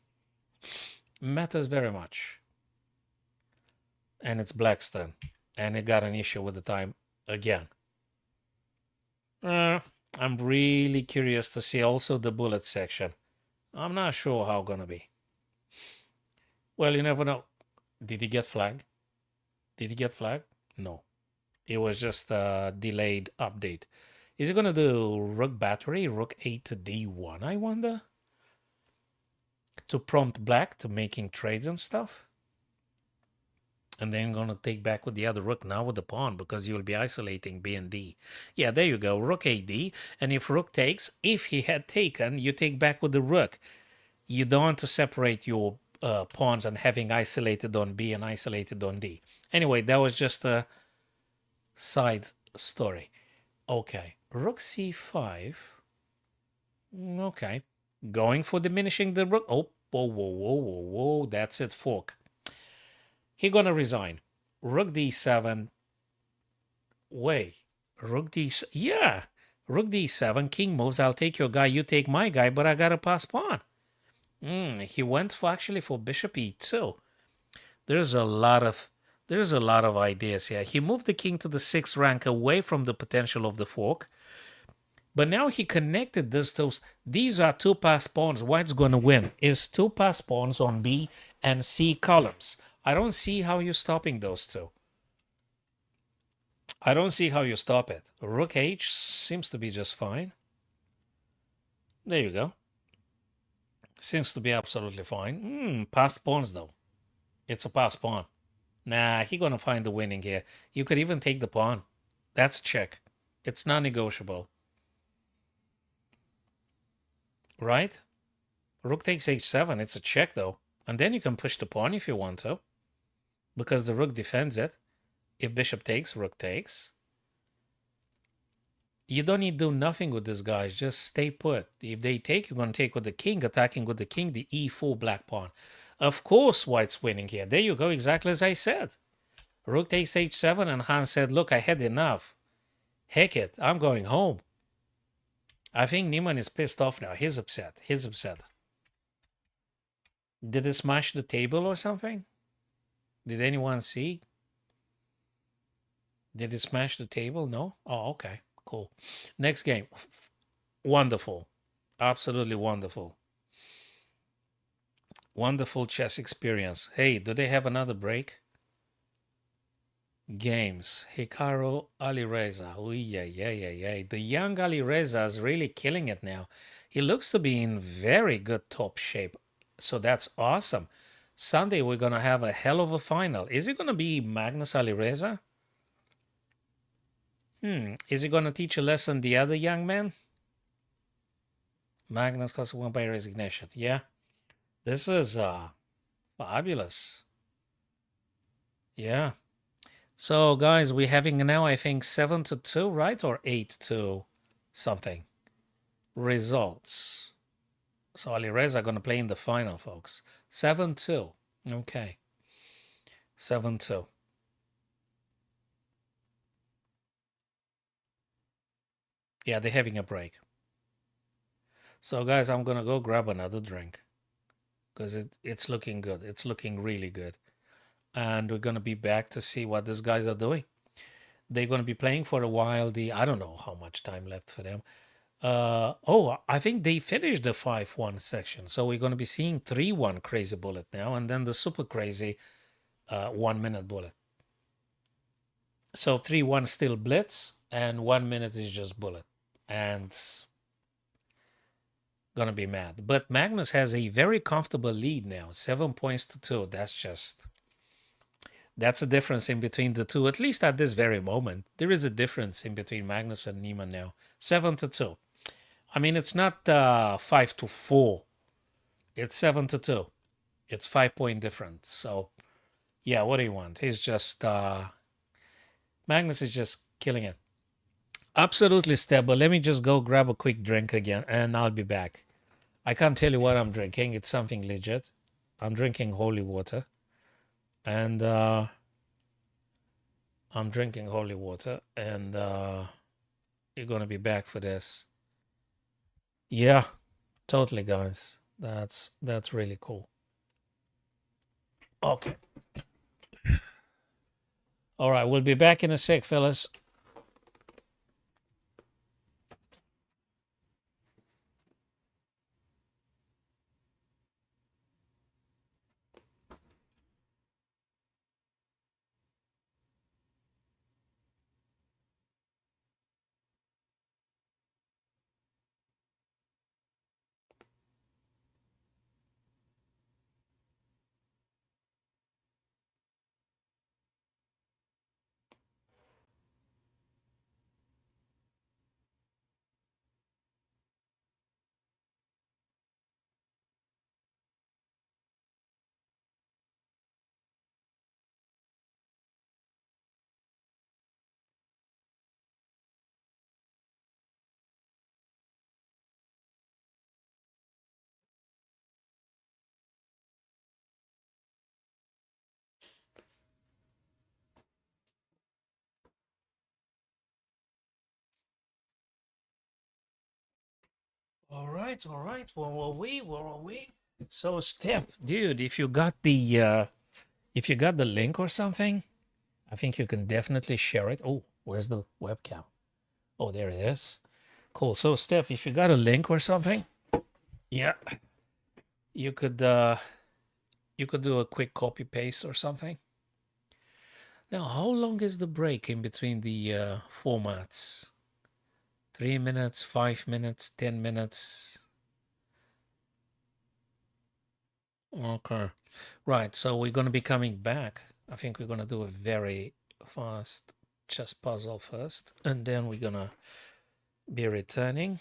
Matters very much. and it's black's turn, and it got an issue with the time again. I'm really curious to see also the bullet section. I'm not sure how gonna be. Well, you never know. Did he get flagged? Did he get flagged? No. It was just a delayed update. Is he gonna do rook battery, rook 8 to d1, I wonder? To prompt black to making trades and stuff? And then gonna take back with the other rook now with the pawn because you'll be isolating B and D. Yeah, there you go, rook AD. And if rook takes, if he had taken, you take back with the rook. You don't want to separate your pawns and having isolated on B and isolated on D. Anyway, that was just a side story. Okay, rook c5. Okay, going for diminishing the rook. Oh, whoa, whoa, whoa, whoa, whoa. That's it, fork. He gonna resign. Rook d7. Wait, rook d. Yeah, rook d7. King moves. I'll take your guy. You take my guy. But I gotta pass pawn. He went for actually for bishop e2. There's a lot of ideas here. He moved the king to the 6th rank away from the potential of the fork. But now he connected this to. These are two pass pawns. White's going to win. Is two pass pawns on B and C columns. I don't see how you're stopping those two. I don't see how you stop it. Rook H seems to be just fine. There you go. Seems to be absolutely fine. Passed pawns though. It's a passed pawn. Nah, he gonna find the winning here. You could even take the pawn. That's check. It's non-negotiable. Right? Rook takes h7. It's a check though. And then you can push the pawn if you want to. Because the rook defends it. If bishop takes, rook takes. You don't need to do nothing with this, guys. Just stay put. If they take, you're going to take with the king, attacking with the king, the e4 black pawn. Of course, white's winning here. There you go, exactly as I said. Rook takes h7, and Hans said, look, I had enough. Heck it, I'm going home. I think Niemann is pissed off now. He's upset. He's upset. Did he smash the table or something? Did anyone see? Did he smash the table? No? Oh, okay. Cool. Next game. Wonderful. Absolutely wonderful. Wonderful chess experience. Hey, do they have another break? Games. Hikaru Alireza. Oh, yeah. The young Alireza is really killing it now. He looks to be in very good top shape. So that's awesome. Sunday, we're going to have a hell of a final. Is it going to be Magnus Alireza? Is he going to teach a lesson the other young man? Magnus got won by resignation. Yeah. This is fabulous. Yeah. So, guys, we're having now, I think, 7-2, right? Or 8-2 something. Results. So, Alireza going to play in the final, folks. 7-2. Okay. 7-2. Yeah, they're having a break. So, guys, I'm going to go grab another drink. Because it's looking good. It's looking really good. And we're going to be back to see what these guys are doing. They're going to be playing for a while. I don't know how much time left for them. I think they finished the 5-1 section. So we're going to be seeing 3-1 crazy bullet now. And then the super crazy 1 minute bullet. So 3-1 still blitz. And 1 minute is just bullet. And gonna be mad. But Magnus has a very comfortable lead now. 7 points to 2. That's a difference in between the two, at least at this very moment. There is a difference in between Magnus and Niemann now. 7-2. I mean, it's not 5-4. It's 7-2. It's 5-point difference. So, yeah, what do you want? He's just... Magnus is just killing it. Absolutely stable. Let me just go grab a quick drink again, and I'll be back. I can't tell you what I'm drinking. It's something legit. I'm drinking holy water. And I'm drinking holy water. And you're going to be back for this. Yeah, totally, guys. That's really cool. Okay. All right, we'll be back in a sec, fellas. All right, all right. Where were we? Where were we? So, Steph, dude, if you got the link or something, I think you can definitely share it. Oh, where's the webcam? Oh, there it is. Cool. So, Steph, if you got a link or something, yeah, you could do a quick copy paste or something. Now, how long is the break in between the formats? 3 minutes, 5 minutes, 10 minutes. Okay. Right. So we're going to be coming back. I think we're going to do a very fast chess puzzle first, and then we're going to be returning,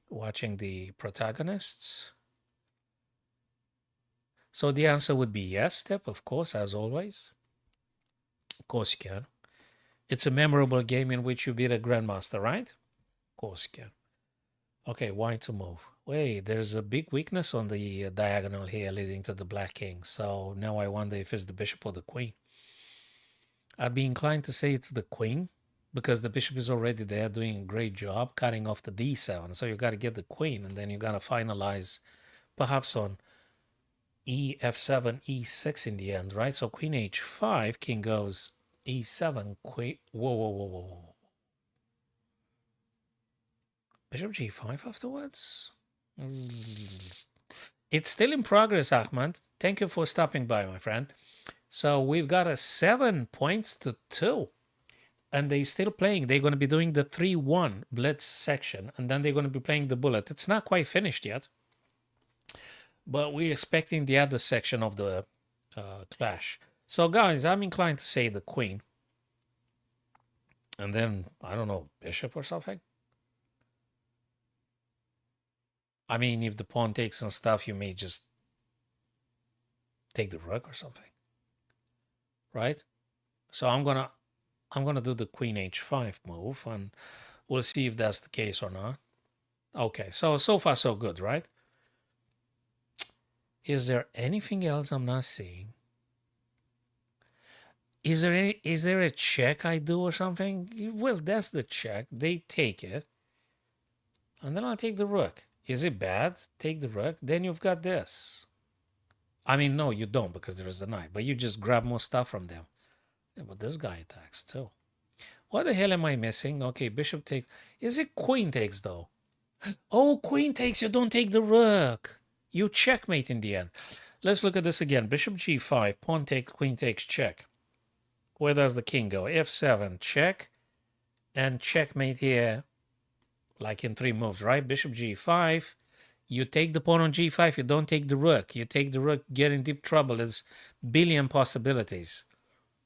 watching the protagonists. So the answer would be yes, Step, of course, as always. Of course you can. It's a memorable game in which you beat a grandmaster, right? Of course you can. Okay, why to move? Wait, there's a big weakness on the diagonal here leading to the black king. So now I wonder if it's the bishop or the queen. I'd be inclined to say it's the queen because the bishop is already there doing a great job cutting off the d7. So you got to get the queen and then you got to finalize perhaps on e f7, e6 in the end, right? So queen h5, king goes e7, queen. Whoa, whoa, whoa, whoa, whoa. Bishop g5 afterwards? It's still in progress, Ahmad. Thank you for stopping by, my friend. So we've got a 7 points to 2. And they're still playing. They're going to be doing the 3-1 blitz section. And then they're going to be playing the bullet. It's not quite finished yet. But we're expecting the other section of the clash. So, guys, I'm inclined to say the queen. And then, I don't know, bishop or something. I mean, if the pawn takes some stuff, you may just take the rook or something. Right? So I'm gonna do the queen h5 move, and we'll see if that's the case or not. Okay, so far so good, right? Is there anything else I'm not seeing? Is there a check I do or something? Well, that's the check. They take it, and then I'll take the rook. Is it bad? Take the rook. Then you've got this. I mean, no, you don't because there is a knight, but you just grab more stuff from them. Yeah, but this guy attacks too. What the hell am I missing? Okay, bishop takes. Is it queen takes though? Oh, queen takes. You don't take the rook. You checkmate in the end. Let's look at this again. Bishop g5, pawn takes, queen takes, check. Where does the king go? f7, check, and checkmate here, like in 3 moves, right? Bishop g5. You take the pawn on g5. You don't take the rook. You take the rook, get in deep trouble. There's billion possibilities,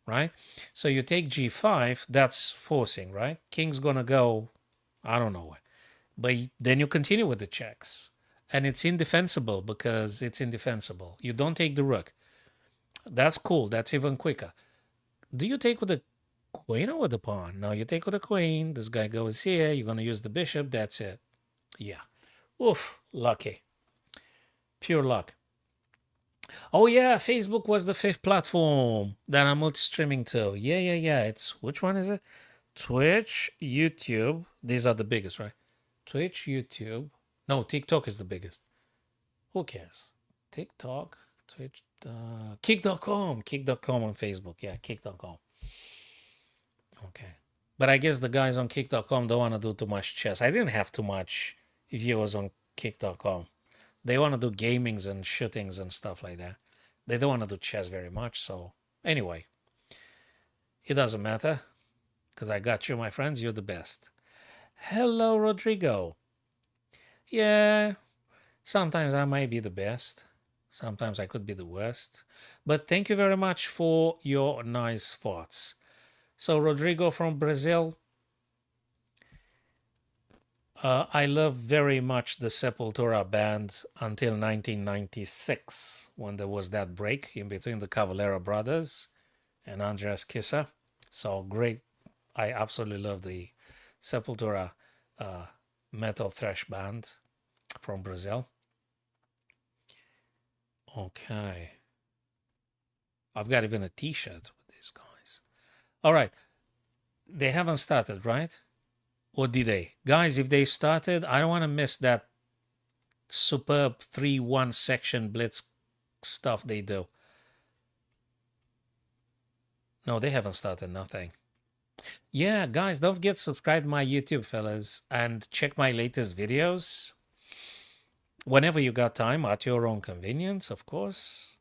right? So you take g5. That's forcing, right? King's gonna go, I don't know where. But then you continue with the checks. And it's indefensible because it's indefensible. You don't take the rook. That's cool. That's even quicker. Do you take with the queen or with the pawn? No, you take with the queen. This guy goes here. You're going to use the bishop. That's it. Yeah. Oof. Lucky. Pure luck. Oh, yeah. Facebook was the 5th platform that I'm multi-streaming to. Yeah. It's, which one is it? Twitch, YouTube. These are the biggest, right? Twitch, YouTube. No, TikTok is the biggest. Who cares? TikTok, Twitch, kick.com on Facebook. Yeah, kick.com. Okay. But I guess the guys on kick.com don't want to do too much chess. I didn't have too much viewers on kick.com. They want to do gamings and shootings and stuff like that. They don't want to do chess very much. So, anyway, it doesn't matter because I got you, my friends. You're the best. Hello, Rodrigo. Yeah, sometimes I might be the best. Sometimes I could be the worst. But thank you very much for your nice thoughts. So, Rodrigo from Brazil, I love very much the Sepultura band until 1996, when there was that break in between the Cavalera brothers and Andreas Kisser. So great. I absolutely love the Sepultura metal thrash band from Brazil. Okay. I've got even a t-shirt with these guys. All right. They haven't started, right? Or did they? Guys, if they started, I don't want to miss that superb 3-1 section blitz stuff they do. No, they haven't started nothing. Yeah, guys, don't forget to subscribe to my YouTube, fellas, and check my latest videos. Whenever you got time, at your own convenience, of course.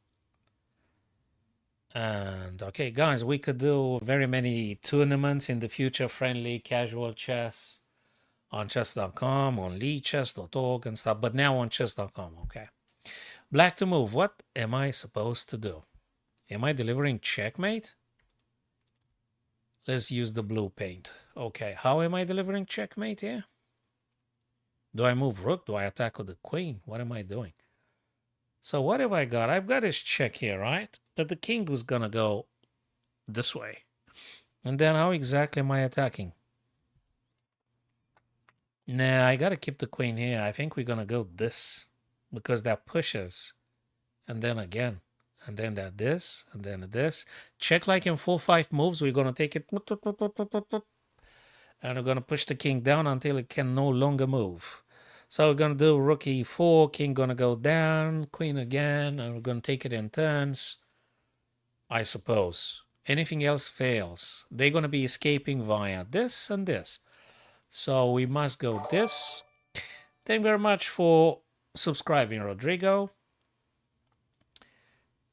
And okay, guys, we could do very many tournaments in the future, friendly, casual chess on chess.com, on leechess.org and stuff, but now on chess.com, okay. Black to move. What am I supposed to do? Am I delivering checkmate? Let's use the blue paint. Okay, how am I delivering checkmate here? Do I move rook? Do I attack with the queen? What am I doing? So what have I got? I've got his check here, right? But the king was gonna go this way. And then how exactly am I attacking? Nah, I gotta keep the queen here. I think we're gonna go this because that pushes. And then again. And then that this. And then this. Check like in 4-5 moves. We're gonna take it. And we're gonna push the king down until it can no longer move. So we're going to do rook e4, king going to go down, queen again, and we're going to take it in turns, I suppose. Anything else fails. They're going to be escaping via this and this. So we must go this. Thank you very much for subscribing, Rodrigo.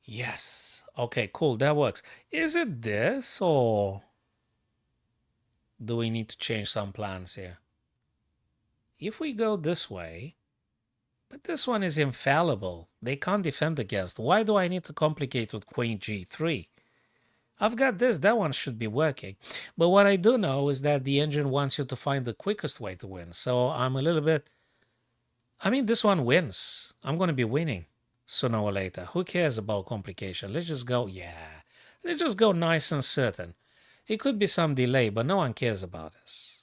Yes. Okay, cool. That works. Is it this or do we need to change some plans here? If we go this way, but this one is infallible. They can't defend against. Why do I need to complicate with queen g3? I've got this. That one should be working. But what I do know is that the engine wants you to find the quickest way to win. So I'm a little bit... I mean, this one wins. I'm going to be winning sooner or later. Who cares about complication? Let's just go... Yeah. Let's just go nice and certain. It could be some delay, but no one cares about this.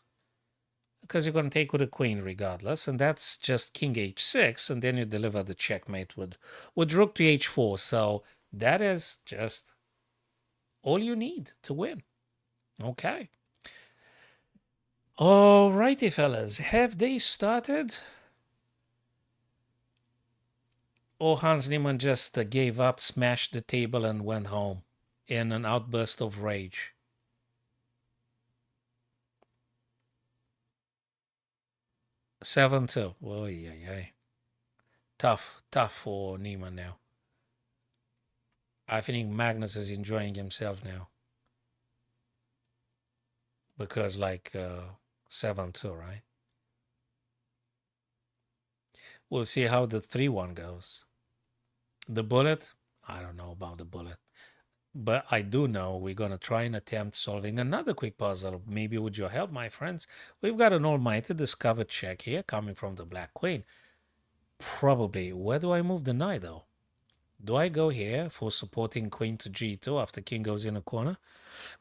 Because you're going to take with a queen regardless, and that's just king h6, and then you deliver the checkmate with rook to h4. So that is just all you need to win. Okay. Alrighty, fellas. Have they started? Or Hans Niemann just gave up, smashed the table, and went home in an outburst of rage? Seven two. Oh yeah. Tough for Niemann now. I think Magnus is enjoying himself now. Because like 7-2, right? We'll see how the 3-1 goes. The bullet? I don't know about the bullet. But I do know we're going to try and attempt solving another quick puzzle. Maybe with your help, my friends. We've got an almighty discovered check here coming from the black queen. Probably. Where do I move the knight, though? Do I go here for supporting queen to g2 after king goes in a corner?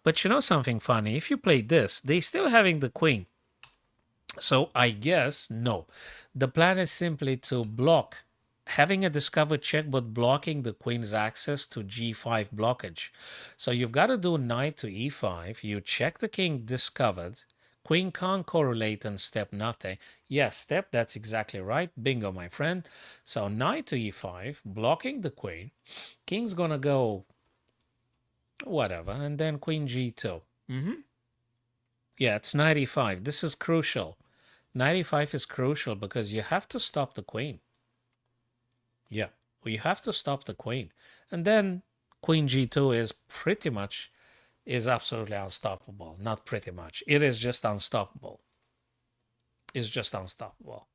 But you know something funny? If you play this, they're still having the queen. So I guess, no. The plan is simply to block having a discovered check, but blocking the queen's access to g5 blockage. So you've got to do knight to e5. You check the king discovered. Queen can't correlate and step nothing. Yes, step, that's exactly right. Bingo, my friend. So knight to e5, blocking the queen. King's going to go whatever, and then queen g2. Yeah, it's 95. This is crucial. 95 is crucial because you have to stop the queen. Yeah, well, you have to stop the queen. And then queen g2 is pretty much, is absolutely unstoppable. Not pretty much. It is just unstoppable. It's just unstoppable.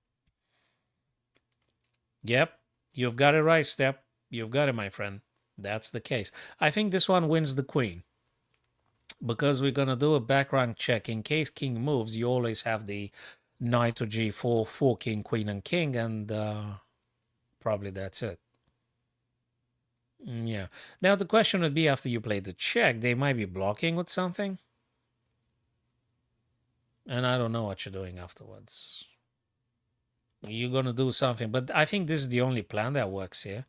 Yep, you've got it right, Step. You've got it, my friend. That's the case. I think this one wins the queen because we're going to do a background check. In case king moves, you always have the knight to g4, 4 king, queen, and king, and probably that's it. Yeah. Now the question would be after you play the check, they might be blocking with something. And I don't know what you're doing afterwards. You're going to do something. But I think this is the only plan that works here.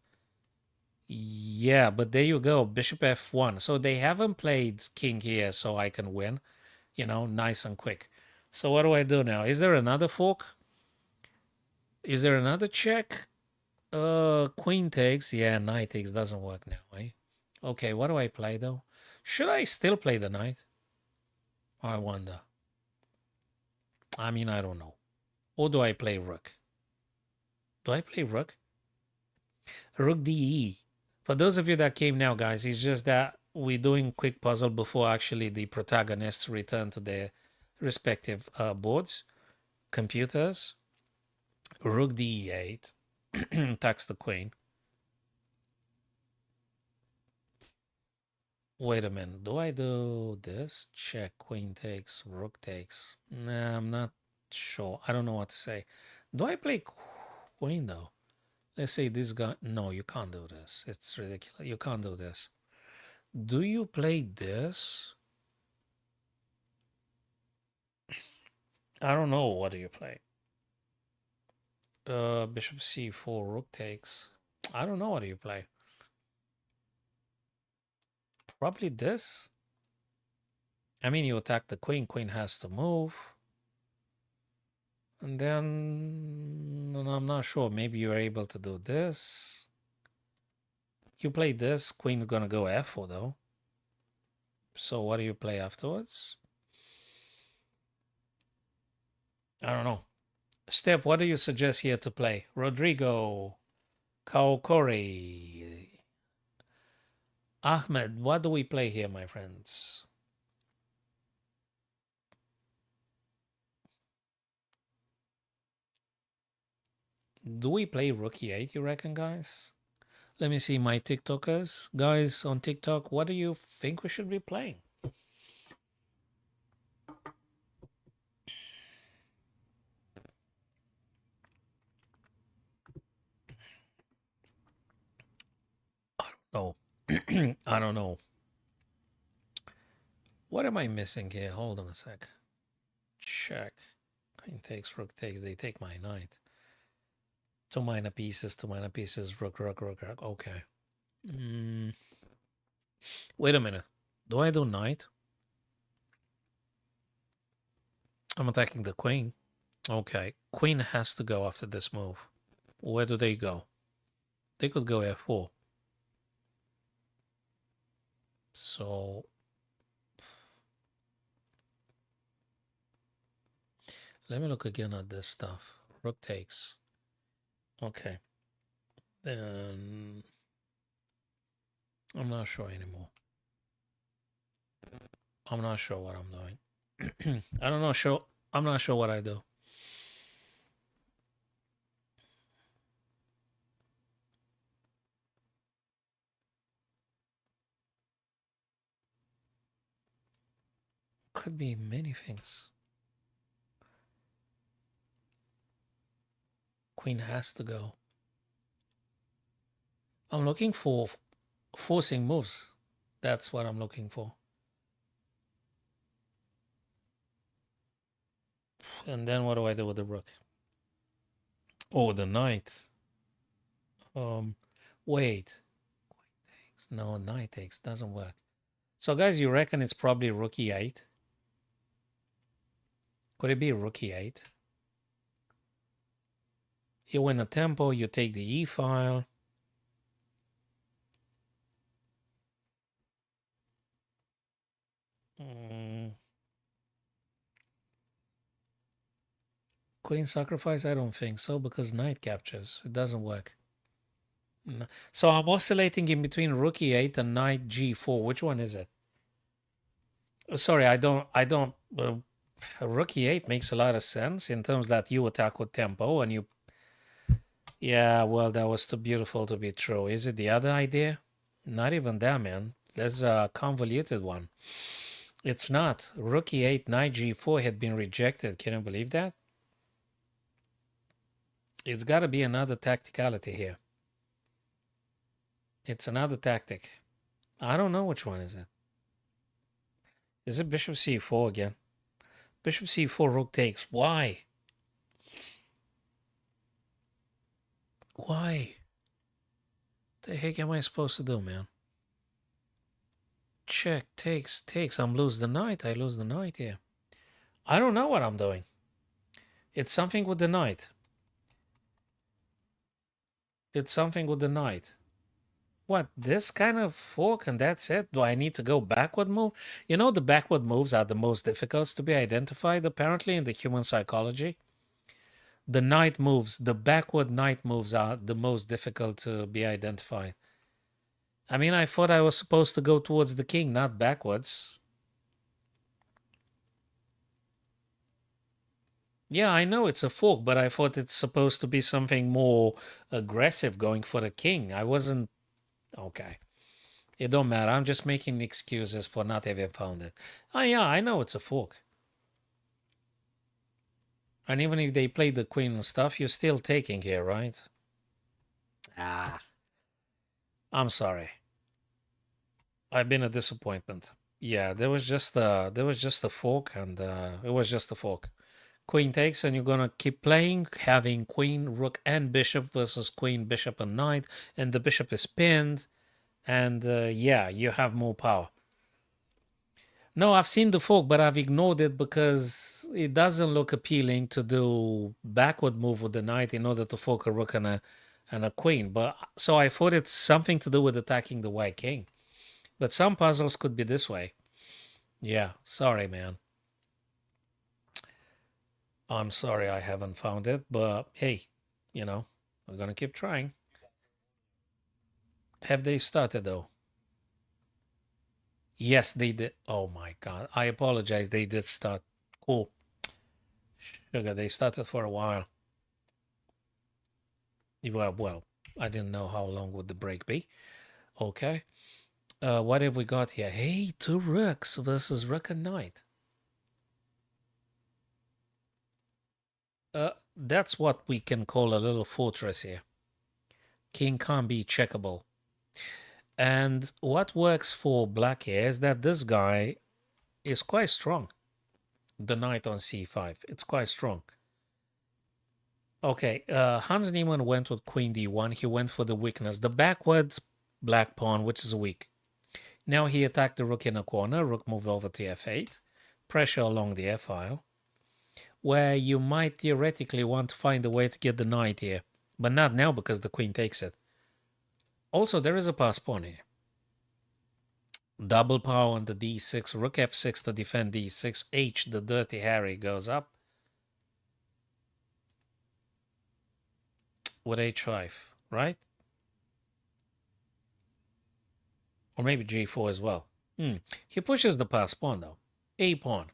Yeah, but there you go. Bishop f1. So they haven't played king here so I can win. You know, nice and quick. So what do I do now? Is there another fork? Is there another check? Queen takes. Yeah, knight takes doesn't work now, eh? Okay, what do I play though? Should I still play the knight? I wonder. I mean, I don't know. Or do I play rook? Do I play rook? Rook DE. For those of you that came now, guys, it's just that we're doing quick puzzle before actually the protagonists return to their respective boards, computers. Rook DE8 attacks the queen. Wait a minute. Do I do this? Check. Queen takes. Rook takes. Nah, I'm not sure. I don't know what to say. Do I play queen though? Let's say this guy. No, you can't do this. It's ridiculous. You can't do this. Do you play this? I don't know. What do you play? Bishop c4, rook takes. I don't know what do you play. Probably this. I mean, you attack the queen. Queen has to move. And then I'm not sure. Maybe you're able to do this. You play this. Queen's gonna go f4 though. So what do you play afterwards? I don't know. Step, what do you suggest here to play? Rodrigo, Kaokori, Ahmed, what do we play here, my friends? Do we play rook e8, you reckon, guys? Let me see my TikTokers. Guys on TikTok, what do you think we should be playing? Oh, I don't know. What am I missing here? Hold on a sec. Check. Queen takes, rook takes. They take my knight. Two minor pieces, rook, rook, rook, rook. Okay. Wait a minute. Do I do knight? I'm attacking the queen. Okay. Queen has to go after this move. Where do they go? They could go f4. So let me look again at this stuff. Rook takes. Okay. Then I'm not sure anymore. I'm not sure what I'm doing. I don't know. Sure. I'm not sure what I do. Could be many things. Queen has to go. I'm looking for forcing moves. That's what I'm looking for. And then what do I do with the rook? Oh, the knight. Wait. No, knight takes. Doesn't work. So, guys, you reckon it's probably rook e8? Could it be rook e8? You win a tempo, you take the e-file. Queen sacrifice? I don't think so because knight captures. It doesn't work. No. So I'm oscillating in between rook e8 and knight g4. Which one is it? Sorry, I don't. Rook e8 makes a lot of sense in terms that you attack with tempo and you. Yeah, well, that was too beautiful to be true. Is it the other idea? Not even that, man. There's a convoluted one. It's not. Rook e8, knight g4 had been rejected. Can you believe that? It's got to be another tacticality here. It's another tactic. I don't know which one is it. Is it bishop c4 again? Bishop c4, rook takes. Why? Why? The heck am I supposed to do, man? Check, takes, takes. I'm lose the knight. I lose the knight here. I don't know what I'm doing. It's something with the knight. It's something with the knight. What, this kind of fork and that's it? Do I need to go backward move? You know, the backward moves are the most difficult to be identified, apparently, in the human psychology. The knight moves, the backward knight moves are the most difficult to be identified. I mean, I thought I was supposed to go towards the king, not backwards. Yeah, I know it's a fork, but I thought it's supposed to be something more aggressive going for the king. I wasn't. Okay. It don't matter. I'm just making excuses for not having found it. Oh, yeah, I know it's a fork. And even if they play the queen and stuff, you're still taking here, right? Ah, I'm sorry. I've been a disappointment. Yeah, there was just a fork, and it was just a fork. Queen takes, and you're gonna keep playing, having queen, rook, and bishop versus queen, bishop, and knight, and the bishop is pinned, and yeah, you have more power. No, I've seen the fork, but I've ignored it because it doesn't look appealing to do backward move with the knight in order to fork a rook and a queen. But so I thought it's something to do with attacking the white king. But some puzzles could be this way. Yeah, sorry, man. I'm sorry I haven't found it, but hey, we're gonna keep trying. Have they started though? Yes, they did. Oh my God, I apologize. They did start. Cool. Sugar, they started for a while. Well, I didn't know how long would the break be. Okay. What have we got here? Hey, two rooks versus rook and knight. That's what we can call a little fortress here. King can't be checkable. And what works for black here is that this guy is quite strong. The knight on c5. It's quite strong. Okay, Hans Niemann went with queen d1. He went for the weakness. The backwards black pawn, which is weak. Now he attacked the rook in a corner. Rook moved over to f8. Pressure along the f-file. Where you might theoretically want to find a way to get the knight here. But not now because the queen takes it. Also, there is a pass pawn here. Double power on the d6. Rook f6 to defend d6. H, the dirty Harry, goes up. With h5, right? Or maybe g4 as well. He pushes the pass pawn though. A pawn.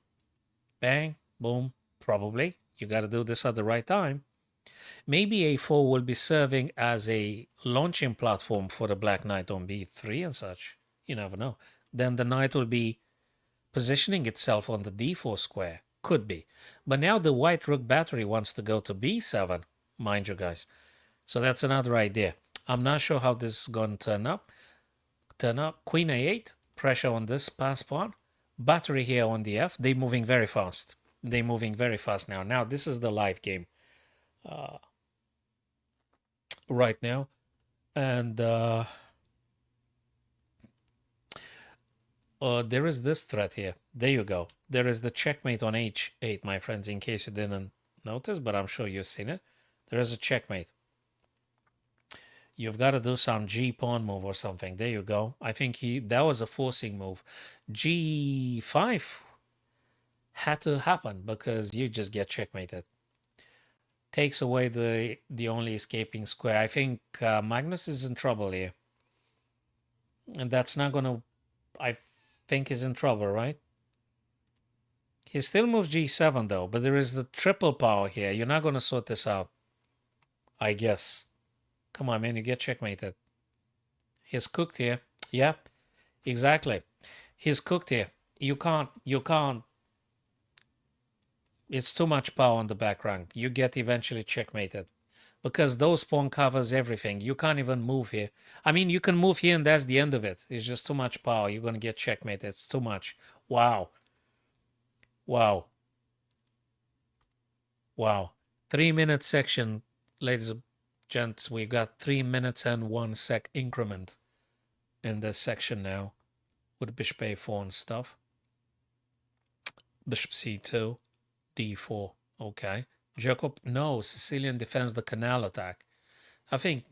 Bang, boom, probably. You got to do this at the right time. Maybe a4 will be serving as a launching platform for the black knight on b3 and such. You never know. Then the knight will be positioning itself on the d4 square. Could be. But now the white rook battery wants to go to b7, mind you guys. So that's another idea. I'm not sure how this is going to turn up. Queen a8, pressure on this pass pawn. Battery here on the f. They're moving very fast. They're moving very fast now. Now, this is the live game right now. And there is this threat here. There you go. There is the checkmate on h8, my friends, in case you didn't notice, but I'm sure you've seen it. There is a checkmate. You've got to do some G pawn move or something. There you go. I think that was a forcing move. G5 had to happen because you just get checkmated. takes away the only escaping square. I think Magnus is in trouble here. And that's not going to, I think he's in trouble, right? He still moves g7 though, but there is the triple power here. You're not going to sort this out, I guess. Come on, man, you get checkmated. He's cooked here. Yeah, exactly. He's cooked here. You can't. It's too much power on the back rank. You get eventually checkmated. Because those pawn covers everything. You can't even move here. I mean, you can move here and that's the end of it. It's just too much power. You're going to get checkmated. It's too much. Wow. Wow. Wow. 3-minute section, ladies and gents. We got 3 minutes and 1 sec increment in this section now with bishop a4 and stuff. Bishop c2, d4. Okay. Jacob, no, Sicilian defends the canal attack. I think,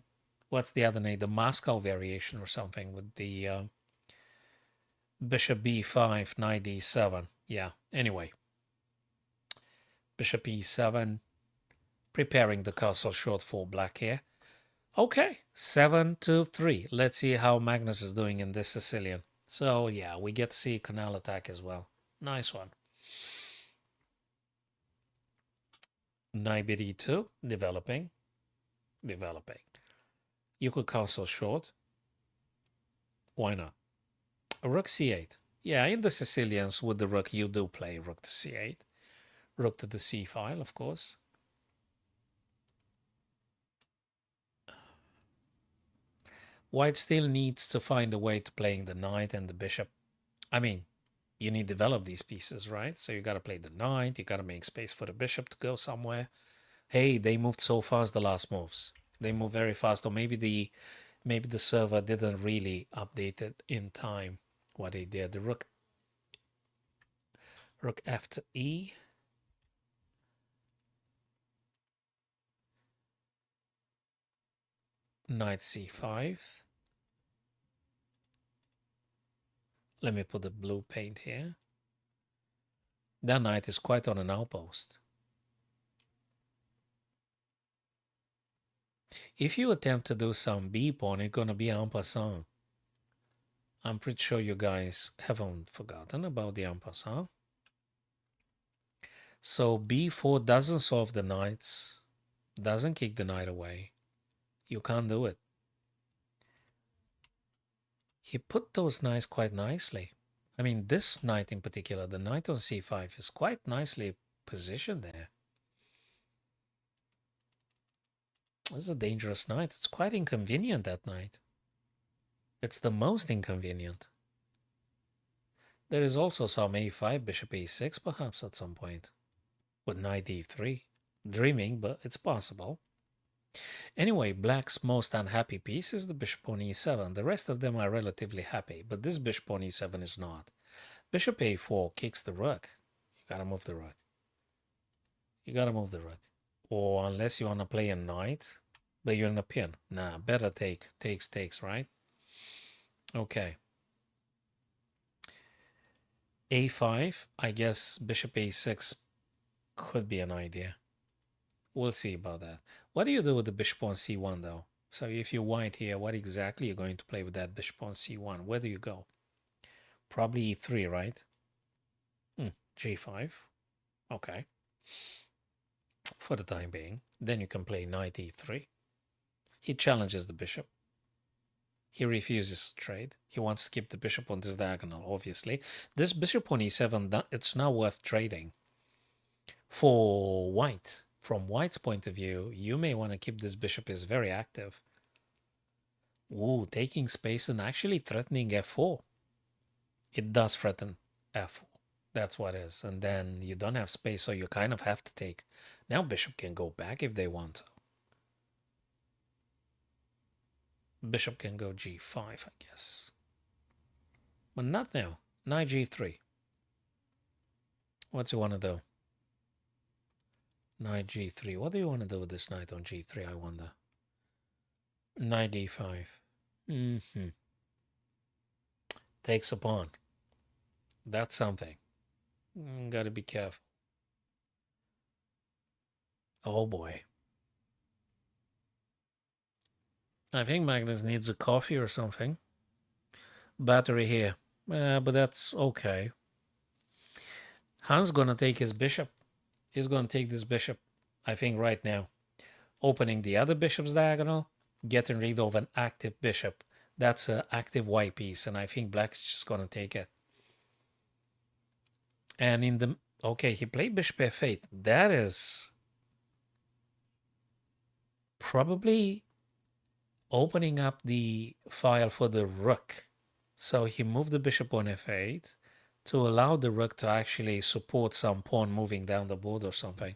what's the other name? The Moscow variation or something with the bishop b5, knight d7. Yeah, anyway. Bishop e7, preparing the castle short for black here. Okay, 7-3. Let's see how Magnus is doing in this Sicilian. So yeah, we get to see canal attack as well. Nice one. Knight bd2, developing. You could castle short. Why not? Rook c8. Yeah, in the Sicilians with the rook, you do play rook to c8. Rook to the c file, of course. White still needs to find a way to playing the knight and the bishop. I mean, you need to develop these pieces, right? So you got to play the knight. You got to make space for the bishop to go somewhere. Hey, they moved so fast the last moves. They move very fast. Or maybe the server didn't really update it in time. What they did. The rook f to e. Knight c5. Let me put the blue paint here. That knight is quite on an outpost. If you attempt to do some b pawn, it's going to be en passant. I'm pretty sure you guys haven't forgotten about the en passant. So b4 doesn't solve the knights, doesn't kick the knight away. You can't do it. He put those knights quite nicely. I mean, this knight in particular, the knight on c5, is quite nicely positioned there. This is a dangerous knight. It's quite inconvenient, that knight. It's the most inconvenient. There is also some a5, bishop a6, perhaps at some point. With knight d3. Dreaming, but it's possible. Anyway, black's most unhappy piece is the bishop on e7. The rest of them are relatively happy, but this bishop on e7 is not. Bishop a4 kicks the rook. You gotta move the rook. You gotta move the rook. Or unless you wanna play a knight, but you're in a pin. Nah, better takes, right? Okay. a5, I guess bishop a6 could be an idea. We'll see about that. What do you do with the bishop on c1 though? So if you're white here, what exactly are you going to play with that bishop on c1? Where do you go? Probably e3, right? g5. Okay. For the time being. Then you can play knight e3. He challenges the bishop. He refuses to trade. He wants to keep the bishop on this diagonal, obviously. This bishop on e7, it's not worth trading. For white, from white's point of view, you may want to keep this bishop is very active. Ooh, taking space and actually threatening f4. It does threaten f4. That's what it is. And then you don't have space, so you kind of have to take. Now bishop can go back if they want to. Bishop can go g5, I guess. But not now. Knight g3. What's he want to do? Knight g3. What do you want to do with this knight on g3, I wonder? Knight d5. Takes a pawn. That's something. Gotta be careful. Oh boy. I think Magnus needs a coffee or something. Battery here. But that's okay. Hans gonna take his bishop. He's gonna take this bishop, I think, right now. Opening the other bishop's diagonal, getting rid of an active bishop. That's an active white piece, and I think black's just gonna take it. And in the okay, he played bishop f8. That is probably opening up the file for the rook. So he moved the bishop on f8 to allow the rook to actually support some pawn moving down the board or something.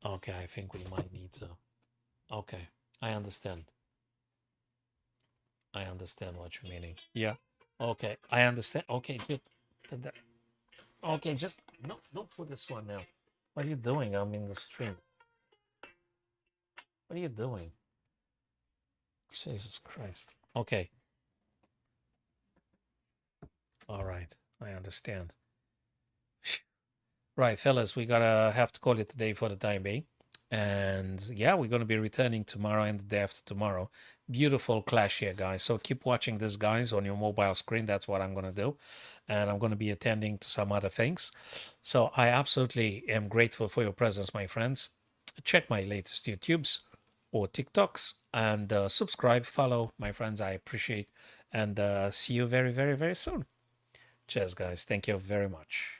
Okay, I think we might need to. Okay, I understand. I understand what you're meaning. Yeah. Okay, I understand. Okay, good. Okay, just no, don't put this one now. What are you doing? I'm in the stream. What are you doing? Jesus Christ. Okay. All right. I understand. Right, fellas, we gotta have to call it a day for the time being. And yeah, we're gonna be returning tomorrow and the day after tomorrow. Beautiful clash here, guys. So keep watching this, guys, on your mobile screen. That's what I'm gonna do. And I'm gonna be attending to some other things. So I absolutely am grateful for your presence, my friends. Check my latest YouTubes or TikToks and subscribe, follow, my friends. I appreciate and see you very, very, very soon. Cheers, guys. Thank you very much.